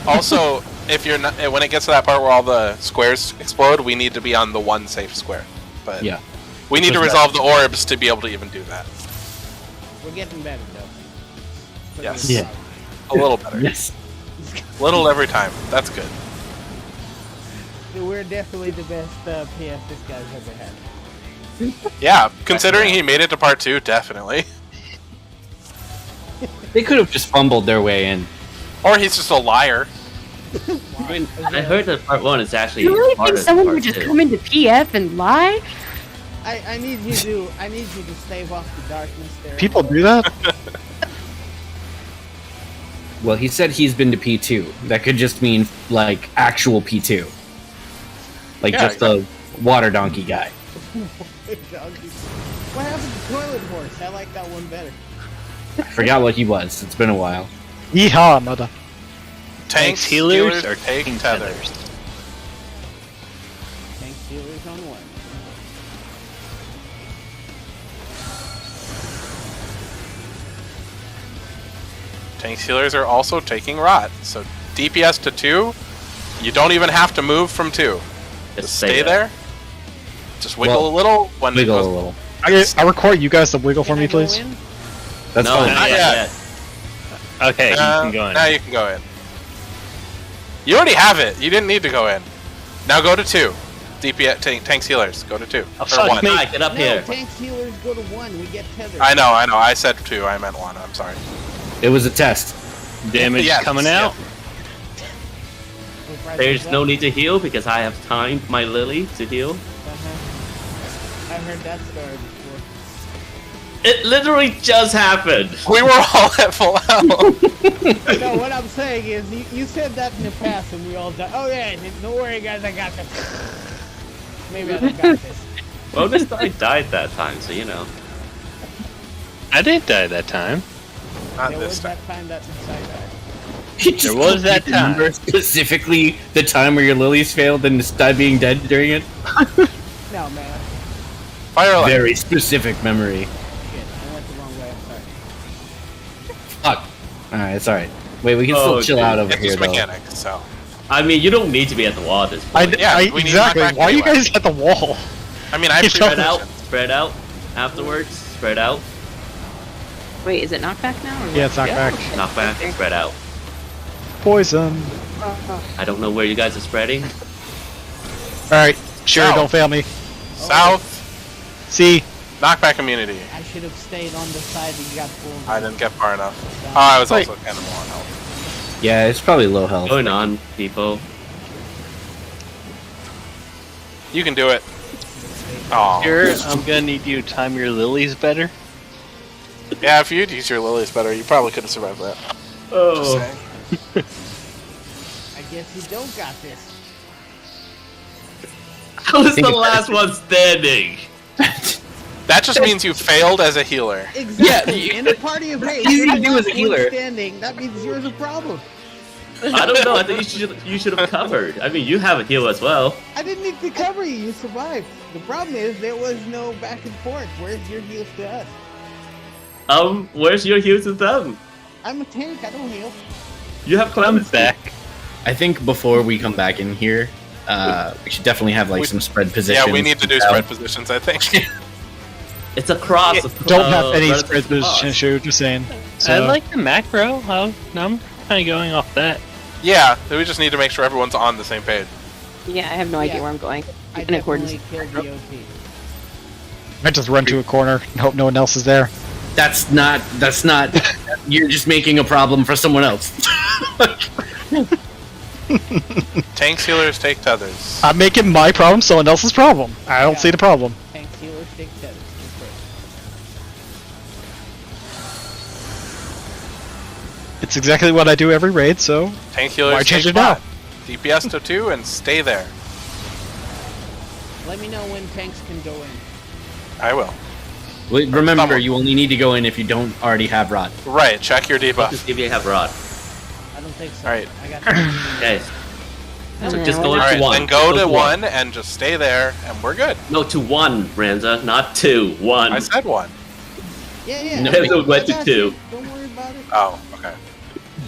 Also, if you're not, when it gets to that part where all the squares explode, we need to be on the one safe square. But Yeah. we need to Because resolve the orbs to be able to even do that. We're getting better though. But Yes. we're Yeah. A little better. Yes. Little every time. That's good. We're definitely the best PS this guy's ever had. Yeah, considering he made it to part 2, definitely. They could have just fumbled their way in. Or he's just a liar. I mean, I heard that part 1 is actually You really harder think than someone part would just 2. come into PF and lie? I need you to stave off the darkness there. People do that? Well, he said he's been to P2. That could just mean like actual P2. Like Yeah, just a water donkey guy. What happened to Toilet Horse? I like that one better. I forgot what he was. It's been a while. Yeehaw, mother. Tanks, healers, or take tank tethers. Tank Steelers on one. Tank healers are also taking rot. So DPS to 2, you don't even have to move from 2. Just stay there. Just wiggle Well, a little when Wiggle it a goes. little. I require you guys to wiggle for Can me, I go please. in? That's No, fine. not yet. Okay, you can go in. Now you can go in. You already have it. You didn't need to go in. Now go to 2. DPS tank healers. Go to 2. Oh, or fuck 1. me. Hi, get up No, here. Tank Steelers go to 1. We get tethered. I know. I said 2. I meant 1. I'm sorry. It was a test. Damage Yes, coming yeah. out. There's no need to heal because I have timed my Lily to heal. I've heard that story before. It literally just happened. We were all at full health. No, what I'm saying is, you said that in the past and we all died. Oh yeah, don't worry guys, I got this. Maybe I don't got this. Well, this guy died that time, so you know. I didn't die that time. Not There this was time. that time that I died. There was that time. Remember specifically the time where your lilies failed and died being dead during it? No, man. Fire light. Very specific memory. Shit, I went the wrong way. I'm sorry. Fuck. Alright, it's alright. Wait, we can still chill out over It's here just though. mechanics, so. I mean, you don't need to be at the wall at this point. Yeah, we need exactly. knockback Why are you anyway. guys at the wall? I mean, I You Spread don't- out, spread out. Afterwards, spread out. Wait, is it knockback now? Or Yeah, it's what? knockback. Knock back, spread out. Poison. I don't know where you guys are spreading. Alright, Sherry, South. don't fail me. South, See? knockback immunity. I should have stayed on the side that you got pulled. I didn't get far enough. Oh, I was Wait. also kind of low on health. Yeah, it's probably low health. Going on, people. You can do it. Oh, Here, I'm gonna need you to time your lilies better. yeah. If you'd use your lilies better, you probably could have survived that. Just Oh. saying. I guess you don't got this. I was the last one standing. That just means you failed as a healer. Exactly. In a party of eight, Easy you're to the do as last a healer. one standing. That means yours a problem. I don't know. I think you should have covered. I mean, you have a heal as well. I didn't need to cover you. You survived. The problem is there was no back and forth. Where's your heals to us? Where's your heal to them? I'm a tank. I don't heal. You have I'm clemency. back. I think before we come back in here, we should definitely have like some spread positions. Yeah, we need to do spread positions. I think. It's a cross. Don't have any relative spread to cost. position issue, just saying. I So, like the macro. I'm kind of going off that. Yeah, we just need to make sure everyone's on the same page. Yeah, I have no idea Yeah. where I'm going. I In accordance. definitely killed the OT. I just run to a corner and hope no one else is there. That's not. You're just making a problem for someone else. Tanks, healers, take tethers. I'm making my problem someone else's problem. I don't Yeah. see the problem. Tanks, healers, take tethers. It's exactly what I do every raid, so Tank, healers, why change take it now? 5. DPS to 2 and stay there. Let me know when tanks can go in. I will. Wait, remember, Someone. you only need to go in if you don't already have rod. Right, check your debuff. Just if you have rod. I don't think so. Alright. I got Okay. So Okay, just go well, to Alright, one. then go Just to 1 and just stay there, and we're good. No, to 1, Ranza, not 2. 1. I said 1. Yeah, yeah. No, I got- it went I to got 2. you. Don't worry about it. Oh, okay.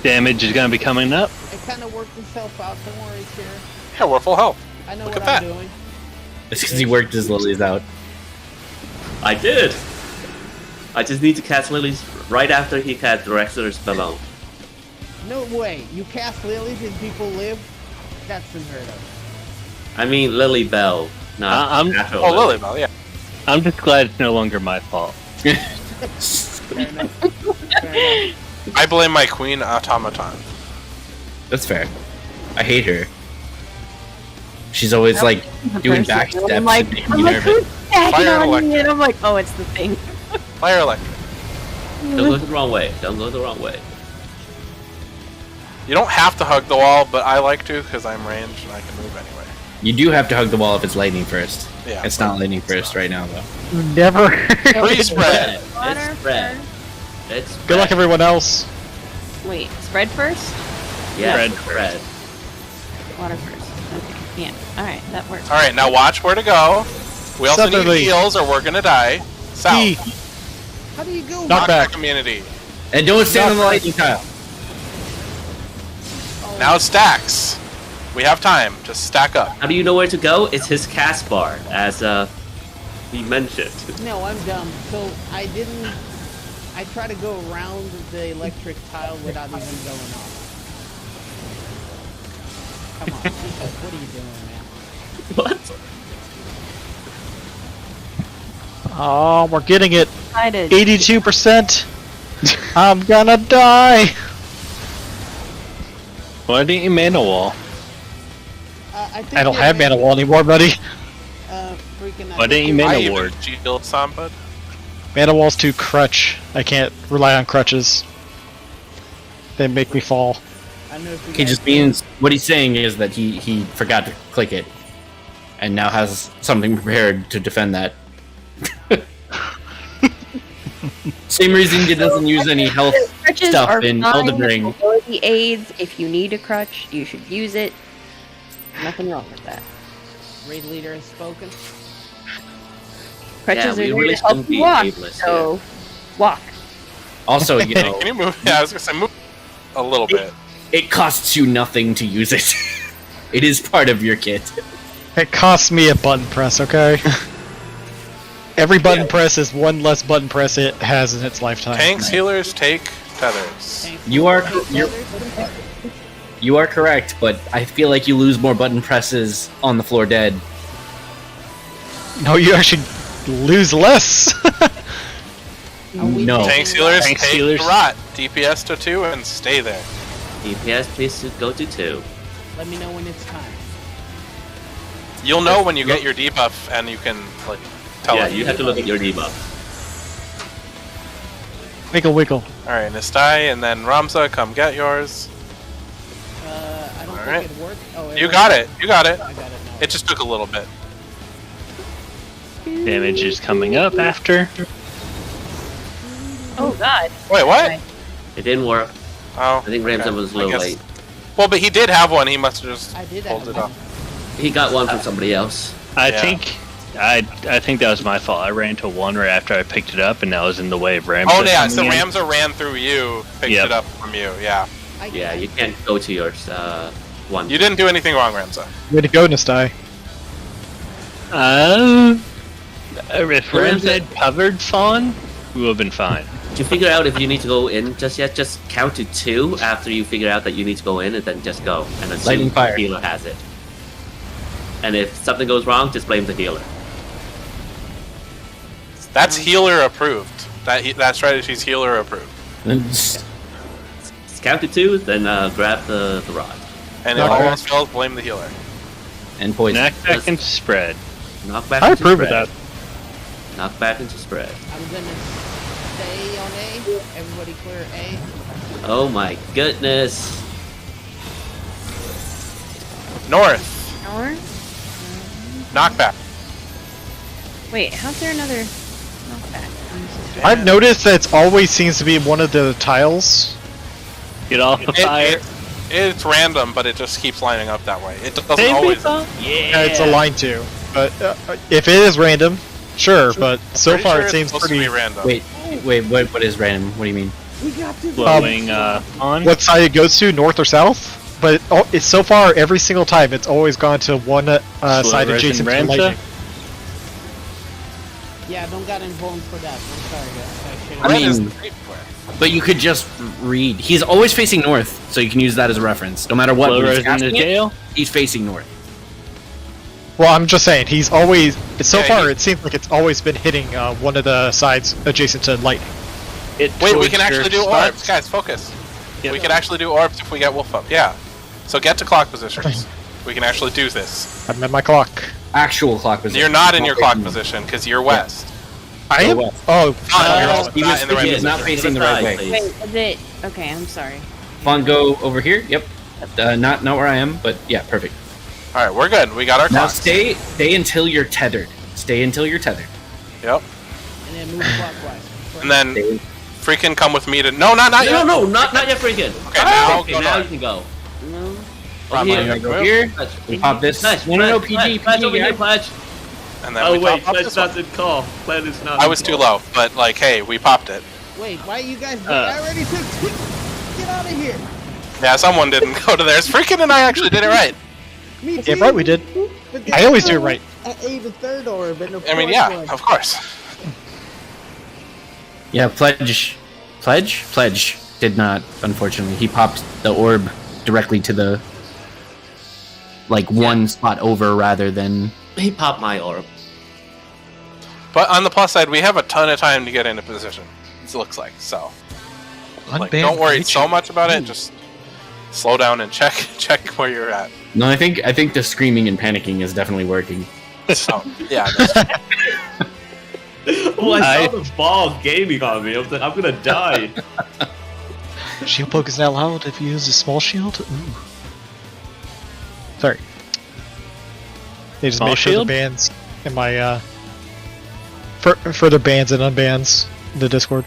Damage is gonna be coming up. It kind of worked itself out. Don't worry, Kira. Yeah, we're full health. I know Look what at I'm that. doing. It's because he worked his lilies out. I did. I just need to cast lilies right after he cast Director's Balloon. No way. You cast lilies and people live? That's unheard of. I mean Lily Bell, not I'm- natural Oh, Lilybell, yeah. I'm just glad it's no longer my fault. Fair enough. Fair enough. I blame my queen automaton. That's fair. I hate her. She's always like doing back steps I'm like, and making me nervous. who's stacking Fire on electric. me? And I'm like, oh, it's the thing. Fire electric. Don't go the wrong way. Don't go the wrong way. You don't have to hug the wall, but I like to because I'm ranged and I can move anyway. You do have to hug the wall if it's lightning first. Yeah. It's not lightning first right now though. Never. Free spread. It's spread. It's spread. Good luck, everyone else. Wait, spread first? Yeah, Spread spread. Water first. Okay, yeah. Alright, that works. Alright, now watch where to go. We also Southerly. need heals or we're gonna die. South. E. How do you go? Knock back. Community. And don't stand on the lightning tile. Now it stacks. We have time to stack up. How do you know where to go? It's his cast bar, as he mentioned. No, I'm dumb. So I didn't. I try to go around the electric tile without even going off. Come on, Jesus, what are you doing, man? What? Oh, we're getting it. Excited. 82%. I'm gonna die. Why didn't you mana wall? I don't have Mana Wall anymore, buddy. Why didn't you Mana Ward? Shield some, bud. Mana Wall's too crutch. I can't rely on crutches. They make me fall. He just means what he's saying is that he forgot to click it, and now has something prepared to defend that. Same reason he doesn't use any health Crutches stuff are in fine Elden Ring. mobility aids. If you need a crutch, you should use it. Nothing wrong with that. Raid leader has spoken. Crutches we are really there to help shouldn't be you walk, ableist, so walk. Also, you know, Can you move? Yeah, I was gonna say move a little bit. it costs you nothing to use it. It is part of your kit. It costs me a button press, okay? Every button press is one less button press it has in its lifetime. Tanks, healers, take tethers. You are correct, but I feel like you lose more button presses on the floor dead. No, you actually lose less. No. Tanks, healers, Tanks, take healers. rot. DPS to 2 and stay there. DPS, please go to 2. Let me know when it's time. You'll know when you get your debuff, and you can like tell Yeah, it. you have to look at your debuff. Wiggle, wiggle. All right, Nistai, and then Ramza, come get yours. I don't Alright. think it worked. Oh, You got it. You got it. I got it now. It just took a little bit. Damage is coming up after. Oh God. Wait, what? It didn't work. Oh, I think Ramza was a little guess- late. Well, but he did have one. He must have just I did pulled have it one. off. He got one from somebody else. I Yeah. think that was my fault. I ran into one right after I picked it up, and that was in the way of Ramza. Oh yeah, so coming in. Ramza ran through you, picked Yep. it up from you. Yeah, Yeah, you can't go to your one. you didn't do anything wrong, Ramza. Way to go, Nistai. If Ramza had covered Fawn, we would have been fine. To figure out if you need to go in just yet, just count to 2 after you figure out that you need to go in, and then just go. And assume Lightning fire. the healer has it. And if something goes wrong, just blame the healer. That's healer approved. That strategy's healer approved. Just count to 2, then grab the rod. And if Okay. all else fails, blame the healer. And poison. Knock back into spread. Knock back I into approve of spread. that. Knock back into spread. I'm gonna stay on A. Everybody clear A. Oh my goodness. North, knockback. Wait, how's there another knockback? I've noticed that it always seems to be one of the tiles. Get off the fire. It's random, but it just keeps lining up that way. It doesn't Baby always. Fawn. Yeah, it's aligned to. But if it is random, sure. But so Pretty far sure it it's seems supposed pretty. to be random. Wait, what is random? What do you mean? We got to Blowing on. What side it goes to, north or south? But it's so far every single time it's always gone to one side resin adjacent to Ramza? lightning. Yeah, I don't got involved for that. I'm sorry, guys. I That is mean- the safe way. But you could just read. He's always facing north, so you can use that as a reference. No matter what, Blow when he's resin to casting it, jail. he's facing north. Well, I'm just saying he's always. So Yeah, far it seems like it's always been hitting one of the sides adjacent to lightning. It Wait, we towards can actually do your orbs, spots. guys. Focus. Yep. We can actually do orbs if we get wolf up. Yeah. So get to clock positions. We can actually do this. I'm at my clock. Actual clock position. You're not in your clock facing- position because you're west. I am. west. Oh, You're also he not was in the right he's position. not facing the right way. Please. Wait, is it? Okay, I'm sorry. Fawn, go over here. Yep. Not where I am, but yeah, perfect. All right, we're good. We got our Now clock. stay until you're tethered. Stay until you're tethered. Yep. And then move clockwise. And then Stay. freaking come with me to. No, not yet. No, not yet, freaking. Okay, now Okay, go now you north. can go. No. Over Probably here. gonna Go here. We pop this. Pledge, No, pledge, PG, pledge over here, PG. pledge. And then Oh we wait, top up pledge this one. doesn't call. Pledge is not. I was too low, but like, hey, we popped it. Wait, why you guys? I already took. Get out of here. Yeah, someone didn't go to theirs. Freaking and I actually did it right. Me too. yeah, right. We did. But I always do it right. I ate the third orb and the I mean, fourth yeah, one. of course. Yeah, pledge did not. Unfortunately, he popped the orb directly to the one spot over rather than. He popped my orb. But on the plus side, we have a ton of time to get into position. It looks like so. Like, don't worry so much about it. Just slow down and check where you're at. No, I think the screaming and panicking is definitely working. So yeah, Oh, I saw the ball gaming on me. I was like, I'm gonna die. Shield poke is now allowed if you use a small shield. Ooh. Sorry. They just Small made shield? further bans in my further bans and unbans in the Discord.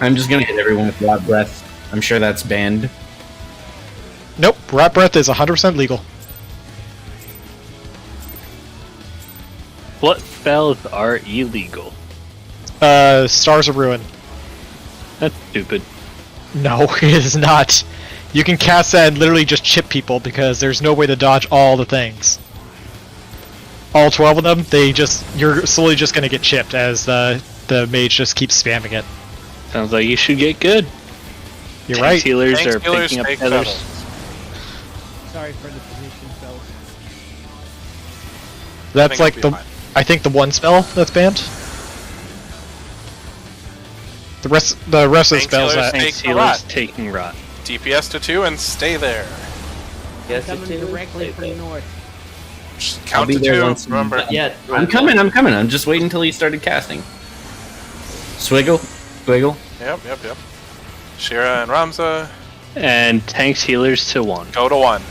I'm just gonna hit everyone with rot breath. I'm sure that's banned. Nope, rot breath is 100% legal. What spells are illegal? Stars of Ruin. That's stupid. No, it is not. You can cast that and literally just chip people because there's no way to dodge all the things. All 12 of them, you're slowly just gonna get chipped as the mage just keeps spamming it. Sounds like you should get good. You're Tank right. healers Tank are healers picking up take feathers. Sorry for the position, fellas. That's like it'll the be fine. I think the one spell that's banned. The rest of the Tank spells healers that take Tank the healers rot. taking rot. DPS to 2 and stay there. Yes, Coming directly from the north. Just I'll count be to there 2. once. Remember. Not yet. I'm coming. I'm just waiting until he started casting. Swiggle. Yep. Shira and Ramza, And tanks healers to 1. go to 1.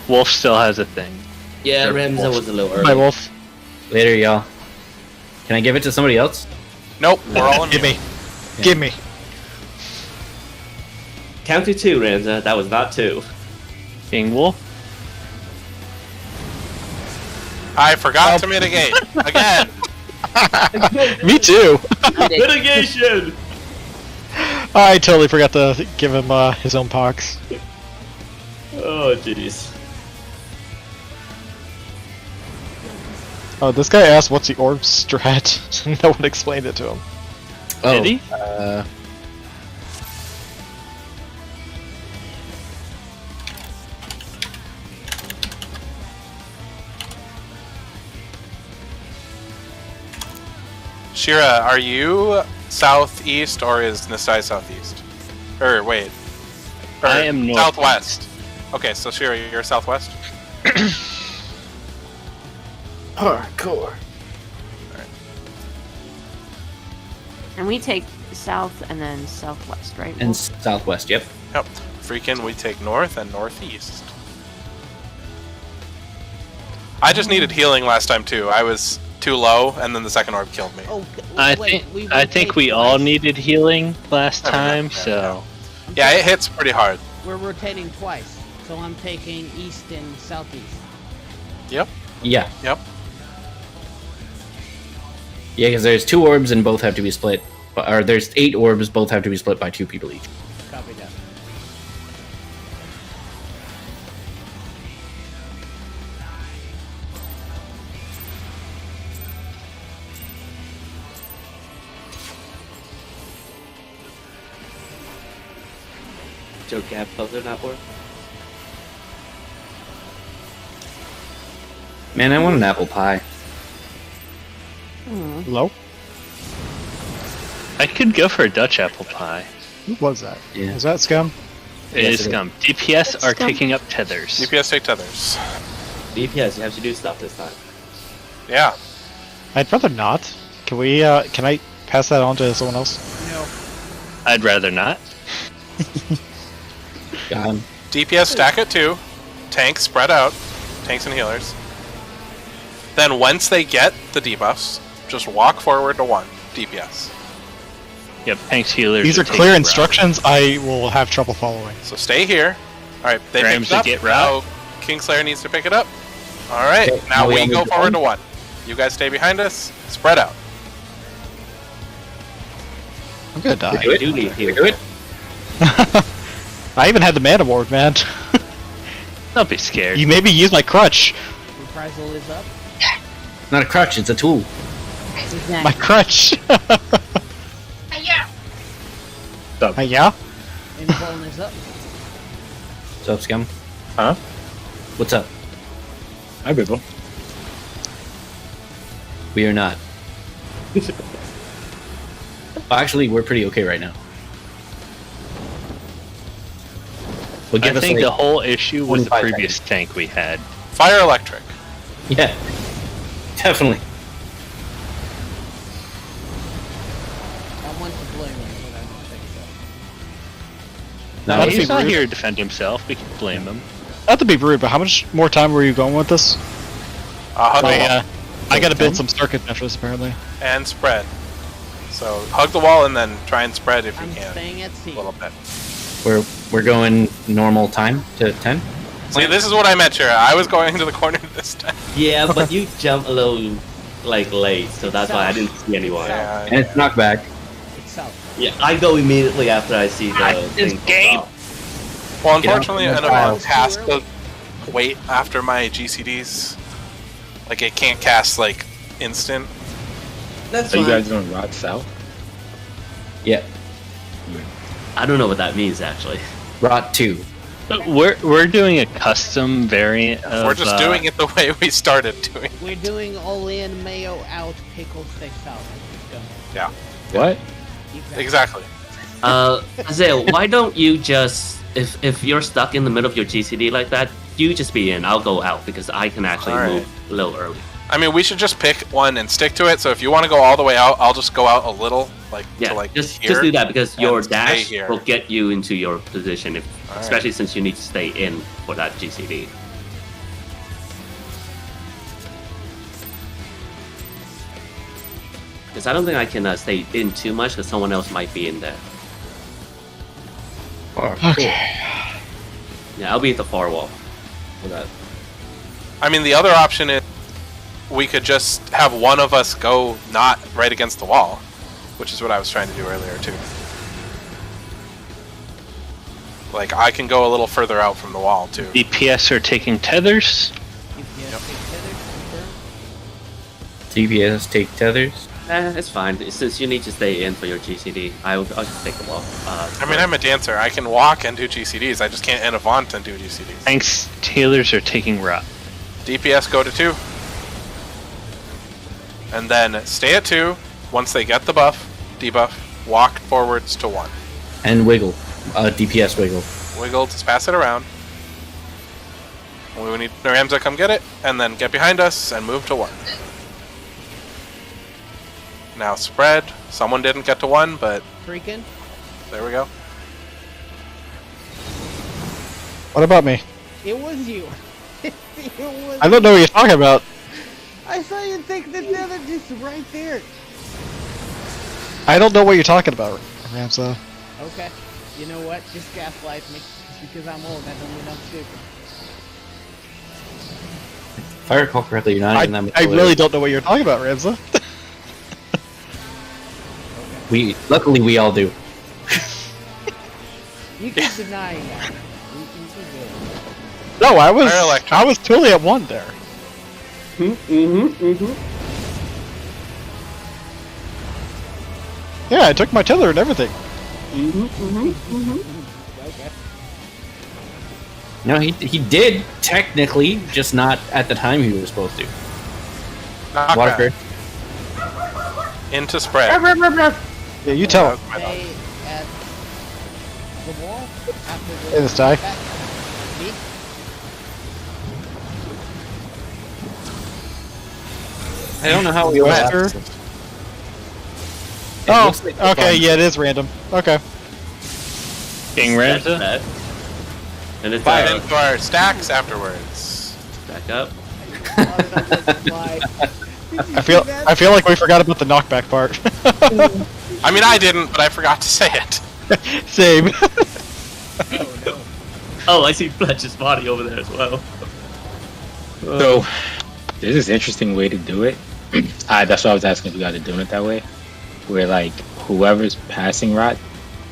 Wolf still has a thing. Yeah, Ramza was a little early. My wolf. Later, y'all. Can I give it to somebody else? Nope, we're all in. Give me. Give me. Count to 2, Ramza. That was not 2. King Wolf. I forgot to mitigate again. Me too. Mitigation! I totally forgot to give him his own pox. Oh, jeez. Oh, this guy asked what's the orb strat. No one explained it to him. Did he? Shira, are you southeast or is Nisai southeast? Or wait. I am northeast. southwest. Okay, so Shira, you're southwest? Hardcore. And we take south and then southwest, right? And Wolf? southwest. Yep. Yep. Freaking, we take north and northeast. I just needed healing last time too. I was too low, and then the second orb killed me. Oh, I wait, think we all needed healing last I mean, time, yeah, so Yeah, it hits pretty hard. We're rotating twice, so I'm taking east and southeast. Yep. Yeah. Yep. Yeah, because there's 2 orbs and both have to be split. Or there's 8 orbs, both have to be split by 2 people each. Copy that. Joe Gab puzzle not work? Man, I want an apple pie. Low? I could go for a Dutch apple pie. Who was that? Yeah. Was that Scum? It Yes, is it is. scum. DPS are Scum. taking up tethers. DPS take tethers. DPS, you have to do stuff this time. Yeah. I'd rather not. Can we? Can I pass that on to someone else? No. I'd rather not. Got him. DPS stack at 2. Tanks spread out. Tanks and healers. Then once they get the debuffs, just walk forward to 1. DPS. Yep, tanks healers. These are taking clear rot. instructions. I will have trouble following. So stay here. Alright, they Rams picked it up. to get rot. Now Kingslayer needs to pick it up. Alright, Okay, now now we we all go move forward on. to 1. You guys stay behind us. Spread out. I'm gonna die. Do it. do need We healing. do it. I even had the mana ward, man. Don't be scared. You made me use my crutch. Reprisal is up. Not a crutch, it's a tool. Exactly. My crutch. Yeah. Inflone is up. What's up, Scum? Huh? What's up? Hi, people. We are not. Well, actually, we're pretty okay right now. We'll I think like, the whole issue was the 25 previous tank we had. Fire electric. Yeah, definitely. I want to blame him, but I don't think so. No, Not to he's be not rude. here to defend himself. We can blame him. Not to be rude, but how much more time were you going with this? Hug the wall I gotta build some circuits after this, apparently. and spread. So hug the wall and then try and spread if you I'm can. staying at A sea. little bit. We're going normal time to 10. See, this is what I meant, Shira. I was going into the corner this time. Yeah, but you jump a little like late, so that's why I didn't see anyone. Yeah, And it's knockback. It's south. Yeah, I go immediately after I see the this thing game. pop up. Well, unfortunately, Yeah. an event has to wait after my GCDs. Like, it can't cast, like, instant. That's Are you fine. guys doing Rod South? Yeah. I don't know what that means actually. Rot 2. We're doing a custom variant of. We're just doing it the way we started doing. We're doing all in, mayo out, pickle steak salad. Done. What? Exactly. Azale, why don't you just if you're stuck in the middle of your GCD like that, you just be in. I'll go out because I can actually Alright. move a little early. I mean, we should just pick one and stick to it. So if you want to go all the way out, I'll just go out a little, like, Yeah, to, like, just here. do that because your and stay dash here. will get you into your position, Alright. especially since you need to stay in for that GCD. Because I don't think I can stay in too much because someone else might be in there. Okay. Yeah, I'll be at the far wall for that. I mean, the other option is we could just have one of us go not right against the wall, which is what I was trying to do earlier, too. Like, I can go a little further out from the wall, too. DPS are taking tethers. DPS take tethers. It's fine. Since you need to stay in for your GCD, I'll just take the wall. I mean, I'm a dancer. I can walk and do GCDs. I just can't Avant and do GCDs. Thanks, healers are taking rot. DPS go to 2. And then stay at 2. Once they get the buff, debuff, walk forwards to 1. And wiggle. DPS wiggle. Wiggle, just pass it around. We need Ramza come get it, and then get behind us and move to 1. Now spread. Someone didn't get to 1, but Freaking. there we go. What about me? It was you. It was I don't know what you're talking about. I saw you take the nether just right there. I don't know what you're talking about, Ramza. Okay. You know what? Just gaslight me. Just because I'm old, that don't mean I'm stupid. If I recall correctly, you're not even that much I older. really don't know what you're talking about, Ramza. Luckily, we all do. You keep denying that. You keep No, I Fire electric. was totally at 1 there. Yeah, I took my tether and everything. Okay. No, he did technically, just not at the time he was supposed to. Knockback. Water Into spread. Yeah, you tell him. Stay at the wall after the Hey, this die. Me? I don't know how we Wester. Oh, okay, yeah, it is random. Okay. King That's Ramza. that. And it's Five into our stacks afterwards. back up. I feel like we forgot about the knockback part. I mean, I didn't, but I forgot to say it. Same. Oh, I see Fletch's body over there as well. So, there's this interesting way to do it. That's why I was asking if you guys are doing it that way. Where, like, whoever's passing rot,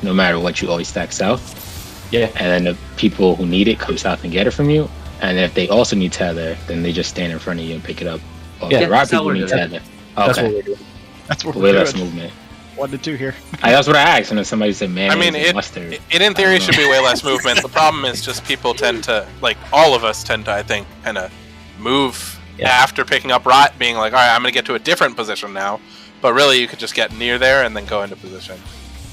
no matter what, you always stack south. Yeah. And then the people who need it come south and get it from you. And if they also need tether, then they just stand in front of you and pick it up. Or Yeah, the rot that's how people we're need doing tether. That's what Okay. we're doing. That's what Way we're less doing. movement. 1 to 2 here. That's what I asked, and then somebody said mayonnaise I mean, and mustard. it in theory should be way less movement. The problem is just people tend to, like, all of us tend to, I think, kind of move after picking up rot, being like, all right, I'm going to get to a different position now. But really, you could just get near there and then go into position.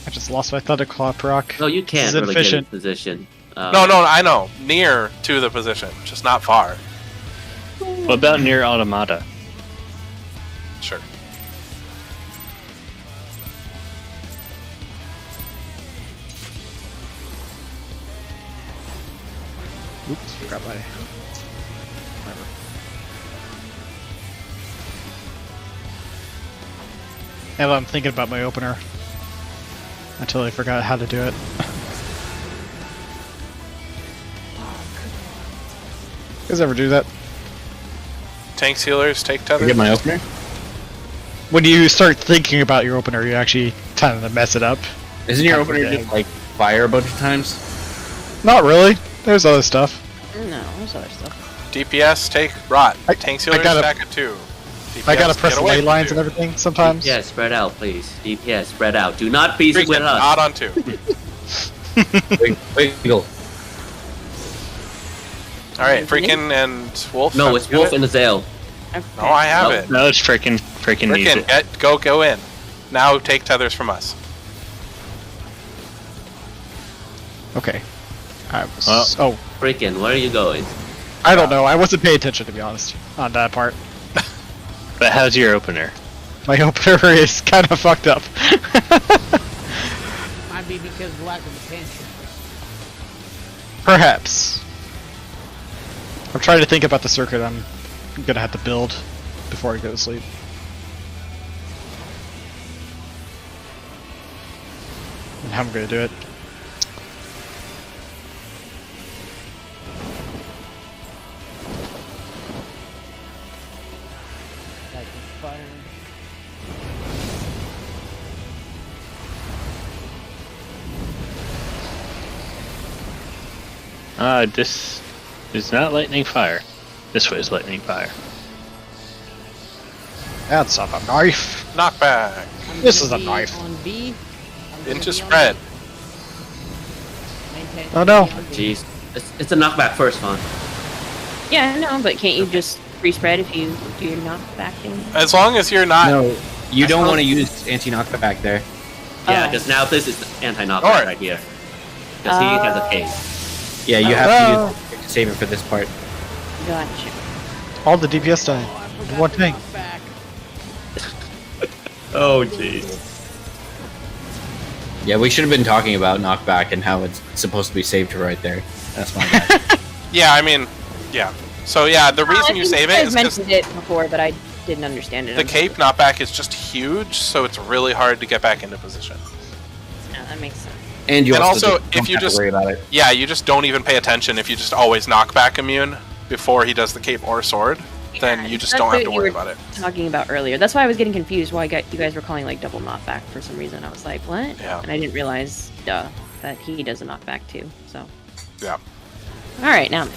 I just lost my Thunderclaw proc. No, you This can't is really get in inefficient. position. No, I know. Near to the position, just not far. What about near Automata? Sure. Oops, forgot my... Whatever. Now I'm thinking about my opener. I totally forgot how to do it. You guys ever do that? Tanks, healers, take tethers. Get my opener. When you start thinking about your opener, you actually tend to mess it up. Isn't your Kind of opener forgetting. just like fire a bunch of times? Not really. There's other stuff. No, there's other stuff. DPS, take rot. I- Tanks, I healers, gotta- stack at 2. DPS, I gotta press get the away ley from lines 2. and everything sometimes. DPS, spread out, please. DPS, spread out. Do not be with Freaking us. not on 2. Wiggle. Alright, freaking and Wolf. No, have it's to get Wolf it? and Azale. No, I have No. it. No, it's freaking needs Freaking, it. go in. Now take tethers from us. Okay. I was... Well- Oh, Freaking, where are you going? I don't know. I wasn't paying attention, to be honest, on that part. But how's your opener? My opener is kind of fucked up. Might be because of lack of attention. Perhaps. I'm trying to think about the circuit I'm gonna have to build before I go to sleep. And how I'm gonna do it. Like fire. This is not lightning fire. This way is lightning fire. That's not a knife. Knockback. I'm This gonna is a be knife. On B. I'm gonna Into be on spread. B. Maintain Oh, no. B on B. Jeez. It's a knockback first, Fawn. Yeah, I know, but can't you just free spread if you do your knockback thing? As long as you're not. No, you I don't suppose- want to use anti-knockback there. Yeah, Oh. because now this is the anti-knockback Alright. right here. Because he has a case. Yeah, you have to save it for this part. Gotcha. All the DPS die. Oh, I forgot One to thing. knock back. Oh, jeez. Yeah, we should have been talking about knockback and how it's supposed to be saved right there. That's my bad. Yeah, I mean, yeah. So yeah, the reason you save it guys is because mentioned it before, but I didn't understand it. the I'm cape knockback is just huge, so it's really hard to get back into position. Yeah, that makes sense. And you And also, also, don't if you have to just- worry about it. Yeah, you just don't even pay attention if you just always knockback immune before he does the cape or sword. Then Yeah, you just that's don't have what to you worry were about it. Talking about earlier. That's why I was getting confused. Why you guys were calling like double knockback for some reason. I was like, what? Yeah. And I didn't realize, that he does a knockback too. So, Yeah. all right, now.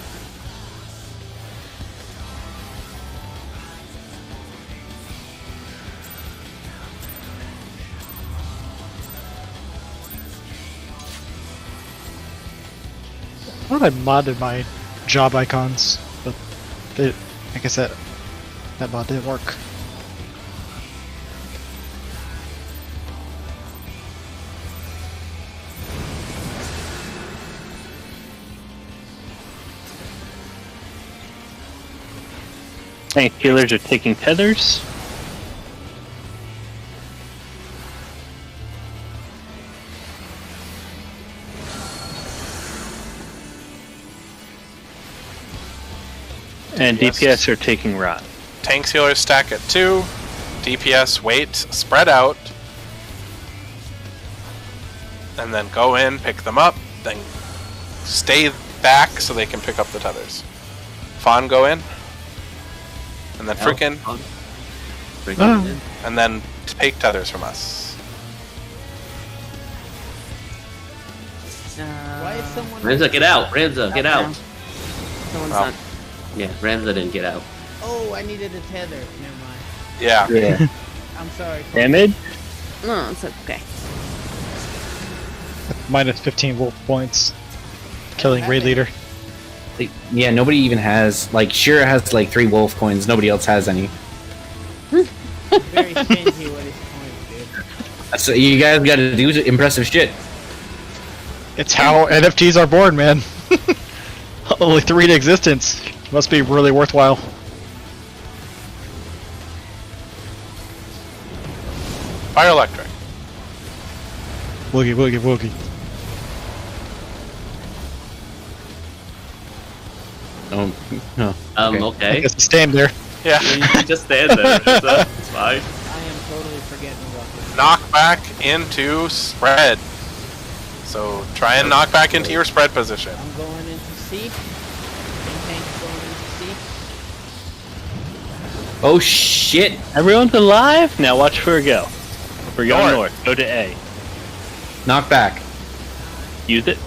I thought I modded my job icons, but they, like I said, that mod didn't work. Tank healers are taking tethers. And Yes. DPS are taking rot. Tanks healers stack at 2. DPS wait, spread out. And then go in, pick them up, then stay back so they can pick up the tethers. Fawn go in. And then frickin', Freaking in. and then take tethers from us. Why is someone? Ramza, get out! Ramza, get out! Someone's Oh. not. Yeah, Ramza didn't get out. Oh, I needed a tether. Never mind. Yeah. Yeah. I'm sorry. Damage? No, it's okay. Minus 15 wolf points. Killing raid leader. Yeah, nobody even has, like, Shira has like 3 wolf coins, nobody else has any. Very stingy with his So you guys got to do impressive shit. It's how NFTs are born, man. Only 3 in existence. Must be really worthwhile. Fire electric. Woogie, woogie, woogie. No. Okay. I guess stand there. Yeah. You just stand there. It's fine. I am totally forgetting what. Knock back into spread. So try and knock back into your spread position. I'm going into C. And Tank's going into C. Oh shit! Everyone's alive? Now watch where we go. We're going North. Go to A. Knock back. Use it.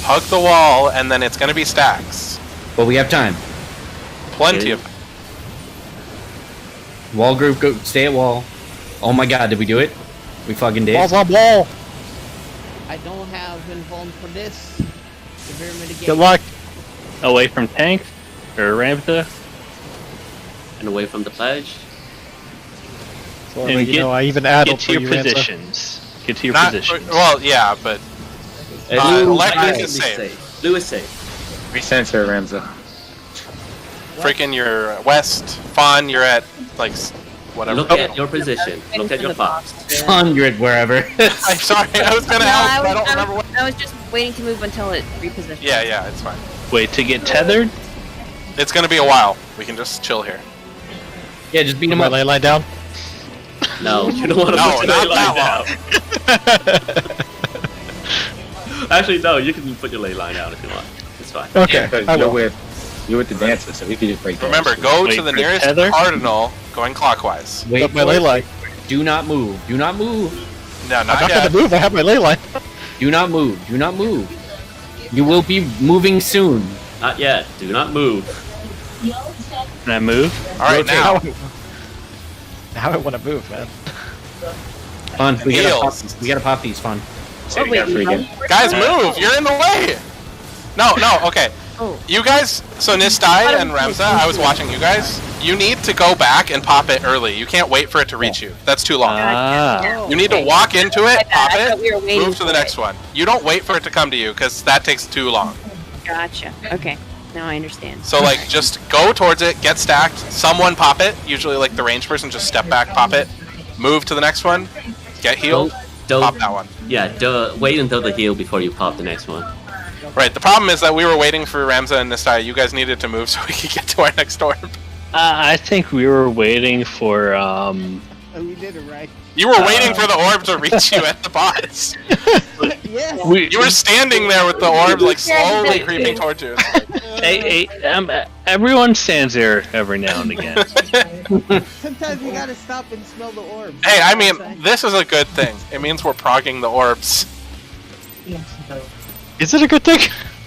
Hug the wall, and then it's going to be stacks. But we have time. Plenty of. Wall group, go stay at wall. Oh my god, did we do it? We fucking did. Walls on wall. I don't have involved for this. Severe mitigation. Good luck. Away from tank or Ramtha. And away from the pledge. So, And you know, I even added Get for to you, your Ransom. positions. Get to your Not, positions. well, yeah, but electric is safe. Blue is safe. Recensor, Ramza. Freaking your west. Fawn, you're at, like, whatever. Look at your position. Look at your box. 100 wherever. I'm sorry, I was going to help, but I don't remember what. I was just waiting to move until it repositions. Yeah, it's fine. Wait to get tethered. It's going to be a while. We can just chill here. Yeah, just beat Put him my up. ley line down. No, you don't want to No, put your not ley line that down. Actually, no, you can put your ley line out if you want. It's fine. Okay, Because I will. you're with the dancer, so we could just break that. Remember, go Wait to the for nearest tether? cardinal, going clockwise. Wait Up my for ley it. line. Do not move. Do not move. No, I'm not not yet. gonna move. I have my ley line. Do not move. Do not move. You will be moving soon. Not yet. Do not move. Can I move? All right, now. Now I want to move, man. Fun. We gotta pop Heals. these. We gotta pop these. Fun. So you got freaking. Guys, move! You're in the way! No, okay. You guys, so Nistai and Ramza, I was watching you guys. You need to go back and pop it early. You can't wait for it to reach you. That's too long. Ah. You need to walk into it, pop I thought we were it, waiting move to the for next it. one. You don't wait for it to come to you, because that takes too long. Gotcha. Okay. Now I understand. So, like, just go towards it, get stacked, someone pop it. Usually, like, the range person, just step back, pop it. Move to the next one, get healed, Don't. pop that one. Yeah. Wait until the heal before you pop the next one. Right, the problem is that we were waiting for Ramza and Nistai. You guys needed to move so we could get to our next orb. I think we were waiting for Oh, we did it right. You were waiting for the orb to reach you at the boss. Yes. You were standing there with the orb, like, slowly creeping towards you. everyone stands there every now and again. Sometimes you gotta stop and smell the orbs. Hey, I mean, this is a good thing. It means we're progging the orbs. Is it a good thing?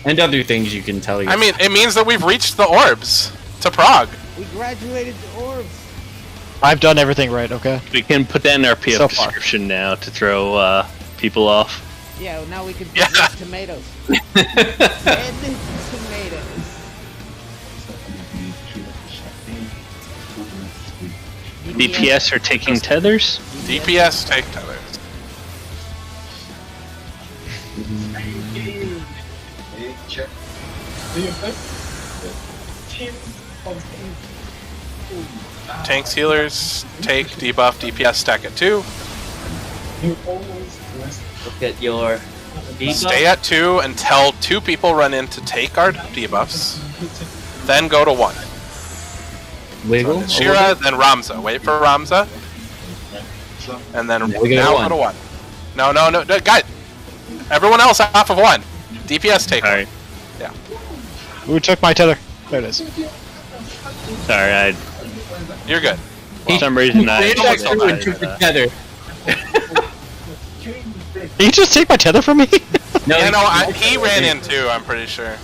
And other things you can tell you. I mean, it means that we've reached the orbs to Prague. We graduated the orbs. I've done everything right. Okay. We can put that in our PF So far. description now to throw people off. Yeah, well, now we can Yeah. put tomatoes. Red tomatoes. DPS are taking tethers. DPS take tethers. Tanks, healers, take debuff, DPS stack at 2. Look at your debuff. Stay at 2 until 2 people run in to take our debuffs. Then go to 1. Wiggle. Shira, then Ramza. Wait for Ramza. And then Now we go to now one. go to 1. No, guys. Everyone else off of 1. DPS take All 1. right. Who took my tether? There it is. Sorry, You're good. for some reason I. Ran back through and took the tether. Did you just take my tether from me? No, Yeah, no, he ran in too, I'm pretty sure.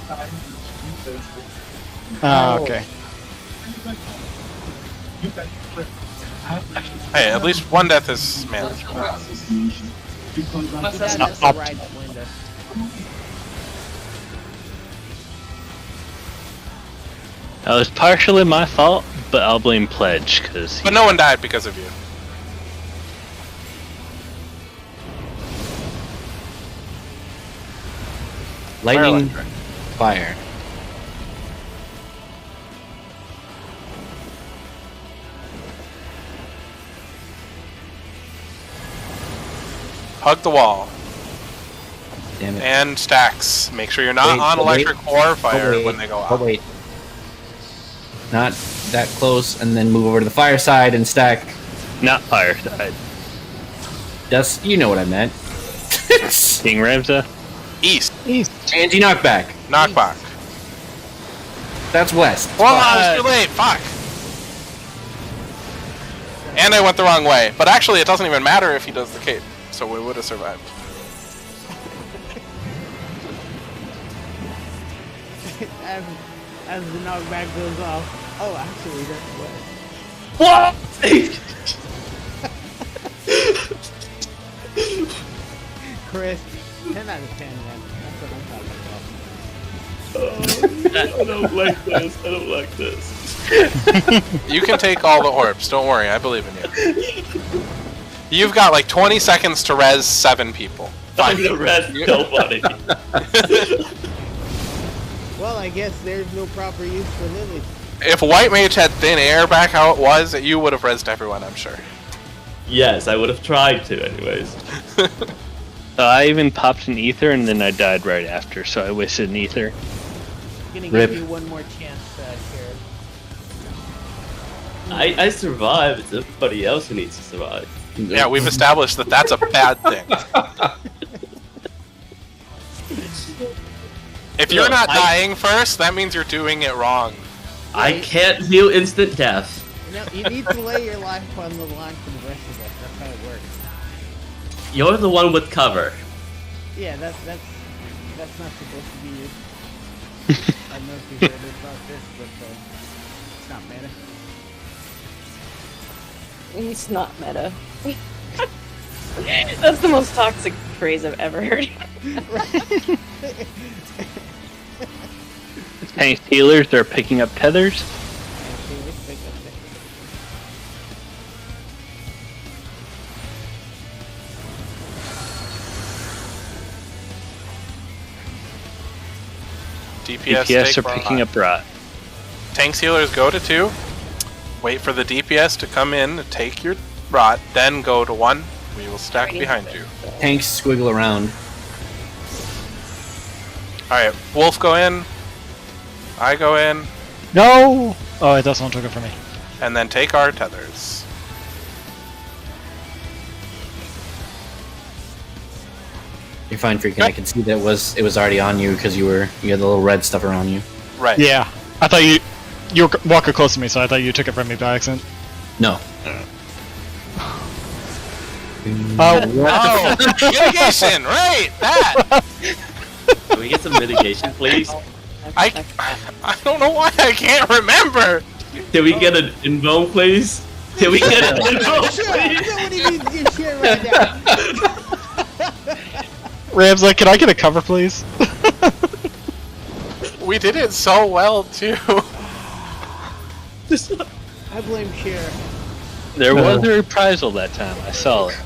Okay. Hey, at least 1 death is manageable. That's not the up. right window. That was partially my fault, but I'll blame Pledge because But no one died because of you. Lightning, electric. fire. Hug the wall. Damn it. And stacks. Make sure you're not Wait, on wait. electric or fire wait. when they go Oh off. wait. Not that close, and then move over to the fire side and stack. Not fire side. That's, you know what I meant. King Ramza. East. Angie knockback. Knockback. That's west. Well, I was too late. Fuck. And I went the wrong way. But actually, it doesn't even matter if he does the cape. So we would have survived. As the knockback goes off. Oh, actually, that's what. What? Chris, 10 out of 10, man. That's what I'm talking about. I don't like this. I don't like this. You can take all the orbs. Don't worry. I believe in you. You've got like 20 seconds to res 7 people. Find the rest, nobody. Well, I guess there's no proper use for Lily. If White Mage had thin air back how it was, you would have rezzed everyone, I'm sure. Yes, I would have tried to, anyways. I even popped an ether and then I died right after, so I wasted an ether. I'm gonna Rip. give you one more chance, Jared. I survived. It's everybody else who needs to survive. Yeah, we've established that that's a bad thing. If you're not dying first, that means you're doing it wrong. I can't heal instant death. You need to lay your life on the line for the rest of us. That's how it works. You're the one with cover. Yeah, that's not supposed to be you. I don't know if you heard about this, but it's not meta. It's not meta. That's the most toxic phrase I've ever heard. Tank healers, they're picking up tethers. DPS DPS are take picking rot. up rot. Tanks healers go to 2. Wait for the DPS to come in, take your rot, then go to 1. We will stack behind you. Tanks squiggle around. Alright, Wolf go in. I go in. No! Oh, that's someone took it from me. And then take our tethers. You're fine, freaking. I can see that it was already on you because you had the little red stuff around you. Right. Yeah. I thought you were walking close to me, so I thought you took it from me by accident. No. Oh, Oh, mitigation! Right! That! Can we get some mitigation, please? I don't know why I can't remember! Can we get an invoke, please? Can we get an invoke, Sure, please? nobody needs to get shit right now. Ram's like, can I get a cover, please? We did it so well, too. I blame Cher. There was a reprisal that time, I saw it.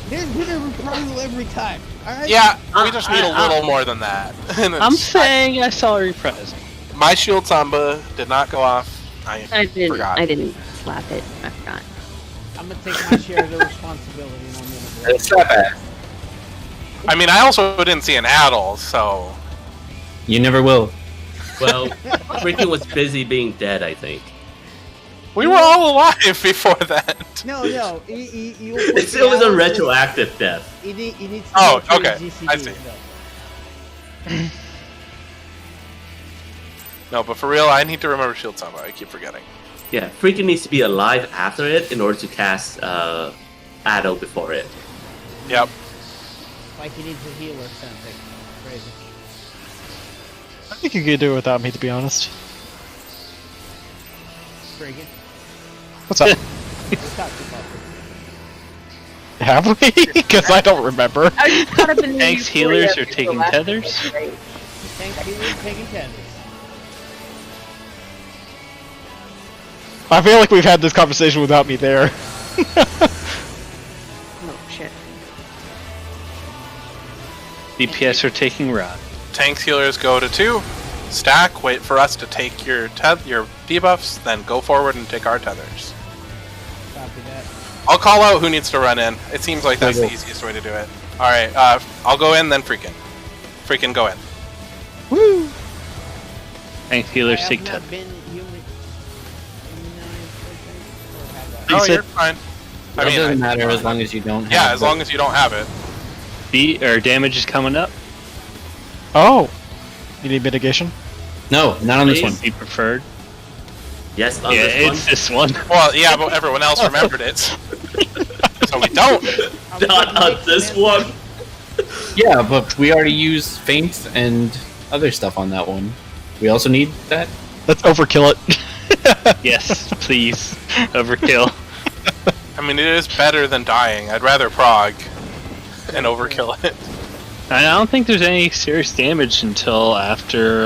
There's been a reprisal every time. Alright? Yeah, we just need a little more than that. And I'm it's- saying I saw a reprisal. My shield samba did not go off. I forgot. I didn't slap it. I forgot. I'm gonna take my share of the responsibility and I'm gonna It's not bad. I mean, I also didn't see an addle, so... You never will. Well, freaking was busy being dead, I think. We were all alive before that. No, it It was a retroactive death. He needs to Oh, go through okay. his GCD, I see. though. No, but for real, I need to remember shield samba. I keep forgetting. Yeah, freaking needs to be alive after it in order to cast Addo before it. Yep. Like he needs a heal or something. Crazy. I think you could do it without me, to be honest. Friggin'. What's up? We talked about this. Have we? Because I don't remember. I was caught up in the Tanks euphoria healers are of the taking last tethers? game, right? Thank you for taking tenders. I feel like we've had this conversation without me there. Oh shit. DPS are taking rot. Tanks healers go to 2. Stack. Wait for us to take your debuffs. Then go forward and take our tethers. Copy that. I'll call out who needs to run in. It seems like that's the easiest way to do it. All right. I'll go in, then freaking. Freaking go in. Woo! Tank healers I take have not tether. been immunized, or have I? You Oh, said- you're fine. It doesn't matter as long as you don't have Yeah, as long as you don't have it. Damage is coming up. Oh! You need mitigation? No, not on this one. Be preferred. Yes, on Yeah, this one. it's this one. Well, yeah, but everyone else remembered it. So we don't. Not on this one. Yeah, but we already used feint and other stuff on that one. We also need that. Let's overkill it. Yes, please. Overkill. I mean, it is better than dying. I'd rather prog and overkill it. I don't think there's any serious damage until after.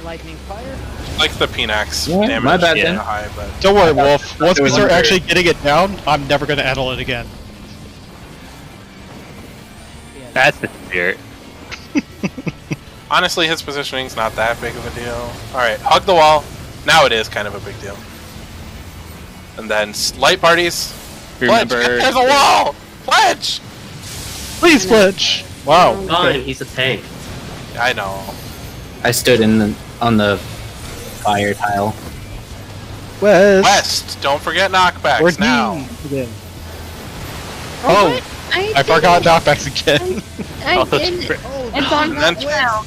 Lightning fire? Like the Phoenix Yeah, damage. my bad is then. high, but Don't worry, Wolf. Once it we was start unfair. actually getting it down, I'm never going to handle it again. Yeah, That's the spirit. honestly, his positioning's not that big of a deal. All right, hug the wall. Now it is kind of a big deal. And then light parties. Pledge, Remember, there's a wall. Pledge. Please, Pledge! Wow. Fine, he's a tank. I know. I stood on the fire tile. West! West. Don't forget knockbacks Where's now. again? Oh! I forgot knockbacks again. I Also did. spread. Oh, It's on And then- now.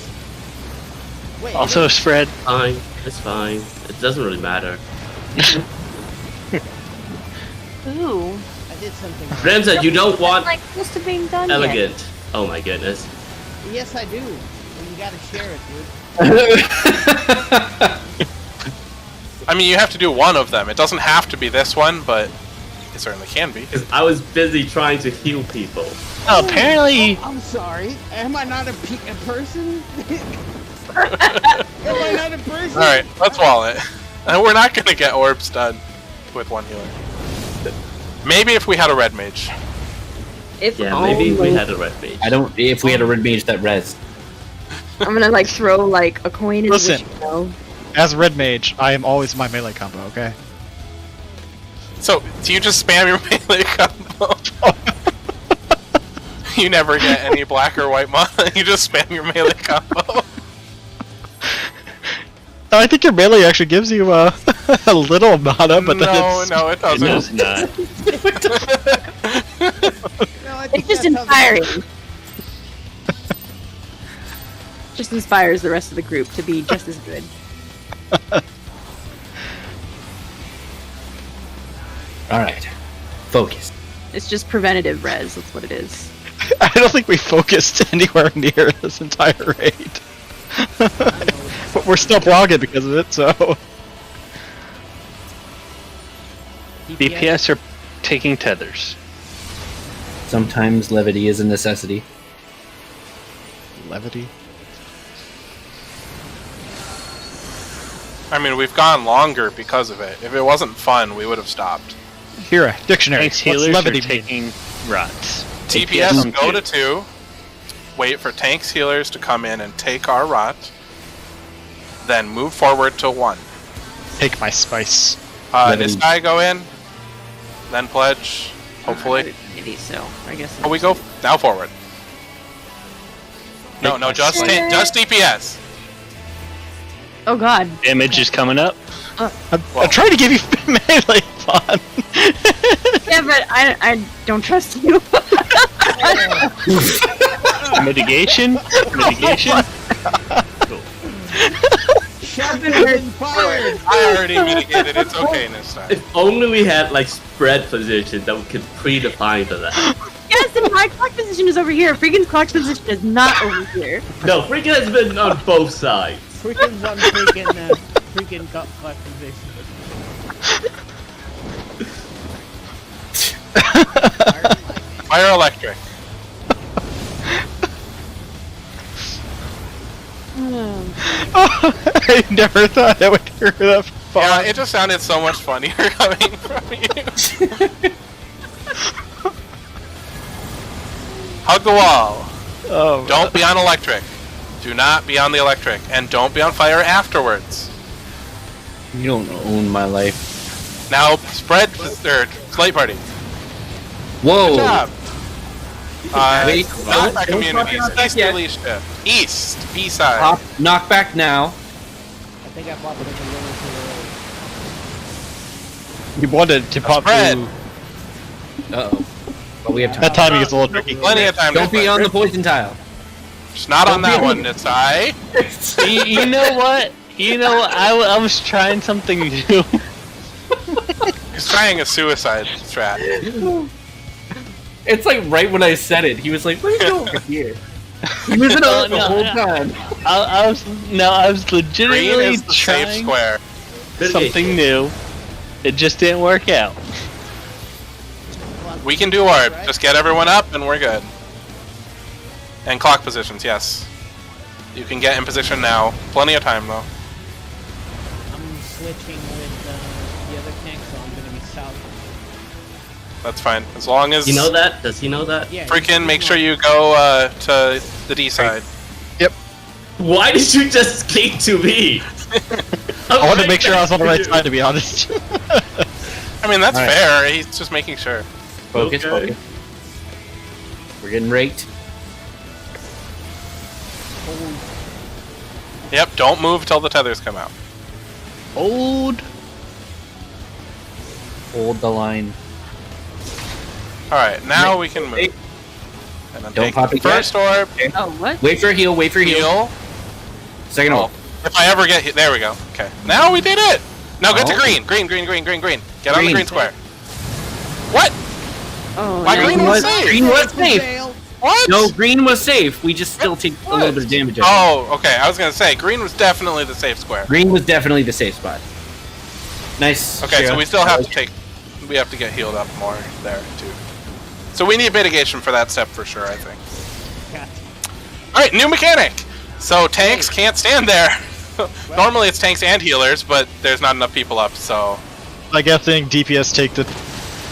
Wait, Also spread. Fine, it's fine. It doesn't really matter. Ooh. I did something. Remza, you don't want Like close to being done yet. elegant. Oh my goodness. Yes, I do. And you gotta share it, dude. I mean, you have to do one of them. It doesn't have to be this one, but it certainly can be. Because I was busy trying to heal people. Oh, apparently. I'm sorry. Am I not a person? Am I not a person? All right, let's wall it. And we're not gonna get orbs done with one healer. Maybe if we had a red mage. If Yeah, maybe we only. had a red mage. I don't. If we had a red mage that res. I'm gonna like throw like a coin in Listen. the window. As Red Mage, I am always my melee combo, okay? So, do you just spam your melee combo? You never get any black or white mana. You just spam your melee combo. I think your melee actually gives you a little mana, but then No, it's... no, it It doesn't. does not. No, I think It's just that's how inspiring. Just inspires the rest of the group to be just as good. All right, focus. It's just preventative res. That's what it is. I don't think we focused anywhere near this entire raid. But we're still blogging because of it, so... DPS are taking tethers. Sometimes levity is a necessity. Levity? I mean, we've gone longer because of it. If it wasn't fun, we would have stopped. Here, dictionary. Tanks What's healers are levity mean? taking rots. TPS on go two. to 2. Wait for tanks healers to come in and take our rot. Then move forward to 1. Take my spice. This guy go in. Then pledge. Hopefully. Maybe so. I guess. Oh, we go now forward. No, just spice. just DPS. Oh god. Damage is coming up. I'm trying to give you melee fun. Yeah, but I don't trust you. Mitigation? Mitigation? Shot and fired. I already mitigated. It's okay this time. If only we had like spread position that we could predefine for that. Yes, and my clock position is over here. Freakin's clock position is not over here. No, freaking has been on both sides. Freaking on freaking clock position. Fire electric. I never thought I would hear that far. Yeah, it just sounded so much funnier coming from you. Hug the wall. Oh, Don't be on electric. Do not be on the electric, and don't be on fire afterwards. You don't own my life. Now spread or slate party. Whoa! Good job. Wait, Not by don't communities. knock back East yet. release shift. East. B side. Pop, knock back now. I think I popped it a little too You wanted to pop Spread. through. Uh-oh. But we have time. That timing is a little tricky. Plenty of time. Don't to be play. on the poison tile. Just not on Don't that be- one, Nitsai. You know what? I was trying something new. He's trying a suicide strat. It's like right when I said it, he was like, "Let me go over here." He was in No, the no, whole no. time. I was Green legitimately is the safe trying square. something new. It just didn't work out. We can do warp. Just get everyone up and we're good. And clock positions, yes. You can get in position now. Plenty of time though. I'm switching with the other tank, so I'm gonna be south. That's fine. As long as You know that? Does he know that? Yeah. freaking make sure you go to the D side. Why did you just skate to me? I wanted to make sure I was on the right side, to be honest. I mean that's Alright. fair. He's just making sure. Focus, Okay. focus. We're getting raked. Yep. Don't move till the tethers come out. Old. Hold the line. All right. Now we can move. And then Don't take pop the it yet. first orb. Oh, what? Wait for a heal, wait for a heal. Heal. Second Oh, ult. if I ever get hit, there we go. Okay. Now we did it. Now get to Oh. green. Green. Get on the Green. green square. What? Oh, My no. green was safe. Green was safe. Fail. What? No, green was safe. We just still take a little bit of damage. out of Oh, okay. I was gonna say green was definitely the safe square. it. Green was definitely the safe spot. Nice. Okay, so Shira. we still have to take. We have to get healed up more there too. So we need mitigation for that step for sure. I think. Gotcha. All right, new mechanic. So tanks can't stand there. Normally it's tanks and healers, but there's not enough people up. So I guess DPS take the.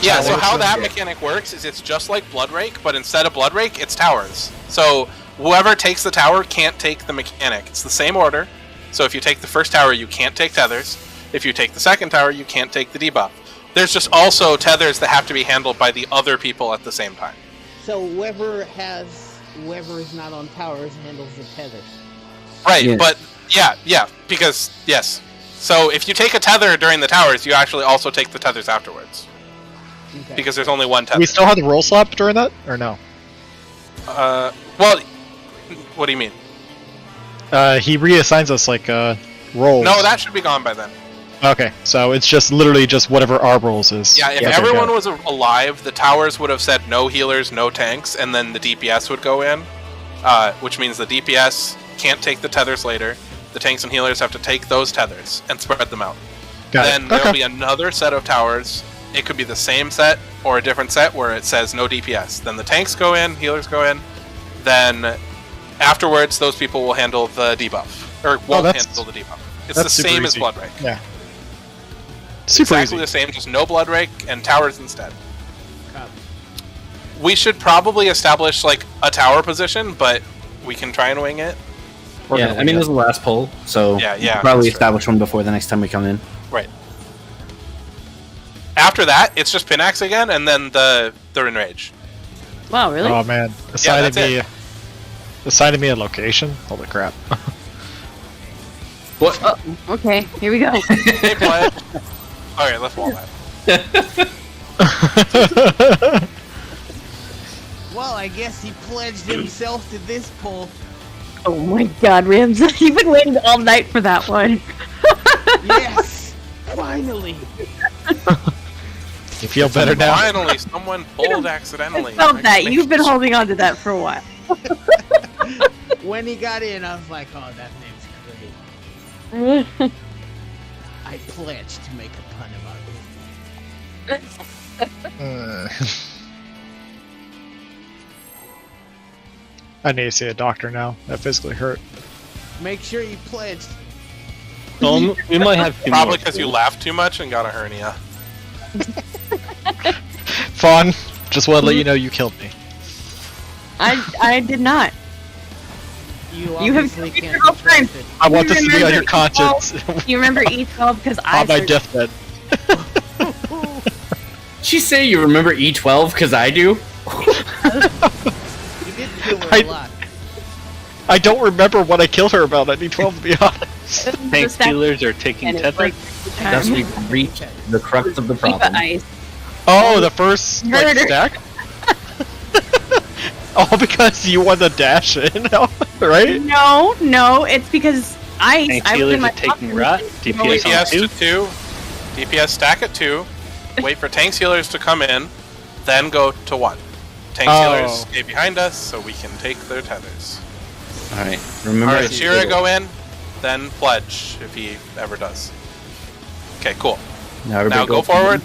yeah. So Towers. how that mechanic works is it's just like Blood Rake, but instead of Blood Rake, it's towers. So whoever takes the tower can't take the mechanic. It's the same order. So if you take the first tower, you can't take tethers. If you take the second tower, you can't take the debuff. There's just also tethers that have to be handled by the other people at the same time. So whoever is not on towers handles the tethers. Right, Yeah. but yeah, because yes. So if you take a tether during the towers, you actually also take the tethers afterwards Okay. because there's only one tether. We still have the roll slap during that, or no? Well, what do you mean? He reassigns us like rolls. No, that should be gone by then. Okay, so it's just literally just whatever our rolls is. Yeah, if Okay, everyone got it. was alive, the towers would have said no healers, no tanks, and then the DPS would go in, which means the DPS can't take the tethers later. The tanks and healers have to take those tethers and spread them out. Got Then it. there'll Okay. be another set of towers. It could be the same set or a different set where it says no DPS. Then the tanks go in, healers go in. Then afterwards, those people will handle the debuff or won't that's- handle the debuff. It's the that's super same as easy. Blood Rake. Yeah. Super Exactly easy. the same, just no Blood Rake and towers instead. Copy. We should probably establish like a tower position, but we can try and wing it. We're Yeah, gonna I mean, win this is the last poll, so Yeah, we'll probably that's establish one before the next time we come in. Right. After that, it's just Pinax again, and then the enrage. Wow, really? Oh man, assigning that's assigning me a location. Holy crap! What? Okay, here we go. Hey, Pledge. Okay, let's wall that. Well, I guess he pledged himself to this poll. Oh my god, Rams, you've been waiting all night for that one. Yes, finally. You feel better now? Finally, someone pulled accidentally. I felt that. You've been holding on to that for a while. When he got in, I was like, oh, that name's great. I pledged to make a pun about it. I need to see a doctor now. That physically hurt. Make sure you pledged. We might have two Probably more. because you laughed too much and got a hernia. Fawn, just want to let you know you killed me. I did not. You You have obviously your can't be girlfriend. trusted. I want this to be on your remember conscience. You remember E12 because I On my searched- deathbed. She say you remember E12 because I do. You did kill her a lot. I don't remember what I killed her about at D12 to be honest. Tank stealers are taking and it's tether. like Thus we reached the crux of the Eva problem. ice. Oh, the first like, Murder. stack? All because you won the dash in, right? No, it's because Tank I was in stealers my are taking box rot. and- DPS on DPS 2. to 2. DPS stack at 2. Wait for tank sealers to come in. Then go to 1. Tank sealers stay behind us so we can take their tethers. Alright, remember. Alright, Shira go in. Then pledge if he ever does. Okay, cool. Now go forward.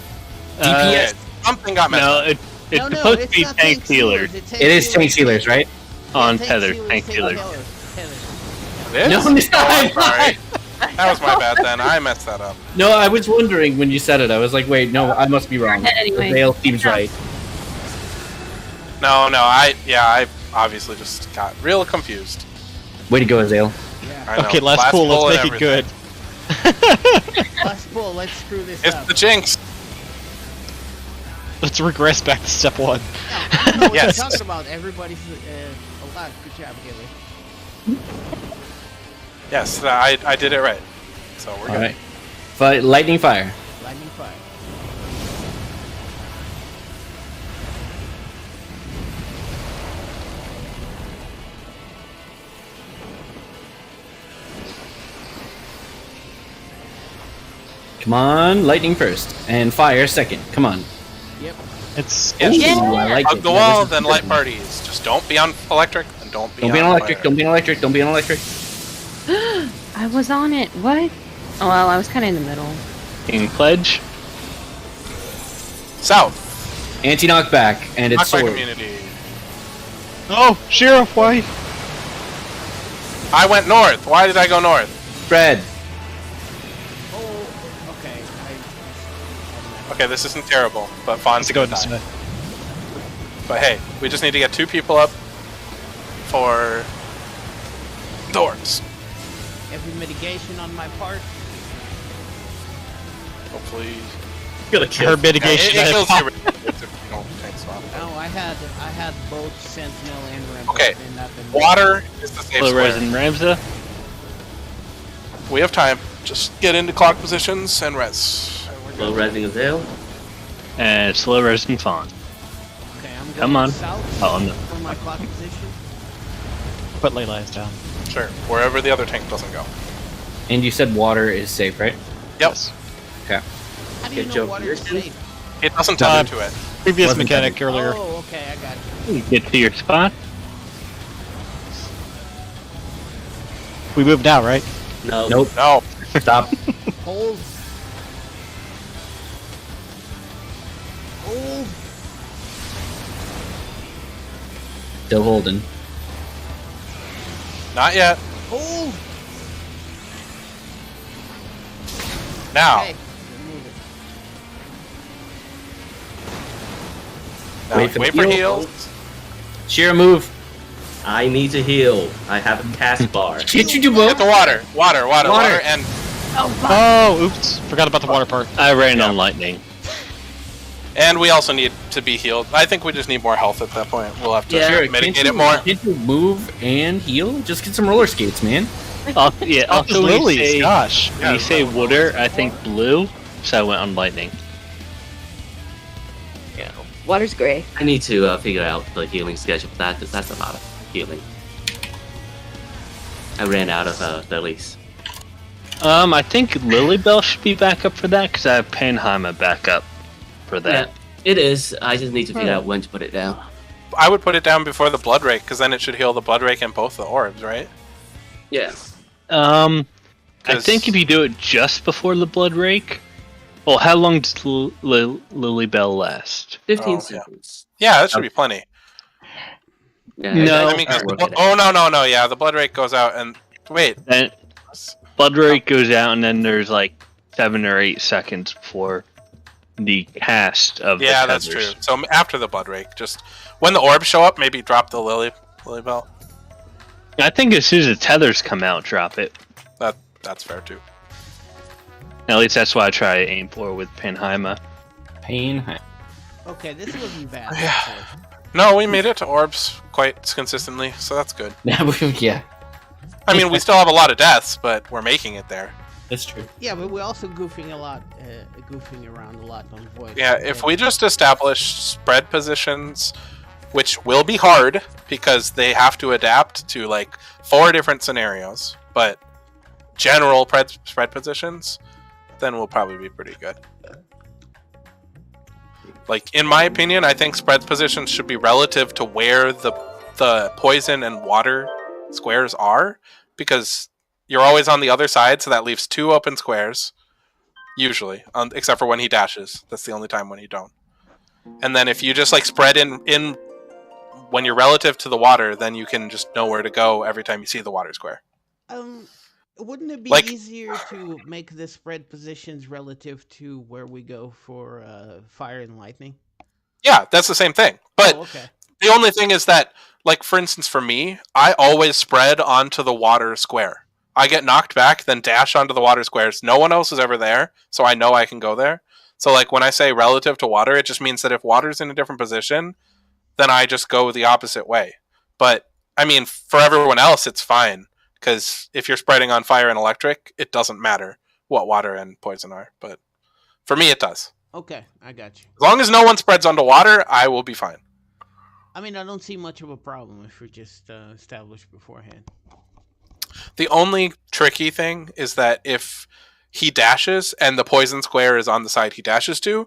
DPS. Something got messed No, up. it's supposed to be not tank stealers It's It is tank sealers, right? on Tank tether. sealers Tank take stealers. tethers. It is? No, it's Oh, I'm not. sorry. That was my bad then. I messed that up. No, I was wondering when you said it. I was like, wait, no, I must be wrong. Anyway. Vale seems right. No, I obviously just got real confused. Way to go, Azale. I know. Okay, last pull, pull let's and make it good. Last pull, let's screw this It's up. the jinx. Let's regress back to step 1. I don't know what Yes. you're talking about. Everybody's alive. Good job, Haley. Yes, I did it right. So we're good. Alright. Lightning fire. Lightning fire. Come on, lightning first. And fire second. Come on. Yep. It's Yes. Yeah. Ooh, I like Hug it. the Yeah, wall, this is then good. light parties. Just don't be on electric, and don't be Don't on be an electric, fire. don't be an electric, don't be an electric. I was on it. What? Oh well, I was kind of in the middle. King pledge. South. Anti-knockback, and it's Knockback sword. community. Oh, Shira, why? I went north. Why did I go north? Spread. Oh, okay. Okay, this isn't terrible, but Fawn's Let's go gonna this die. way. But hey, we just need to get 2 people up for doors. Every mitigation on my part. Hopefully, Her mitigation. it has kills popped. you if you don't tank swap. Oh, I had both Sentinel and Rambo. Okay, and nothing. water is the safe Slow square. res and Ramza. We have time. Just get into clock positions and res. And we're Low good. resing Azale. And slow res and fawn. Okay, I'm going Come on. south Oh, no. for my clock position. Put ley lines down. Sure, wherever the other tank doesn't go. And you said water is safe, right? Yep. Okay. How do you Good know job, water is Pearson. safe? It doesn't tether to it. Previous Wasn't mechanic earlier. Oh, okay, I got it. You get to your spot. We moved now, right? No. Nope. No. Stop. Hold. Hold. Still holding. Not yet. Hold. Now. Okay, move it. Now Wait for wait the for heal. heals. Shira, move. I need to heal. I have a cast bar. Can't you do Get both? the water. Water, and Oh, oops. Forgot about the water part. I ran Yeah. on lightning. we also need to be healed. I think we just need more health at that point. We'll have to Shira, mitigate can't it more. Can't you move and heal? Just get some roller skates, man. Yeah, Oh, also when you lilies, say, gosh. when you say water, I think blue, so I went on lightning. Yeah. Water's gray. I need to figure out the healing schedule for that, because that's a lot of healing. I ran out of lilies. I think Lilybell should be back up for that, because I have Panheimer back up for that. Yeah, it is. I just need to figure out when to put it down. I would put it down before the blood rake, because then it should heal the blood rake and both the orbs, right? Yeah. I 'Cause- think if you do it just before the blood rake, well, how long does Lilybell last? 15 Oh, yeah. seconds. Yeah, that should be plenty. Yeah, No. I mean, 'cause work the, it out. oh no, yeah, the blood rake goes out, and wait, Then blood rake goes out, and then there's like 7 or 8 seconds before the cast of yeah, the that's tethers. true. So after the blood rake, just when the orbs show up, maybe drop the lily belt. I think as soon as the tethers come out, drop it. That's fair too. At least that's what I try to aim for with Panheima. Okay, this wasn't bad. Yeah. actually. No, we made it to orbs quite consistently, so that's good. Yeah, I mean, we still have a lot of deaths, but we're making it there. that's true. Yeah, but we're also goofing around a lot on voice. Yeah, if we just establish spread positions, which will be hard because they have to adapt to like 4 different scenarios, but general spread positions, then we'll probably be pretty good. Like, in my opinion, I think spread positions should be relative to where the poison and water squares are, because you're always on the other side, so that leaves 2 open squares, usually, except for when he dashes. That's the only time when you don't. And then if you just like spread in when you're relative to the water, then you can just know where to go every time you see the water square. Wouldn't it be Like- easier to make the spread positions relative to where we go for fire and lightning? Yeah, that's the same thing. But Oh, okay. the only thing is that, like, for instance, for me, I always spread onto the water square. I get knocked back, then dash onto the water squares. No one else is ever there, so I know I can go there. So, like, when I say relative to water, it just means that if water's in a different position, then I just go the opposite way. But, I mean, for everyone else, it's fine. Because if you're spreading on fire and electric, it doesn't matter what water and poison are. But for me, it does. Okay, I got you. As long as no one spreads onto water, I will be fine. I mean, I don't see much of a problem if we just establish beforehand. The only tricky thing is that if he dashes and the poison square is on the side he dashes to,